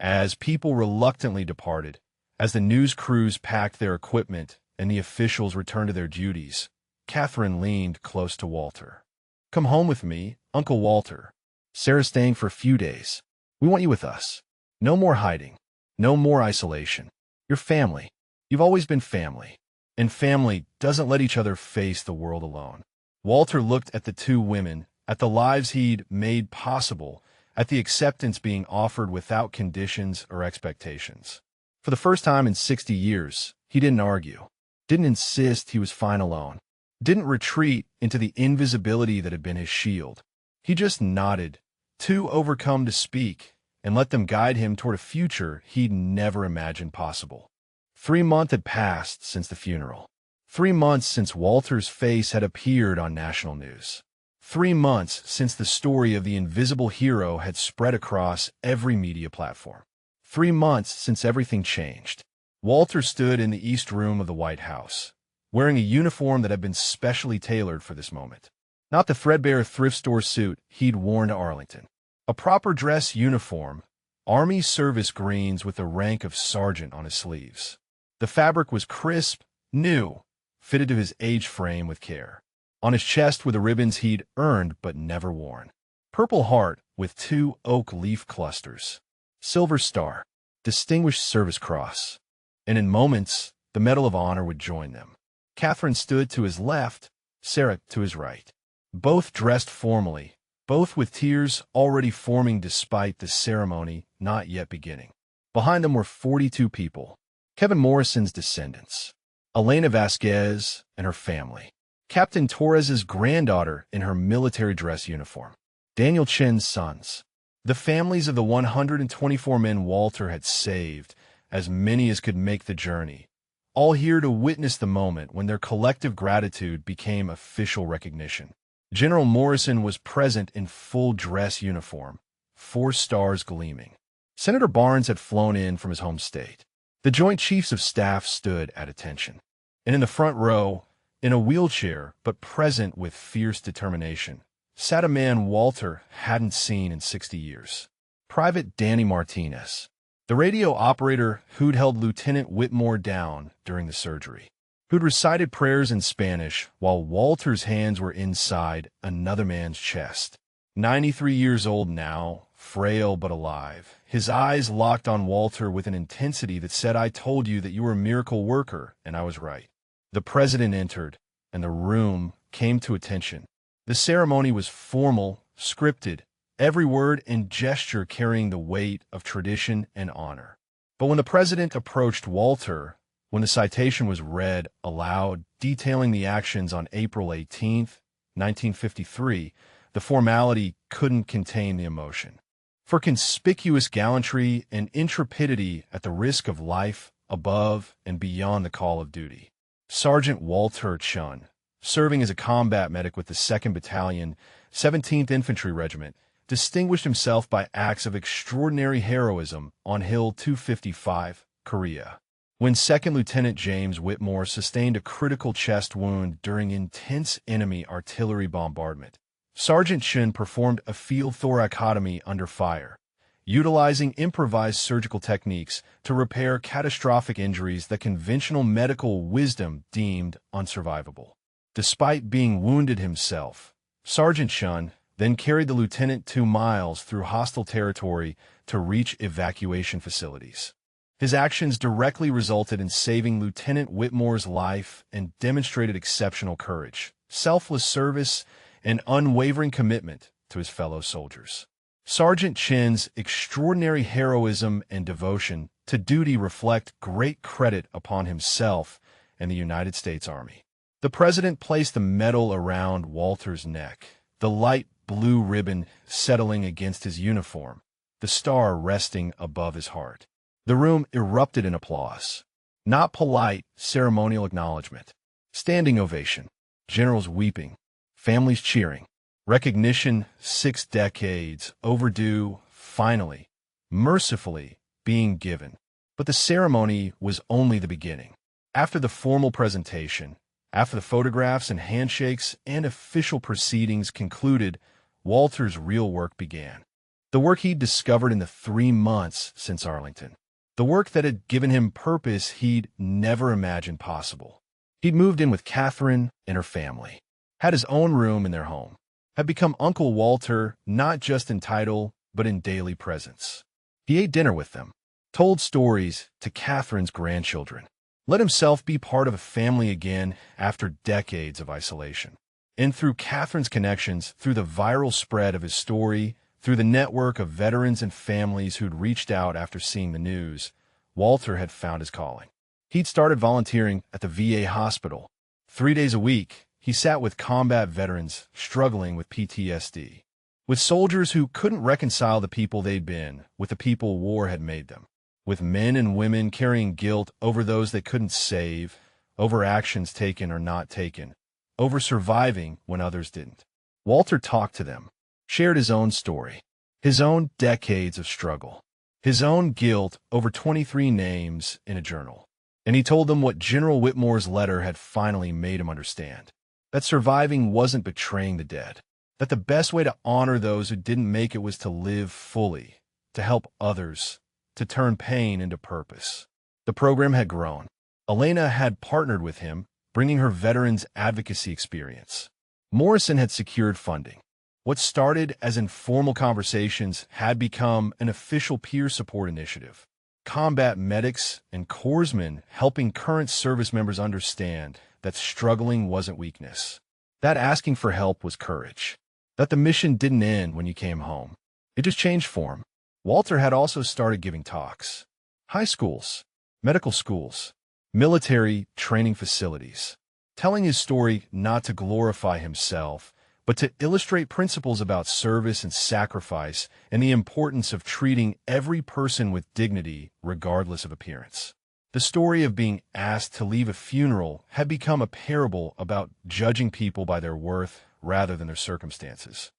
as people reluctantly departed, as the news crews packed their equipment and the officials returned to their duties, Catherine leaned close to Walter. Come home with me, Uncle Walter. Sarah's staying for a few days. We want you with us. No more hiding. No more isolation. You're family. You've always been family. And family doesn't let each other face the world alone. Walter looked at the two women, at the lives he'd made possible, at the acceptance being offered without conditions or expectations. For the first time in 60 years, he didn't argue, didn't insist he was fine alone, didn't retreat into the invisibility that had been his shield. He just nodded, too overcome to speak, and let them guide him toward a future he'd never imagined possible. 3 months had passed since the funeral. 3 months since Walter's face had appeared on national news. 3 months since the story of the invisible hero had spread across every media platform. 3 months since everything changed. Walter stood in the East Room of the White House, wearing a uniform that had been specially tailored for this moment. Not the threadbare thrift store suit he'd worn to Arlington. A proper dress uniform, Army service greens with the rank of sergeant on his sleeves. The fabric was crisp, new, fitted to his aged frame with care. On his chest were the ribbons he'd earned but never worn. Purple Heart with 2 oak leaf clusters. Silver Star, Distinguished Service Cross. And in moments, the Medal of Honor would join them. Catherine stood to his left, Sarah to his right. Both dressed formally, both with tears already forming despite the ceremony not yet beginning. Behind them were 42 people. Kevin Morrison's descendants. Elena Vasquez and her family. Captain Torres's granddaughter in her military dress uniform, Daniel Chin's sons, the families of the 124 men Walter had saved, as many as could make the journey, all here to witness the moment when their collective gratitude became official recognition. General Morrison was present in full dress uniform, 4 stars gleaming. Senator Barnes had flown in from his home state. The Joint Chiefs of Staff stood at attention. And in the front row, in a wheelchair but present with fierce determination, sat a man Walter hadn't seen in 60 years. Private Danny Martinez, the radio operator who'd held Lieutenant Whitmore down during the surgery, who'd recited prayers in Spanish while Walter's hands were inside another man's chest. 93 years old now, frail but alive, his eyes locked on Walter with an intensity that said, "I told you that you were a miracle worker, and I was right." The president entered, and the room came to attention. The ceremony was formal, scripted, every word and gesture carrying the weight of tradition and honor. But when the president approached Walter, when the citation was read aloud, detailing the actions on April 18th, 1953, the formality couldn't contain the emotion. For conspicuous gallantry and intrepidity at the risk of life above and beyond the call of duty, Sergeant Walter Chun, serving as a combat medic with the 2nd Battalion, 17th Infantry Regiment, distinguished himself by acts of extraordinary heroism on Hill 255, Korea, when 2nd Lieutenant James Whitmore sustained a critical chest wound during intense enemy artillery bombardment. Sergeant Chun performed a field thoracotomy under fire, utilizing improvised surgical techniques to repair catastrophic injuries that conventional medical wisdom deemed unsurvivable. Despite being wounded himself, Sergeant Chun then carried the lieutenant 2 miles through hostile territory to reach evacuation facilities. His actions directly resulted in saving Lieutenant Whitmore's life and demonstrated exceptional courage, selfless service, and unwavering commitment to his fellow soldiers. Sergeant Chin's extraordinary heroism and devotion to duty reflect great credit upon himself and the United States Army. The president placed the medal around Walter's neck, the light blue ribbon settling against his uniform, the star resting above his heart. The room erupted in applause. Not polite, ceremonial acknowledgement. Standing ovation. Generals weeping. Families cheering. Recognition 6 decades overdue, finally, mercifully being given. But the ceremony was only the beginning. After the formal presentation, after the photographs and handshakes and official proceedings concluded, Walter's real work began. The work he'd discovered in the 3 months since Arlington. The work that had given him purpose he'd never imagined possible. He'd moved in with Catherine and her family, had his own room in their home, had become Uncle Walter not just in title, but in daily presence. He ate dinner with them, told stories to Catherine's grandchildren, let himself be part of a family again after decades of isolation. And through Catherine's connections, through the viral spread of his story, through the network of veterans and families who'd reached out after seeing the news, Walter had found his calling. He'd started volunteering at the VA hospital. 3 days a week, he sat with combat veterans struggling with PTSD, with soldiers who couldn't reconcile the people they'd been with the people war had made them, with men and women carrying guilt over those they couldn't save, over actions taken or not taken, over surviving when others didn't. Walter talked to them, shared his own story, his own decades of struggle, his own guilt over 23 names in a journal. And he told them what General Whitmore's letter had finally made him understand. That surviving wasn't betraying the dead. That the best way to honor those who didn't make it was to live fully, to help others, to turn pain into purpose. The program had grown. Elena had partnered with him, bringing her veterans advocacy experience. Morrison had secured funding. What started as informal conversations had become an official peer support initiative. Combat medics and corpsmen helping current service members understand that struggling wasn't weakness, that asking for help was courage, that the mission didn't end when you came home. It just changed form. Walter had also started giving talks. High schools, medical schools, military training facilities. telling his story not to glorify himself, but to illustrate principles about service and sacrifice and the importance of treating every person with dignity regardless of appearance. The story of being asked to leave a funeral had become a parable about judging people by their worth rather than their circumstances,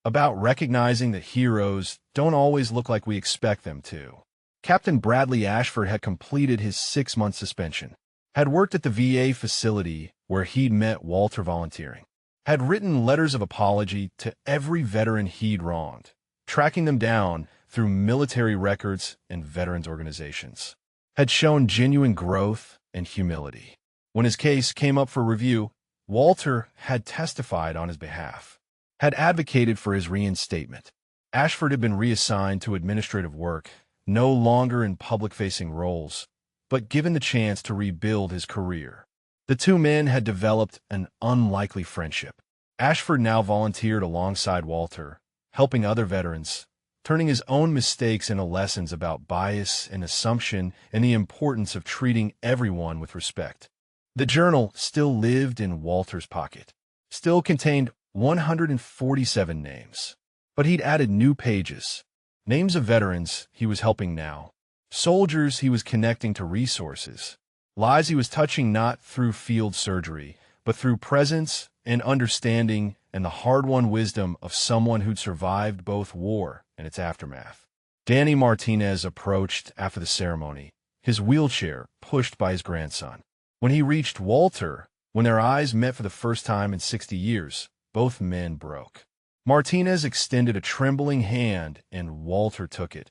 about recognizing that heroes don't always look like we expect them to. Captain Bradley Ashford had completed his 6-month suspension, had worked at the VA facility where he'd met Walter volunteering, had written letters of apology to every veteran he'd wronged, tracking them down through military records and veterans organizations, had shown genuine growth and humility. When his case came up for review, Walter had testified on his behalf, had advocated for his reinstatement. Ashford had been reassigned to administrative work, no longer in public-facing roles, but given the chance to rebuild his career. The two men had developed an unlikely friendship. Ashford now volunteered alongside Walter, helping other veterans, turning his own mistakes into lessons about bias and assumption and the importance of treating everyone with respect. The journal still lived in Walter's pocket, still contained 147 names, but he'd added new pages, names of veterans he was helping now, soldiers he was connecting to resources, lives he was touching not through field surgery, but through presence and understanding and the hard-won wisdom of someone who'd survived both war and its aftermath. Danny Martinez approached after the ceremony, his wheelchair pushed by his grandson. When he reached Walter, when their eyes met for the first time in 60 years, both men broke. Martinez extended a trembling hand, and Walter took it,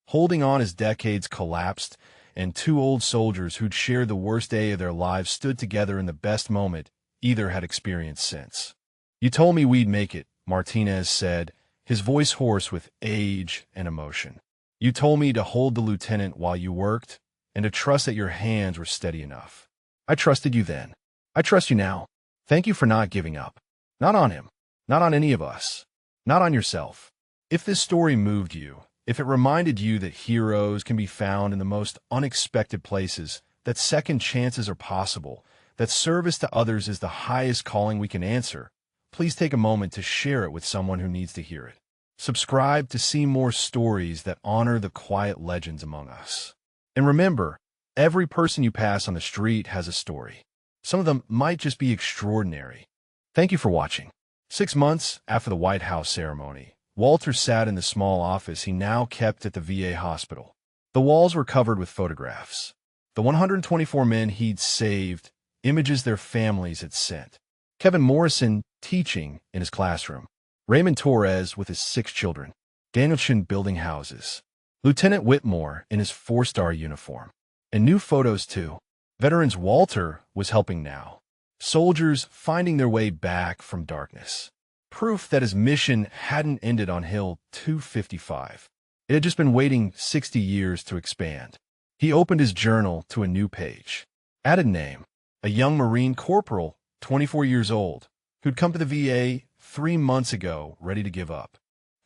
holding on as decades collapsed, and two old soldiers who'd shared the worst day of their lives stood together in the best moment either had experienced since. "You told me we'd make it," Martinez said, his voice hoarse with age and emotion. "You told me to hold the lieutenant while you worked, and to trust that your hands were steady enough. I trusted you then. I trust you now. Thank you for not giving up. Not on him. Not on any of us. Not on yourself." If this story moved you, if it reminded you that heroes can be found in the most unexpected places, that second chances are possible, that service to others is the highest calling we can answer, please take a moment to share it with someone who needs to hear it. Subscribe to see more stories that honor the quiet legends among us. And remember, every person you pass on the street has a story. Some of them might just be extraordinary. Thank you for watching. 6 months after the White House ceremony, Walter sat in the small office he now kept at the VA hospital. The walls were covered with photographs. The 124 men he'd saved, images their families had sent. Kevin Morrison teaching in his classroom. Raymond Torres with his 6 children. Daniel Chin building houses. Lieutenant Whitmore in his 4-star uniform. And new photos too. Veterans Walter was helping now. Soldiers finding their way back from darkness. Proof that his mission hadn't ended on Hill 255. It had just been waiting 60 years to expand. He opened his journal to a new page. Added name. A young Marine corporal, 24 years old, who'd come to the VA 3 months ago, ready to give up.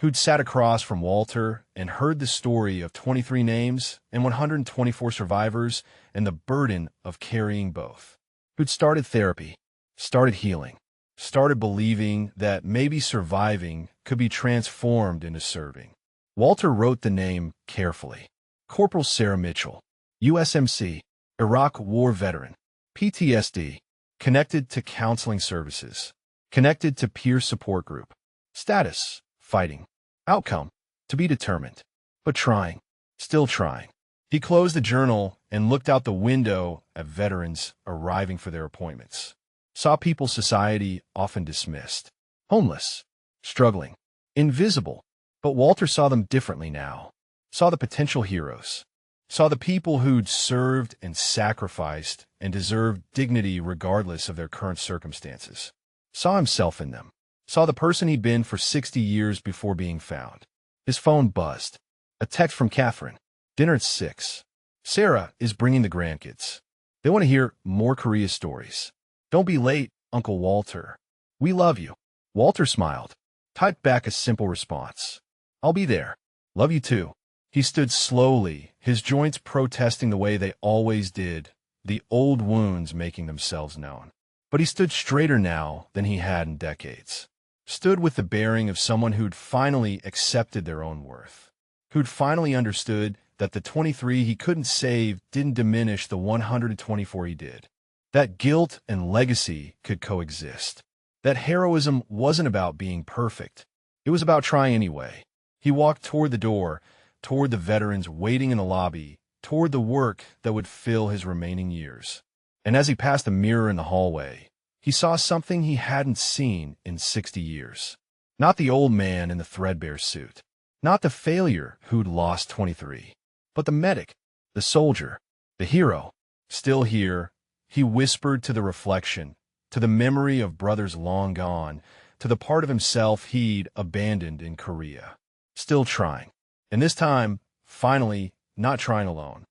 Who'd sat across from Walter and heard the story of 23 names and 124 survivors and the burden of carrying both. Who'd started therapy, started healing, started believing that maybe surviving could be transformed into serving. Walter wrote the name carefully. Corporal Sarah Mitchell, USMC, Iraq War veteran, PTSD, connected to counseling services, connected to peer support group. Status, fighting. Outcome, to be determined, but trying, still trying. He closed the journal and looked out the window at veterans arriving for their appointments. Saw people society often dismissed. Homeless, struggling, invisible. But Walter saw them differently now. Saw the potential heroes. Saw the people who'd served and sacrificed and deserved dignity regardless of their current circumstances. Saw himself in them. Saw the person he'd been for 60 years before being found. His phone buzzed. A text from Catherine. Dinner at 6. Sarah is bringing the grandkids. They want to hear more Korea stories. Don't be late, Uncle Walter. We love you. Walter smiled. Typed back a simple response. I'll be there. Love you too. He stood slowly, his joints protesting the way they always did, the old wounds making themselves known. But he stood straighter now than he had in decades. Stood with the bearing of someone who'd finally accepted their own worth. Who'd finally understood that the 23 he couldn't save didn't diminish the 124 he did. That guilt and legacy could coexist. That heroism wasn't about being perfect. It was about trying anyway. He walked toward the door, toward the veterans waiting in the lobby, toward the work that would fill his remaining years. And as he passed a mirror in the hallway, he saw something he hadn't seen in 60 years. Not the old man in the threadbare suit. Not the failure who'd lost 23. But the medic, the soldier, the hero. Still here, he whispered to the reflection, to the memory of brothers long gone, to the part of himself he'd abandoned in Korea. Still trying. And this time, finally, not trying alone.